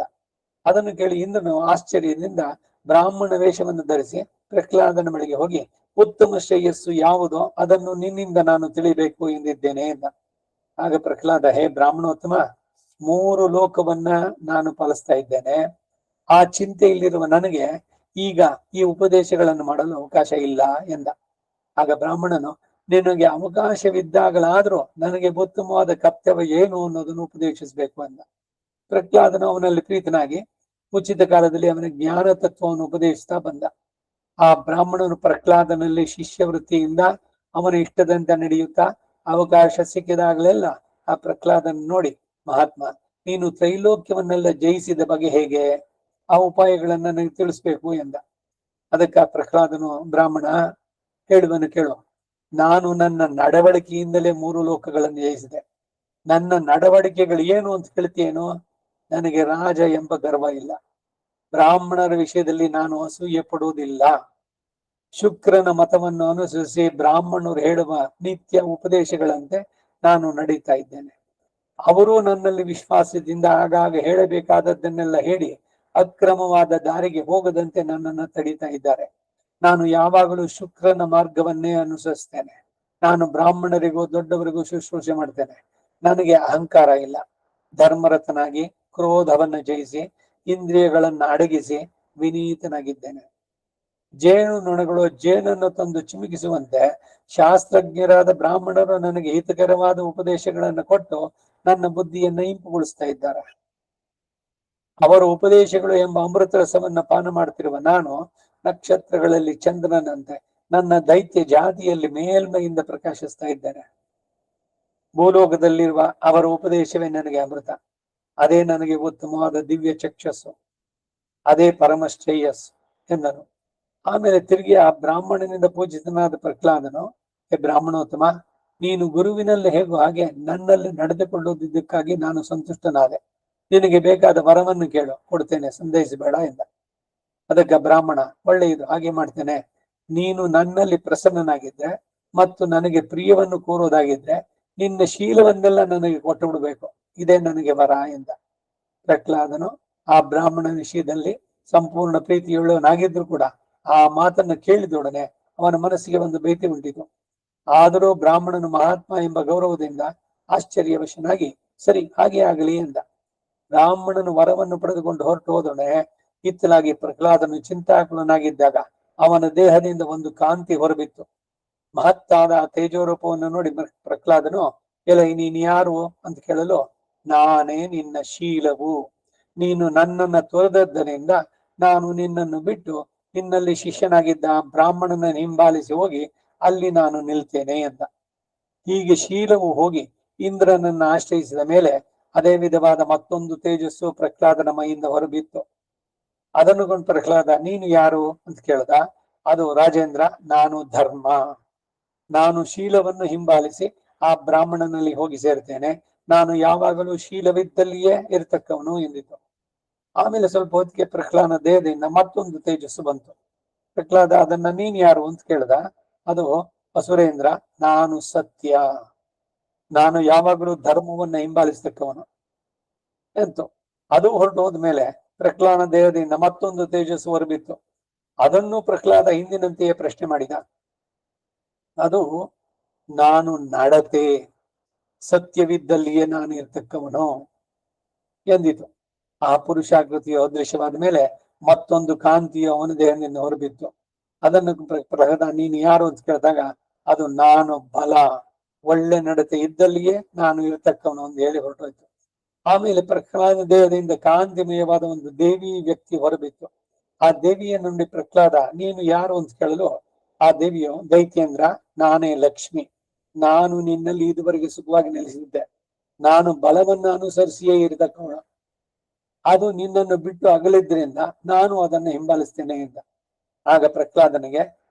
ಅದನ್ನು ಕೇಳಿ ಇಂದ್ರನು ಆಶ್ಚರ್ಯದಿಂದ ಬ್ರಾಹ್ಮಣ ವೇಷವನ್ನು ಧರಿಸಿ ಪ್ರಹ್ಲಾದನ ಬಳಿಗೆ ಹೋಗಿ, ಉತ್ತಮ ಶ್ರೇಯಸ್ಸು ಯಾವುದೋ ಅದನ್ನು ನಿನ್ನಿಂದ ನಾನು ತಿಳಿಬೇಕು ಎಂದಿದ್ದೇನೆ ಎಂದ. ಆಗ ಪ್ರಹ್ಲಾದ, ಹೇ ಬ್ರಾಹ್ಮಣೋತ್ತಮ, 3 ಲೋಕವನ್ನ ನಾನು ಪಾಲಿಸ್ತಾ ಇದ್ದೇನೆ. ಆ ಚಿಂತೆಯಲ್ಲಿರುವ ನನಗೆ ಈಗ ಈ ಉಪದೇಶಗಳನ್ನು ಮಾಡಲು ಅವಕಾಶ ಇಲ್ಲ ಎಂದ. ಆಗ ಬ್ರಾಹ್ಮಣನು, ನಿನಗೆ ಅವಕಾಶವಿದ್ದಾಗಲಾದ್ರೂ ನನಗೆ ಉತ್ತಮವಾದ ಕರ್ತವ್ಯ ಏನು ಅನ್ನೋದನ್ನು ಉಪದೇಶಿಸಬೇಕು ಎಂದ. ಪ್ರಹ್ಲಾದನು ಅವನಲ್ಲಿ ಪ್ರೀತನಾಗಿ ಉಚಿತ ಕಾಲದಲ್ಲಿ ಅವನ ಜ್ಞಾನ ತತ್ವವನ್ನು ಉಪದೇಶಿಸ್ತಾ ಬಂದ. ಆ ಬ್ರಾಹ್ಮಣನು ಪ್ರಹ್ಲಾದನಲ್ಲಿ ಶಿಷ್ಯವೃತ್ತಿಯಿಂದ ಅವನ ಇಷ್ಟದಂತೆ ನಡೆಯುತ್ತಾ ಅವಕಾಶ ಸಿಕ್ಕಿದಾಗಲೆಲ್ಲ ಆ ಪ್ರಹ್ಲಾದನ ನೋಡಿ, ಮಹಾತ್ಮ, ನೀನು ತ್ರೈಲೋಕ್ಯವನ್ನೆಲ್ಲ ಜಯಿಸಿದ ಬಗೆ ಹೇಗೆ, ಆ ಉಪಾಯಗಳನ್ನ ನನಗೆ ತಿಳಿಸ್ಬೇಕು ಎಂದ. ಅದಕ್ಕೆ ಆ ಪ್ರಹ್ಲಾದನು, ಬ್ರಾಹ್ಮಣ, ಹೇಳುವನು ಕೇಳು. ನಾನು ನನ್ನ ನಡವಳಿಕೆಯಿಂದಲೇ 3 ಲೋಕಗಳನ್ನು ಜಯಿಸಿದೆ. ನನ್ನ ನಡವಳಿಕೆಗಳು ಏನು ಅಂತ ಕೇಳ್ತೀಯೇನು? ನನಗೆ ರಾಜ ಎಂಬ ಗರ್ವ ಇಲ್ಲ. ಬ್ರಾಹ್ಮಣರ ವಿಷಯದಲ್ಲಿ ನಾನು ಅಸೂಯೆ ಪಡುವುದಿಲ್ಲ. ಶುಕ್ರನ ಮತವನ್ನು ಅನುಸರಿಸಿ ಬ್ರಾಹ್ಮಣರು ಹೇಳುವ ನಿತ್ಯ ಉಪದೇಶಗಳಂತೆ ನಾನು ನಡೀತಾ ಇದ್ದೇನೆ. ಅವರು ನನ್ನಲ್ಲಿ ವಿಶ್ವಾಸದಿಂದ ಆಗಾಗ ಹೇಳಬೇಕಾದದ್ದನ್ನೆಲ್ಲ ಹೇಳಿ ಅಕ್ರಮವಾದ ದಾರಿಗೆ ಹೋಗದಂತೆ ನನ್ನನ್ನು ತಡೀತಾ ಇದ್ದಾರೆ. ನಾನು ಯಾವಾಗಲೂ ಶುಕ್ರನ ಮಾರ್ಗವನ್ನೇ ಅನುಸರಿಸ್ತೇನೆ. ನಾನು ಬ್ರಾಹ್ಮಣರಿಗೂ ದೊಡ್ಡವರಿಗೂ ಶುಶ್ರೂಷೆ ಮಾಡ್ತೇನೆ. ನನಗೆ ಅಹಂಕಾರ ಇಲ್ಲ. ಧರ್ಮರತನಾಗಿ ಕ್ರೋಧವನ್ನು ಜಯಿಸಿ ಇಂದ್ರಿಯಗಳನ್ನು ಅಡಗಿಸಿ ವಿನೀತನಾಗಿದ್ದೇನೆ. ಜೇನು ನೊಣಗಳು ಜೇನನ್ನು ತಂದು ಚಿಮುಕಿಸುವಂತೆ ಶಾಸ್ತ್ರಜ್ಞರಾದ ಬ್ರಾಹ್ಮಣರು ನನಗೆ ಹಿತಕರವಾದ ಉಪದೇಶಗಳನ್ನು ಕೊಟ್ಟು ನನ್ನ ಬುದ್ಧಿಯನ್ನ ಇಂಪುಗೊಳಿಸ್ತಾ ಇದ್ದಾರೆ. ಅವರ ಉಪದೇಶಗಳು ಎಂಬ ಅಮೃತ ರಸವನ್ನ ಪಾನ ಮಾಡ್ತಿರುವ ನಾನು ನಕ್ಷತ್ರಗಳಲ್ಲಿ ಚಂದ್ರನಂತೆ ನನ್ನ ದೈತ್ಯ ಜಾತಿಯಲ್ಲಿ ಮೇಲ್ಮೆಯಿಂದ ಪ್ರಕಾಶಿಸ್ತಾ ಇದ್ದೇನೆ. ಭೂಲೋಕದಲ್ಲಿರುವ ಅವರ ಉಪದೇಶವೇ ನನಗೆ ಅಮೃತ. ಅದೇ ನನಗೆ ಉತ್ತಮವಾದ ದಿವ್ಯ ಚಕ್ಷಸ್ಸು. ಅದೇ ಪರಮ ಶ್ರೇಯಸ್ಸು ಎಂದನು. ಆಮೇಲೆ ತಿರುಗಿ ಆ ಬ್ರಾಹ್ಮಣನಿಂದ ಪೂಜಿತನಾದ ಪ್ರಹ್ಲಾದನು, ಹೇ ಬ್ರಾಹ್ಮಣೋತ್ತಮ, ನೀನು ಗುರುವಿನಲ್ಲಿ ಹೇಗೋ ಹಾಗೆ ನನ್ನಲ್ಲಿ ನಡೆದುಕೊಳ್ಳುವುದಕ್ಕಾಗಿ ನಾನು ಸಂತುಷ್ಟನಾದೆ. ನಿನಗೆ ಬೇಕಾದ ವರವನ್ನು ಕೇಳು, ಕೊಡ್ತೇನೆ, ಸಂದೇಹಿಸಬೇಡ ಎಂದ. ಅದಕ್ಕೆ ಬ್ರಾಹ್ಮಣ, ಒಳ್ಳೆಯದು, ಹಾಗೆ ಮಾಡ್ತೇನೆ. ನೀನು ನನ್ನಲ್ಲಿ ಪ್ರಸನ್ನನಾಗಿದ್ರೆ ಮತ್ತು ನನಗೆ ಪ್ರಿಯವನ್ನು ಕೋರೋದಾಗಿದ್ರೆ ನಿನ್ನ ಶೀಲವನ್ನೆಲ್ಲ ನನಗೆ ಕೊಟ್ಟು ಬಿಡಬೇಕು. ಇದೇ ನನಗೆ ವರ ಎಂದ. ಪ್ರಹ್ಲಾದನು ಆ ಬ್ರಾಹ್ಮಣ ವಿಷಯದಲ್ಲಿ ಸಂಪೂರ್ಣ ಪ್ರೀತಿಯುಳ್ಳವನಾಗಿದ್ರು ಕೂಡ ಆ ಮಾತನ್ನು ಕೇಳಿದೊಡನೆ ಅವನ ಮನಸ್ಸಿಗೆ ಒಂದು ಭೀತಿ ಉಂಟಿತು. ಆದರೂ ಬ್ರಾಹ್ಮಣನು ಮಹಾತ್ಮ ಎಂಬ ಗೌರವದಿಂದ ಆಶ್ಚರ್ಯವಶನಾಗಿ, ಸರಿ, ಹಾಗೆ ಆಗಲಿ ಎಂದ. ಬ್ರಾಹ್ಮಣನು ವರವನ್ನು ಪಡೆದುಕೊಂಡು ಹೊರಟು ಹೋದೊಡನೆ ಇತ್ತಲಾಗಿ ಪ್ರಹ್ಲಾದನು ಚಿಂತಾಕುಲನಾಗಿದ್ದಾಗ ಅವನ ದೇಹದಿಂದ ಒಂದು ಕಾಂತಿ ಹೊರಬಿತ್ತು. ಮಹತ್ತಾದ ತೇಜೋರೂಪವನ್ನು ನೋಡಿ ಪ್ರಹ್ಲಾದನು, ಎಲೈ, ನೀನು ಯಾರು ಅಂತ ಕೇಳಲು, ನಾನೇ ನಿನ್ನ ಶೀಲವು. ನೀನು ನನ್ನನ್ನು ತೊರೆದದ್ದರಿಂದ ನಾನು ನಿನ್ನನ್ನು ಬಿಟ್ಟು ನಿನ್ನಲ್ಲಿ ಶಿಷ್ಯನಾಗಿದ್ದ ಬ್ರಾಹ್ಮಣನ ಹಿಂಬಾಲಿಸಿ ಹೋಗಿ ಅಲ್ಲಿ ನಾನು ನಿಲ್ತೇನೆ ಎಂದ. ಹೀಗೆ ಶೀಲವು ಹೋಗಿ ಇಂದ್ರನನ್ನು ಆಶ್ರಯಿಸಿದ ಮೇಲೆ ಅದೇ ವಿಧವಾದ ಮತ್ತೊಂದು ತೇಜಸ್ಸು ಪ್ರಹ್ಲಾದನ ಮೈಯಿಂದ ಹೊರಬಿತ್ತು. ಅದನ್ನು ಕೊಂಡು ಪ್ರಹ್ಲಾದ, ನೀನು ಯಾರು ಅಂತ ಕೇಳ್ದ. ಅದು, ರಾಜೇಂದ್ರ, ನಾನು ಧರ್ಮ. ನಾನು ಶೀಲವನ್ನು ಹಿಂಬಾಲಿಸಿ ಆ ಬ್ರಾಹ್ಮಣನಲ್ಲಿ ಹೋಗಿ ಸೇರ್ತೇನೆ. ನಾನು ಯಾವಾಗಲೂ ಶೀಲವಿದ್ದಲ್ಲಿಯೇ ಇರತಕ್ಕವನು ಎಂದಿತು. ಆಮೇಲೆ ಸ್ವಲ್ಪ ಹೊತ್ತಿಗೆ ಪ್ರಹ್ಲಾದನ ದೇಹದಿಂದ ಮತ್ತೊಂದು ತೇಜಸ್ಸು ಬಂತು. ಪ್ರಹ್ಲಾದ, ಅದನ್ನ ನೀನ್ ಯಾರು ಅಂತ ಕೇಳ್ದ. ಅದು, ಅಸುರೇಂದ್ರ, ನಾನು ಸತ್ಯ. ನಾನು ಯಾವಾಗಲೂ ಧರ್ಮವನ್ನ ಹಿಂಬಾಲಿಸ್ತಕ್ಕವನು ಎಂತು. ಅದು ಹೊರಟು ಹೋದ್ಮೇಲೆ ಪ್ರಹ್ಲಾದನ ದೇಹದಿಂದ ಮತ್ತೊಂದು ತೇಜಸ್ಸು ಹೊರಬಿತ್ತು. ಅದನ್ನು ಪ್ರಹ್ಲಾದ ಹಿಂದಿನಂತೆಯೇ ಪ್ರಶ್ನೆ ಮಾಡಿದ. ಅದು, ನಾನು ನಡತೆ, ಸತ್ಯವಿದ್ದಲ್ಲಿಯೇ ನಾನು ಇರ್ತಕ್ಕವನು ಎಂದಿತು. ಆ ಪುರುಷಾಕೃತಿಯು ಅದೃಶ್ಯವಾದ ಮೇಲೆ ಮತ್ತೊಂದು ಕಾಂತಿಯು ಅವನ ದೇಹದಿಂದ ಹೊರಬಿತ್ತು. ಅದನ್ನು ಪ್ರಹ್ಲಾದ, ನೀನು ಯಾರು ಅಂತ ಕೇಳಿದಾಗ, ಅದು, ನಾನು ಬಲ, ಒಳ್ಳೆ ನಡತೆ ಇದ್ದಲ್ಲಿಯೇ ನಾನು ಇರತಕ್ಕವನು ಅಂತ ಹೇಳಿ ಹೊರಟೋಯ್ತು. ಆಮೇಲೆ ಪ್ರಹ್ಲಾದ ದೇಹದಿಂದ ಕಾಂತಿಮಯವಾದ ಒಂದು ದೇವಿ ವ್ಯಕ್ತಿ ಹೊರಬಿತ್ತು. ಆ ದೇವಿಯ ನೋಡಿ ಪ್ರಹ್ಲಾದ, ನೀನು ಯಾರು ಅಂತ ಕೇಳಲು ಆ ದೇವಿಯು, ದೈತ್ಯೇಂದ್ರ, ನಾನೇ ಲಕ್ಷ್ಮಿ. ನಾನು ನಿನ್ನಲ್ಲಿ ಇದುವರೆಗೆ ಸುಖವಾಗಿ ನೆಲೆಸಿದ್ದೆ. ನಾನು ಬಲವನ್ನು ಅನುಸರಿಸಿಯೇ ಇರತಕ್ಕವಳು. ಅದು ನಿನ್ನನ್ನು ಬಿಟ್ಟು ಅಗಲಿದ್ರಿಂದ ನಾನು ಅದನ್ನು ಹಿಂಬಾಲಿಸ್ತೇನೆ ಎಂದ. ಆಗ ಪ್ರಹ್ಲಾದನಿಗೆ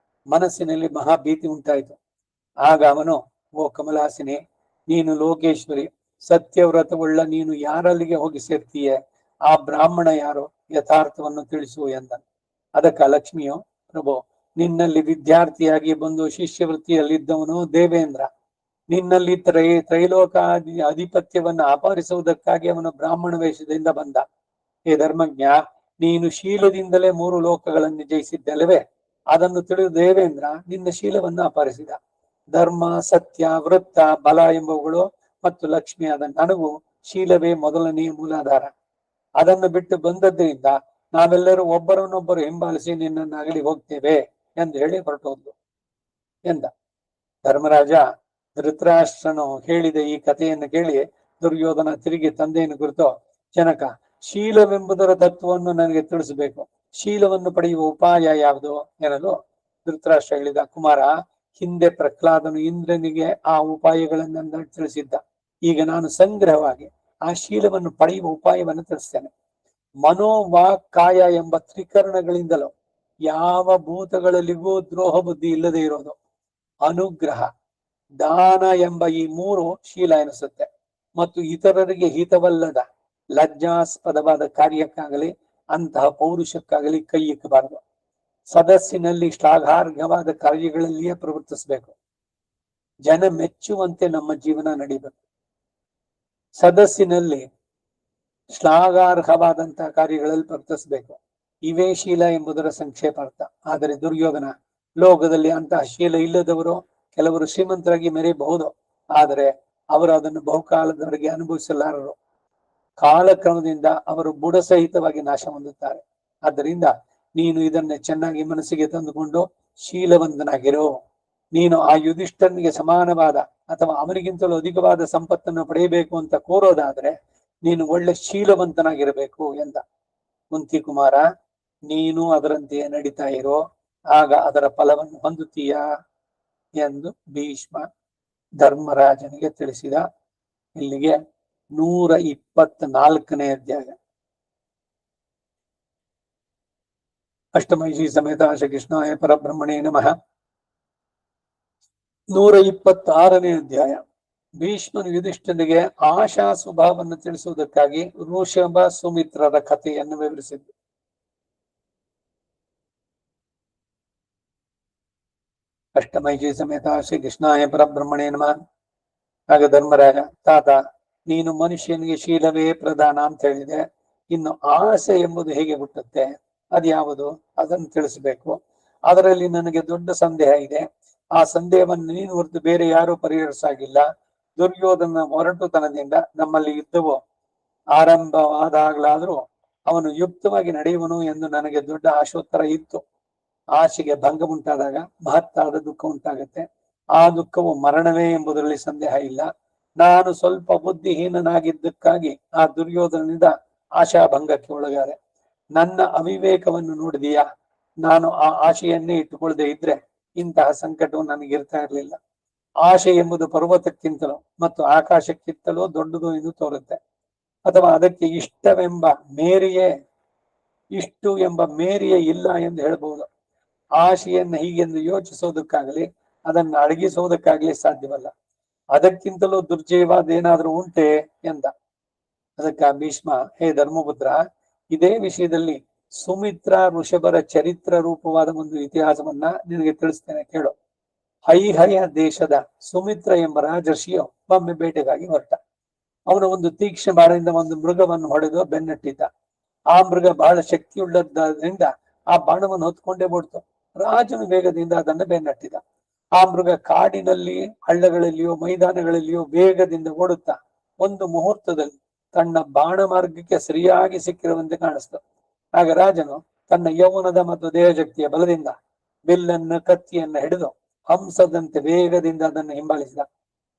ಮನಸ್ಸಿನಲ್ಲಿ ಮಹಾಭೀತಿ ಉಂಟಾಯಿತು. ಆಗ ಅವನು, ಓ ಕಮಲಾಸಿನಿ, ನೀನು ಲೋಕೇಶ್ವರಿ, ಸತ್ಯವ್ರತವುಳ್ಳ ನೀನು ಯಾರಲ್ಲಿಗೆ ಹೋಗಿ ಸೇರ್ತೀಯೇ? ಆ ಬ್ರಾಹ್ಮಣ ಯಾರು? ಯಥಾರ್ಥವನ್ನು ತಿಳಿಸು ಎಂದ. ಅದಕ್ಕ ಲಕ್ಷ್ಮಿಯು, ಪ್ರಭು, ನಿನ್ನಲ್ಲಿ ವಿದ್ಯಾರ್ಥಿಯಾಗಿ ಬಂದು ಶಿಷ್ಯವೃತ್ತಿಯಲ್ಲಿದ್ದವನು ದೇವೇಂದ್ರ. ನಿನ್ನಲ್ಲಿ ತ್ರೈಲೋಕ ಅಧಿಪತ್ಯವನ್ನು ಅಪಹರಿಸುವುದಕ್ಕಾಗಿ ಅವನು ಬ್ರಾಹ್ಮಣ ವೇಷದಿಂದ ಬಂದ. ಹೇ ಧರ್ಮಜ್ಞ, ನೀನು ಶೀಲದಿಂದಲೇ 3 ಲೋಕಗಳನ್ನು ಜಯಿಸಿದ್ದಲ್ಲವೇ? ಅದನ್ನು ತಿಳಿದು ದೇವೇಂದ್ರ ನಿನ್ನ ಶೀಲವನ್ನು ಅಪಹರಿಸಿದ. ಧರ್ಮ, ಸತ್ಯ, ವೃತ್ತ, ಬಲ ಎಂಬುವುಗಳು ಮತ್ತು ಲಕ್ಷ್ಮಿಯಾದ ನನಗೂ ಶೀಲವೇ ಮೊದಲನೆಯ ಮೂಲಾಧಾರ. ಅದನ್ನು ಬಿಟ್ಟು ಬಂದದ್ರಿಂದ ನಾವೆಲ್ಲರೂ ಒಬ್ಬರನ್ನೊಬ್ಬರು ಹಿಂಬಾಲಿಸಿ ನಿನ್ನನ್ನು ಅಗಲಿ ಹೋಗ್ತೇವೆ ಎಂದು ಹೇಳಿ ಹೊರಟೋದ್ಲು ಎಂದ. ಧರ್ಮರಾಜ ಧೃತರಾಷ್ಟ್ರನು ಹೇಳಿದ ಈ ಕಥೆಯನ್ನು ಕೇಳಿ ದುರ್ಯೋಧನ ತಿರುಗಿ ತಂದೆಯನ್ನು ಕುರಿತು, ಜನಕ, ಶೀಲವೆಂಬುದರ ತತ್ವವನ್ನು ನನಗೆ ತಿಳಿಸಬೇಕು. ಶೀಲವನ್ನು ಪಡೆಯುವ ಉಪಾಯ ಯಾವುದು ಎನ್ನಲು ಧೃತರಾಷ್ಟ್ರ ಹೇಳಿದ, ಕುಮಾರ, ಹಿಂದೆ ಪ್ರಹ್ಲಾದನು ಇಂದ್ರನಿಗೆ ಆ ಉಪಾಯಗಳನ್ನು ತಿಳಿಸಿದ್ದ. ಈಗ ನಾನು ಸಂಗ್ರಹವಾಗಿ ಆ ಶೀಲವನ್ನು ಪಡೆಯುವ ಉಪಾಯವನ್ನು ತಿಳಿಸ್ತೇನೆ. ಮನೋವಾಕ್ ಕಾಯ ಎಂಬ ತ್ರಿಕರಣಗಳಿಂದಲೂ ಯಾವ ಭೂತಗಳಲ್ಲಿಗೂ ದ್ರೋಹ ಬುದ್ಧಿ ಇಲ್ಲದೆ ಇರೋದು, ಅನುಗ್ರಹ, ದಾನ ಎಂಬ ಈ 3 ಶೀಲ ಎನಿಸುತ್ತೆ. ಮತ್ತು ಇತರರಿಗೆ ಹಿತವಲ್ಲದ ಲಜ್ಜಾಸ್ಪದವಾದ ಕಾರ್ಯಕ್ಕಾಗಲಿ ಅಂತಹ ಪೌರುಷಕ್ಕಾಗಲಿ ಕೈ ಇಕ್ಕಬಾರದು. ಸದಸ್ಸಿನಲ್ಲಿ ಶ್ಲಾಘಾರ್ಹವಾದ ಕಾರ್ಯಗಳಲ್ಲಿಯೇ ಪ್ರವರ್ತಿಸಬೇಕು. ಜನ ಮೆಚ್ಚುವಂತೆ ನಮ್ಮ ಜೀವನ ನಡೀಬೇಕು. ಸದಸ್ಸಿನಲ್ಲಿ ಶ್ಲಾಘಾರ್ಹವಾದಂತಹ ಕಾರ್ಯಗಳಲ್ಲಿ ಪ್ರವರ್ತಿಸಬೇಕು. ಇವೇ ಶೀಲ ಎಂಬುದರ ಸಂಕ್ಷೇಪಾರ್ಥ. ಆದರೆ ದುರ್ಯೋಧನ, ಲೋಕದಲ್ಲಿ ಅಂತಹ ಶೀಲ ಇಲ್ಲದವರು ಕೆಲವರು ಶ್ರೀಮಂತರಾಗಿ ಮೆರೆಯಬಹುದು, ಆದರೆ ಅವರು ಅದನ್ನು ಬಹುಕಾಲದವರೆಗೆ ಅನುಭವಿಸಲಾರರು. ಕಾಲಕ್ರಮದಿಂದ ಅವರು ಬುಡಸಹಿತವಾಗಿ ನಾಶ ಹೊಂದುತ್ತಾರೆ. ಆದ್ದರಿಂದ ನೀನು ಇದನ್ನೇ ಚೆನ್ನಾಗಿ ಮನಸ್ಸಿಗೆ ತಂದುಕೊಂಡು ಶೀಲವಂತನಾಗಿರೋ. ನೀನು ಆ ಯುಧಿಷ್ಠನಿಗೆ ಸಮಾನವಾದ ಅಥವಾ ಅವನಿಗಿಂತಲೂ ಅಧಿಕವಾದ ಸಂಪತ್ತನ್ನು ಪಡೆಯಬೇಕು ಅಂತ ಕೋರೋದಾದ್ರೆ ನೀನು ಒಳ್ಳೆ ಶೀಲವಂತನಾಗಿರಬೇಕು ಎಂದ. ಕುಂತಿ ಕುಮಾರ, ನೀನು ಅದರಂತೆಯೇ ನಡೀತಾ ಇರೋ, ಆಗ ಅದರ ಫಲವನ್ನು ಹೊಂದುತ್ತೀಯ ಎಂದು ಭೀಷ್ಮ ಧರ್ಮರಾಜನಿಗೆ ತಿಳಿಸಿದ. ಇಲ್ಲಿಗೆ 124ನೇ ಅಧ್ಯಾಯ. ಅಷ್ಟಮೈಷಿ ಸಮೇತ ಶ್ರೀಕೃಷ್ಣಾಯ ಪರಬ್ರಹ್ಮಣೇ ನಮಃ. 126ನೇ ಅಧ್ಯಾಯ. ಭೀಷ್ಮನು ಯುಧಿಷ್ಠನಿಗೆ ಆಶಾ ಸ್ವಭಾವವನ್ನು ತಿಳಿಸುವುದಕ್ಕಾಗಿ ಋಷಭ ಸುಮಿತ್ರರ ಕಥೆಯನ್ನು ವಿವರಿಸಿದ್ದು. ಅಷ್ಟಮೈಷಿ ಸಮೇತ ಶ್ರೀಕೃಷ್ಣಾಯ ಪರಬ್ರಹ್ಮಣೇ ನಮಃ. ಆಗ ಧರ್ಮರಾಜ, ತಾತ, ನೀನು ಮನುಷ್ಯನಿಗೆ ಶೀಲವೇ ಪ್ರಧಾನ ಅಂತ ಹೇಳಿದೆ. ಇನ್ನು ಆಸೆ ಎಂಬುದು ಹೇಗೆ ಹುಟ್ಟುತ್ತೆ? ಅದ್ಯಾವುದು? ಅದನ್ನು ತಿಳಿಸಬೇಕು. ಅದರಲ್ಲಿ ನನಗೆ ದೊಡ್ಡ ಸಂದೇಹ ಇದೆ. ಆ ಸಂದೇಹವನ್ನು ನೀನು ಹೊರತು ಬೇರೆ ಯಾರೂ ಪರಿಹರಿಸಾಗಿಲ್ಲ. ದುರ್ಯೋಧನ ಹೊರಟುತನದಿಂದ ನಮ್ಮಲ್ಲಿ ಯುದ್ಧವು ಆರಂಭವಾದಾಗಲಾದರೂ ಅವನು ಯುಕ್ತವಾಗಿ ನಡೆಯುವನು ಎಂದು ನನಗೆ ದೊಡ್ಡ ಆಶೋತ್ತರ ಇತ್ತು. ಆಶೆಗೆ ಭಂಗ ಉಂಟಾದಾಗ ಮಹತ್ತಾದ ದುಃಖ ಉಂಟಾಗುತ್ತೆ. ಆ ದುಃಖವು ಮರಣವೇ ಎಂಬುದರಲ್ಲಿ ಸಂದೇಹ ಇಲ್ಲ. ನಾನು ಸ್ವಲ್ಪ ಬುದ್ಧಿಹೀನನಾಗಿದ್ದಕ್ಕಾಗಿ ಆ ದುರ್ಯೋಧನನಿಂದ ಆಶಾಭಂಗಕ್ಕೆ ಒಳಗಾದೆ. ನನ್ನ ಅವಿವೇಕವನ್ನು ನೋಡಿದೀಯಾ? ನಾನು ಆ ಆಶೆಯನ್ನೇ ಇಟ್ಟುಕೊಳ್ಳದೆ ಇದ್ರೆ ಇಂತಹ ಸಂಕಟವು ನನಗಿರ್ತಾ ಇರಲಿಲ್ಲ. ಆಶೆ ಎಂಬುದು ಪರ್ವತಕ್ಕಿಂತಲೂ ಮತ್ತು ಆಕಾಶಕ್ಕಿಂತಲೂ ದೊಡ್ಡದು ಎಂದು ತೋರುತ್ತೆ. ಅಥವಾ ಅದಕ್ಕೆ ಇಷ್ಟು ಎಂಬ ಮೇರಿಯೇ ಇಲ್ಲ ಎಂದು ಹೇಳಬಹುದು. ಆಶೆಯನ್ನು ಹೀಗೆಂದು ಯೋಚಿಸೋದಕ್ಕಾಗಲಿ ಅದನ್ನು ಅಡಗಿಸುವುದಕ್ಕಾಗಲಿ ಸಾಧ್ಯವಲ್ಲ. ಅದಕ್ಕಿಂತಲೂ ದುರ್ಜಯವಾದೇನಾದ್ರೂ ಉಂಟೆ ಎಂದ. ಅದಕ್ಕೆ ಭೀಷ್ಮ, ಹೇ ಧರ್ಮಪುತ್ರ, ಇದೇ ವಿಷಯದಲ್ಲಿ ಸುಮಿತ್ರ ಋಷಭರ ಚರಿತ್ರ ರೂಪವಾದ ಒಂದು ಇತಿಹಾಸವನ್ನ ನಿನಗೆ ತಿಳಿಸ್ತೇನೆ, ಕೇಳು. ಹೈಹಯ ದೇಶದ ಸುಮಿತ್ರ ಎಂಬ ರಾಜರ್ಷಿಯು ಒಮ್ಮೆ ಬೇಟೆಗಾಗಿ ಹೊರಟ. ಅವನು ಒಂದು ತೀಕ್ಷ್ಣ ಬಾಣದಿಂದ ಒಂದು ಮೃಗವನ್ನು ಹೊಡೆದು ಬೆನ್ನಟ್ಟಿದ್ದ. ಆ ಮೃಗ ಬಹಳ ಶಕ್ತಿಯುಳ್ಳದ್ದರಿಂದ ಆ ಬಾಣವನ್ನು ಹೊತ್ಕೊಂಡೇ ಓಡ್ತು. ರಾಜನು ವೇಗದಿಂದ ಅದನ್ನು ಬೆನ್ನಟ್ಟಿದ. ಆ ಮೃಗ ಕಾಡಿನಲ್ಲಿ, ಹಳ್ಳಗಳಲ್ಲಿಯೋ ಮೈದಾನಗಳಲ್ಲಿಯೋ ವೇಗದಿಂದ ಓಡುತ್ತಾ ಒಂದು ಮುಹೂರ್ತದಲ್ಲಿ ತನ್ನ ಬಾಣ ಮಾರ್ಗಕ್ಕೆ ಸರಿಯಾಗಿ ಸಿಕ್ಕಿರುವಂತೆ ಕಾಣಿಸ್ತು. ಆಗ ರಾಜನು ತನ್ನ ಯೌವನದ ಮತ್ತು ದೇಹಶಕ್ತಿಯ ಬಲದಿಂದ ಬಿಲ್ಲನ್ನು, ಕತ್ತಿಯನ್ನು ಹಿಡಿದು ಹಂಸದಂತೆ ವೇಗದಿಂದ ಅದನ್ನು ಹಿಂಬಾಲಿಸಿದ.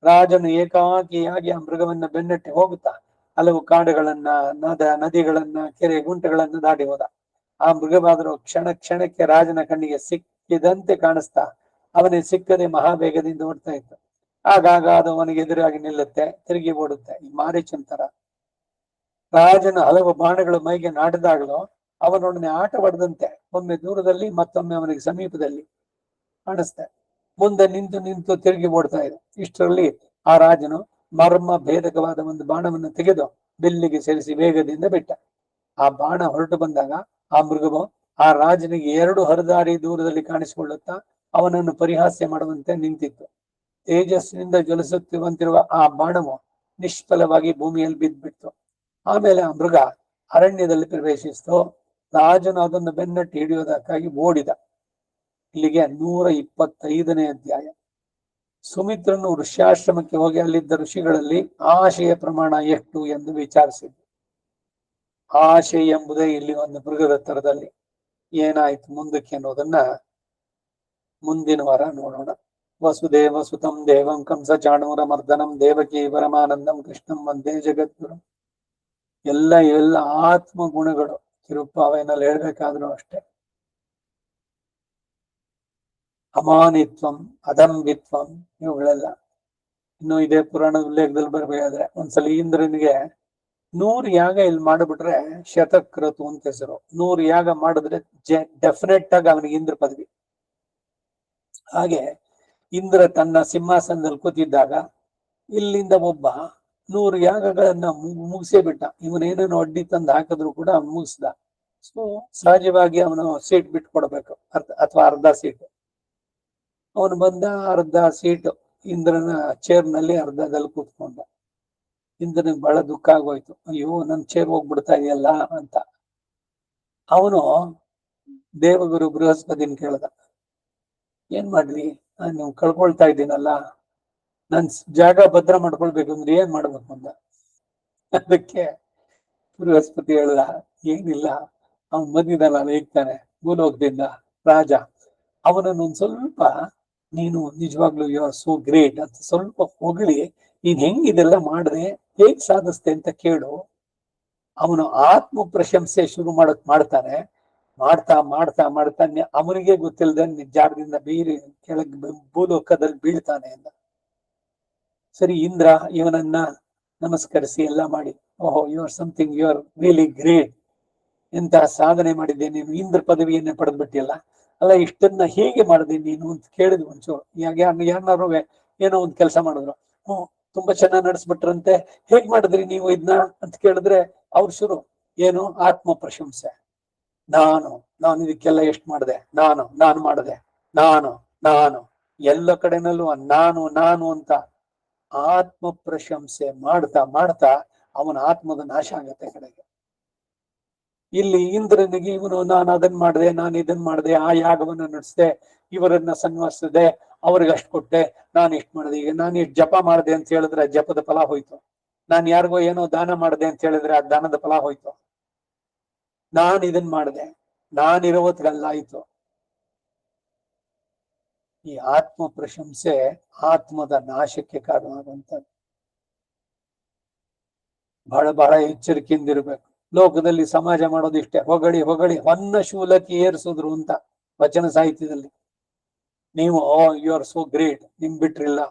ರಾಜನು ಏಕಾಕಿಯಾಗಿ ಆ ಮೃಗವನ್ನು ಬೆನ್ನಟ್ಟಿ ಹೋಗುತ್ತಾ ಹಲವು ಕಾಡುಗಳನ್ನ, ನದಿಗಳನ್ನ, ಕೆರೆ ಗುಂಟೆಗಳನ್ನ ದಾಟಿ ಹೋದ. ಆ ಮೃಗವಾದರೂ ಕ್ಷಣಕ್ಕೆ ರಾಜನ ಕಣ್ಣಿಗೆ ಸಿಕ್ಕಿದಂತೆ ಕಾಣಿಸ್ತಾ ಅವನಿಗೆ ಸಿಕ್ಕದೆ ಮಹಾವೇಗದಿಂದ ಓಡ್ತಾ ಇತ್ತು. ಆಗಾಗ ಅದು ಅವನಿಗೆ ಎದುರಾಗಿ ನಿಲ್ಲುತ್ತೆ, ತಿರುಗಿ ಓಡುತ್ತೆ. ಈ ಮಾರೀಚನ್ ತರ. ರಾಜನ ಹಲವು ಬಾಣಗಳು ಮೈಗೆ ನಾಟಿದಾಗಲೂ ಅವನೊಡನೆ ಆಟವಾಡದಂತೆ ಒಮ್ಮೆ ದೂರದಲ್ಲಿ, ಮತ್ತೊಮ್ಮೆ ಅವನಿಗೆ ಸಮೀಪದಲ್ಲಿ ಕಾಣಿಸ್ತೆ. ಮುಂದೆ ನಿಂತು ತಿರುಗಿ ಓಡ್ತಾ ಇದೆ. ಇಷ್ಟರಲ್ಲಿ ಆ ರಾಜನು ಮರ್ಮ ಭೇದಕವಾದ ಒಂದು ಬಾಣವನ್ನು ತೆಗೆದು ಬಿಲ್ಲಿಗೆ ಸೇರಿಸಿ ವೇಗದಿಂದ ಬಿಟ್ಟ. ಆ ಬಾಣ ಹೊರಟು ಬಂದಾಗ ಆ ಮೃಗವು ಆ ರಾಜನಿಗೆ 2 ಹರಿದಾರಿ ದೂರದಲ್ಲಿ ಕಾಣಿಸಿಕೊಳ್ಳುತ್ತಾ ಅವನನ್ನು ಪರಿಹಾಸ್ಯ ಮಾಡುವಂತೆ ನಿಂತಿತ್ತು. ತೇಜಸ್ಸಿನಿಂದ ಜ್ವಲಿಸುತ್ತಿರುವಂತಿರುವ ಆ ಬಾಣವು ನಿಷ್ಫಲವಾಗಿ ಭೂಮಿಯಲ್ಲಿ ಬಿದ್ದುಬಿಡ್ತು. ಆಮೇಲೆ ಆ ಮೃಗ ಅರಣ್ಯದಲ್ಲಿ ಪ್ರವೇಶಿಸಿತು. ರಾಜನು ಅದನ್ನು ಬೆನ್ನಟ್ಟಿ ಹಿಡಿಯುವುದಕ್ಕಾಗಿ ಓಡಿದ. ಇಲ್ಲಿಗೆ 125ನೇ ಅಧ್ಯಾಯ. ಸುಮಿತ್ರನು ಋಷ್ಯಾಶ್ರಮಕ್ಕೆ ಹೋಗಿ ಅಲ್ಲಿದ್ದ ಋಷಿಗಳಲ್ಲಿ ಆಶೆಯ ಪ್ರಮಾಣ ಎಷ್ಟು ಎಂದು ವಿಚಾರಿಸಿದ್ದು. ಆಶೆ ಎಂಬುದೇ ಇಲ್ಲಿ ಒಂದು ಮೃಗದ ತರದಲ್ಲಿ. ಏನಾಯ್ತು ಮುಂದಕ್ಕೆ ಅನ್ನೋದನ್ನ ಮುಂದಿನ ವಾರ ನೋಡೋಣ. ವಸುದೇವ ಸುತಂ ದೇವಂ ಕಂಸ ಚಾಣೂರ ಮರ್ದನಂ ದೇವಕಿ ಪರಮಾನಂದಂ ಕೃಷ್ಣಂ ವಂದೇ ಜಗದ್ಗುರು. ಎಲ್ಲ ಆತ್ಮ ಗುಣಗಳು ತಿರುಪ್ಪಾವೆನಲ್ಲಿ ಹೇಳ್ಬೇಕಾದ್ರೂ ಅಷ್ಟೇ. ಅಮಾನಿತ್ವಂ, ಅದಂಬಿತ್ವಂ, ಇವುಗಳೆಲ್ಲ ಇನ್ನು ಇದೇ ಪುರಾಣದ ಉಲ್ಲೇಖದಲ್ಲಿ ಬರ್ಬೇಕಾದ್ರೆ ಒಂದ್ಸಲ ಇಂದ್ರನಿಗೆ 100 ಯಾಗ ಇಲ್ಲಿ ಮಾಡಿಬಿಟ್ರೆ ಶತಕ್ರತು ಅಂತ ಹೆಸರು. 100 ಯಾಗ ಮಾಡಿದ್ರೆ ಡೆಫಿನೆಟ್ ಆಗಿ ಅವನಿಗೆ ಇಂದ್ರ ಪದವಿ. ಹಾಗೆ ಇಂದ್ರ ತನ್ನ ಸಿಂಹಾಸನದಲ್ಲಿ ಕೂತಿದ್ದಾಗ ಇಲ್ಲಿಂದ ಒಬ್ಬ 100 ಯಾಗಗಳನ್ನ ಮುಗಿಸೇ ಬಿಟ್ಟ. ಇವನೇನೇನು ಅಡ್ಡಿ ತಂದು ಹಾಕಿದ್ರು ಕೂಡ ಅವನು ಮುಗಿಸ್ದ. ಸೊ ಸಹಜವಾಗಿ ಅವನು ಸೀಟ್ ಬಿಟ್ಟು ಕೊಡ್ಬೇಕು, ಅಥವಾ ಅರ್ಧ ಸೀಟ್. ಅವನು ಬಂದ, ಅರ್ಧ ಸೀಟ್ ಇಂದ್ರನ ಚೇರ್ನಲ್ಲಿ ಅರ್ಧದಲ್ಲಿ ಕೂತ್ಕೊಂಡ. ಇಂದ್ರನಿಗೆ ಬಹಳ ದುಃಖ ಆಗೋಯ್ತು. ಅಯ್ಯೋ, ನನ್ ಚೇರ್ ಹೋಗ್ಬಿಡ್ತಾ ಇದೆಯಲ್ಲ ಅಂತ. ಅವನು ದೇವಗುರು ಬೃಹಸ್ಪತಿನ ಕೇಳ್ದ, ಏನ್ ಮಾಡ್ಲಿ, ನಾನು ಕಳ್ಕೊಳ್ತಾ ಇದ್ದೀನಲ್ಲ, ನನ್ ಜಾಗ ಭದ್ರ ಮಾಡ್ಕೊಳ್ಬೇಕು ಅಂದ್ರೆ ಏನ್ ಮಾಡ್ಬೇಕು ಅಂತ. ಅದಕ್ಕೆ ಬೃಹಸ್ಪತಿ ಹೇಳ್ದ, ಏನಿಲ್ಲ, ಅವನ್ ಬಂದಿದ್ದಾನ ಹೇಗ್ತಾನೆ ಭೂಲೋಕದಿಂದ ರಾಜ, ಅವನನ್ನೊಂದ್ ಸ್ವಲ್ಪ ನೀನು ನಿಜವಾಗ್ಲೂ ಯು ಆರ್ ಸೋ ಗ್ರೇಟ್ ಅಂತ ಸ್ವಲ್ಪ ಹೊಗಳಿ, ನೀನ್ ಹೆಂಗಿದೆಲ್ಲ ಮಾಡಿದೆ, ಹೇಗ್ ಸಾಧಿಸ್ತೆ ಅಂತ ಕೇಳು. ಅವನು ಆತ್ಮ ಪ್ರಶಂಸೆ ಶುರು ಮಾಡ್ತಾನೆ. ಮಾಡ್ತಾನೆ ಅವನಿಗೆ ಗೊತ್ತಿಲ್ಲದೆ ಜಾಗದಿಂದ ಬೀರಿ ಕೆಳಗೆ ಭೂಲೋಕದಲ್ಲಿ ಬೀಳ್ತಾನೆ ಅಂತ. ಸರಿ, ಇಂದ್ರ ಇವನನ್ನ ನಮಸ್ಕರಿಸಿ ಎಲ್ಲ ಮಾಡಿ, ಓಹೋ, you are something, you are really great, ಎಂತ ಸಾಧನೆ ಮಾಡಿದ್ದೆ ನೀನು, ಇಂದ್ರ ಪದವಿಯನ್ನೇ ಪಡೆದ್ಬಿಟ್ಟಿಯಲ್ಲ, ಅಲ್ಲ ಇಷ್ಟನ್ನ ಹೇಗೆ ಮಾಡಿದೆ ನೀನು ಅಂತ ಕೇಳಿದ್ವಿ. ಒಂಚೂರು ಯಾರು ಏನೋ ಒಂದು ಕೆಲಸ ಮಾಡಿದ್ರು, ತುಂಬಾ ಚೆನ್ನಾಗಿ ನಡೆಸ್ಬಿಟ್ರಂತೆ, ಹೇಗ್ ಮಾಡಿದ್ರಿ ನೀವು ಇದನ್ನ ಅಂತ ಕೇಳಿದ್ರೆ ಅವ್ರು ಶುರು ಏನು ಆತ್ಮ ಪ್ರಶಂಸೆ. ನಾನು ಇದಕ್ಕೆಲ್ಲ ಎಷ್ಟು ಮಾಡಿದೆ, ನಾನು ಮಾಡಿದೆ, ನಾನು ಎಲ್ಲ ಕಡೆನಲ್ಲೂ ನಾನು ಅಂತ ಆತ್ಮ ಪ್ರಶಂಸೆ ಮಾಡ್ತಾ ಅವನ ಆತ್ಮದ ನಾಶ ಆಗತ್ತೆ ಕಡೆಗೆ. ಇಲ್ಲಿ ಇಂದ್ರನಿಗೆ ಇವನು ನಾನು ಅದನ್ನ ಮಾಡಿದೆ, ನಾನು ಇದನ್ ಮಾಡಿದೆ, ಆ ಯಾಗವನ್ನ ನಡೆಸಿದೆ, ಇವರನ್ನ ಸನ್ಮಾನಿಸಿದೆ, ಅವ್ರಿಗೆ ಅಷ್ಟು ಕೊಟ್ಟೆ, ನಾನು ಇಷ್ಟು ಮಾಡಿದೆ. ಈಗ ನಾನು ಇಷ್ಟು ಜಪ ಮಾಡಿದೆ ಅಂತ ಹೇಳಿದ್ರೆ ಜಪದ ಫಲ ಹೋಯ್ತು. ನಾನು ಯಾರಿಗೋ ಏನೋ ದಾನ ಮಾಡಿದೆ ಅಂತ ಹೇಳಿದ್ರೆ ಆ ದಾನದ ಫಲ ಹೋಯ್ತು. ನಾನು ಇದನ್ ಮಾಡಿದೆ, ನಾನಿರೋವತ್ಗಲ್ಲ ಆಯ್ತು. ಈ ಆತ್ಮ ಪ್ರಶಂಸೆ ಆತ್ಮದ ನಾಶಕ್ಕೆ ಕಾರಣವಾಗುವಂಥದ್ದು. ಬಹಳ ಎಚ್ಚರಿಕೆಯಿಂದಿರ್ಬೇಕು. ಲೋಕದಲ್ಲಿ ಸಮಾಜ ಮಾಡೋದಿಷ್ಟೇ, ಹೊಗಳಿ ಹೊನ್ನ ಶೂಲಕ್ಕೆ ಏರಿಸಿದ್ರು ಅಂತ ವಚನ ಸಾಹಿತ್ಯದಲ್ಲಿ. ನೀವು ಯು ಆರ್ ಸೋ ಗ್ರೇಟ್, ನಿಮ್ ಬಿಟ್ರಿಲ್ಲ.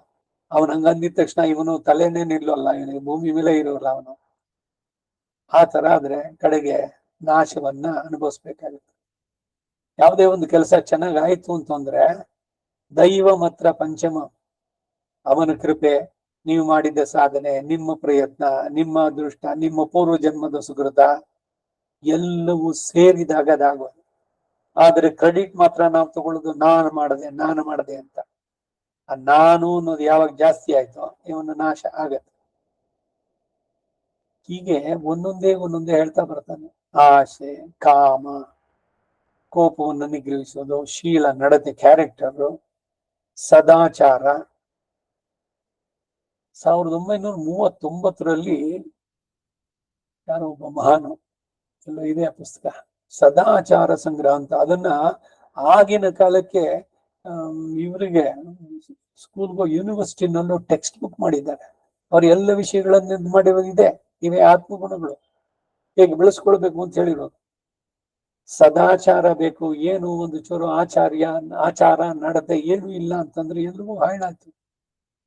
ಅವನ್ ಹಂಗಂದಿದ ತಕ್ಷಣ ಇವನು ತಲೆನೇ ನಿಲ್ಲಲ್ಲ, ಇವನಿಗೆ ಭೂಮಿ ಮೇಲೆ ಇರೋಲ್ಲ ಅವನು. ಆ ತರ ಆದ್ರೆ ಕಡೆಗೆ ನಾಶವನ್ನ ಅನುಭವಿಸ್ಬೇಕಾಗುತ್ತೆ. ಯಾವುದೇ ಒಂದು ಕೆಲಸ ಚೆನ್ನಾಗ್ ಆಯ್ತು ಅಂತಂದ್ರೆ ದೈವ ಮಾತ್ರ ಪಂಚಮ, ಅವನ ಕೃಪೆ, ನೀವು ಮಾಡಿದ ಸಾಧನೆ, ನಿಮ್ಮ ಪ್ರಯತ್ನ, ನಿಮ್ಮ ಅದೃಷ್ಟ, ನಿಮ್ಮ ಪೂರ್ವ ಜನ್ಮದ ಸುಕೃತ ಎಲ್ಲವೂ ಸೇರಿದಾಗ ಅದಾಗೋದು. ಆದ್ರೆ ಕ್ರೆಡಿಟ್ ಮಾತ್ರ ನಾವು ತಗೊಳ್ಳೋದು ನಾನು ಮಾಡಿದೆ ಅಂತ. ಆ ನಾನು ಅನ್ನೋದು ಯಾವಾಗ ಜಾಸ್ತಿ ಆಯ್ತೋ ಇವನು ನಾಶ ಆಗತ್ತೆ. ಹೀಗೆ ಒಂದೊಂದೇ ಹೇಳ್ತಾ ಬರ್ತಾನೆ. ಆಸೆ, ಕಾಮ, ಕೋಪವನ್ನು ನಿಗ್ರಹಿಸೋದು, ಶೀಲ, ನಡತೆ, ಕ್ಯಾರೆಕ್ಟರ್, ಸದಾಚಾರ. 1939ರಲ್ಲಿ ಯಾರೋ ಒಬ್ಬ ಮಹಾನು, ಎಲ್ಲ ಇದೆ ಆ ಪುಸ್ತಕ, ಸದಾಚಾರ ಸಂಗ್ರಹ ಅಂತ. ಅದನ್ನ ಆಗಿನ ಕಾಲಕ್ಕೆ ಇವರಿಗೆ ಸ್ಕೂಲ್ಗೋ ಯೂನಿವರ್ಸಿಟಿನಲ್ಲೂ ಟೆಕ್ಸ್ಟ್ ಬುಕ್ ಮಾಡಿದ್ದಾರೆ. ಅವ್ರು ಎಲ್ಲ ವಿಷಯಗಳನ್ನ ಮಾಡಿರೋದಿದೆ. ಇವೇ ಆತ್ಮಗುಣಗಳು. ಹೇಗೆ ಬೆಳೆಸ್ಕೊಳ್ಬೇಕು ಅಂತ ಹೇಳಿರೋದು. ಸದಾಚಾರ ಬೇಕು. ಏನು ಒಂದು ಚೂರು ಆಚಾರ ನಡತೆ ಏನು ಇಲ್ಲ ಅಂತಂದ್ರೆ ಎಲ್ರಿಗೂ ಹಾಳಾಯ್ತು.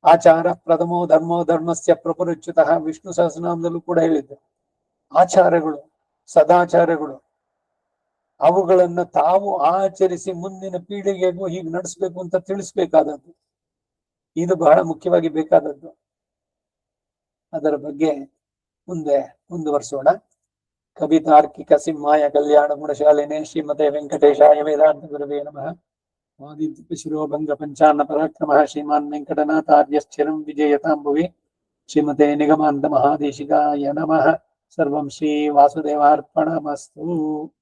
ಆಚಾರ ಪ್ರಥಮೋ ಧರ್ಮೋ ಧರ್ಮಸ್ಯ ಪ್ರಪುರಚ್ಯುತ, ವಿಷ್ಣು ಸಹಸ್ರನಾಮದಲ್ಲೂ ಕೂಡ ಹೇಳಿದ್ದೆ. ಆಚಾರಗಳು, ಸದಾಚಾರಗಳು, ಅವುಗಳನ್ನ ತಾವು ಆಚರಿಸಿ ಮುಂದಿನ ಪೀಳಿಗೆಗೂ ಹೀಗೆ ನಡೆಸಬೇಕು ಅಂತ ತಿಳಿಸ್ಬೇಕಾದದ್ದು. ಇದು ಬಹಳ ಮುಖ್ಯವಾಗಿ ಬೇಕಾದದ್ದು. ಅದರ ಬಗ್ಗೆ ಮುಂದೆ ಮುಂದುವರಿಸೋಣ. ಕವಿತಾರ್ಕಿಕ ಸಿಂಹಾಯ ಕಲ್ಯಾಣ ಗುಣಶಾಲಿನೇ ಶ್ರೀಮತೆ ವೆಂಕಟೇಶಾಯ ವೇದಾಂತ ಗುರವೇ ನಮಃ. ವಾದಿತ್ಯಶಿರೋಭಂಗ ಪಂಚಾನ್ನ ಪರಾಕ್ರಮಃ ಶ್ರೀಮಾನ್ ವೆಂಕಟನಾಥಾರ್ಯಶ್ಚಿರಂ ವಿಜಯತಾಂ ಭುವಿ. ಶ್ರೀಮತೆ ನಿಗಮಾಂತ ಮಹಾದೇಶಿಕಾಯ ನಮಃ. ಸರ್ವಂ ಶ್ರೀ ವಾಸುದೇವಾರ್ಪಣಮಸ್ತು.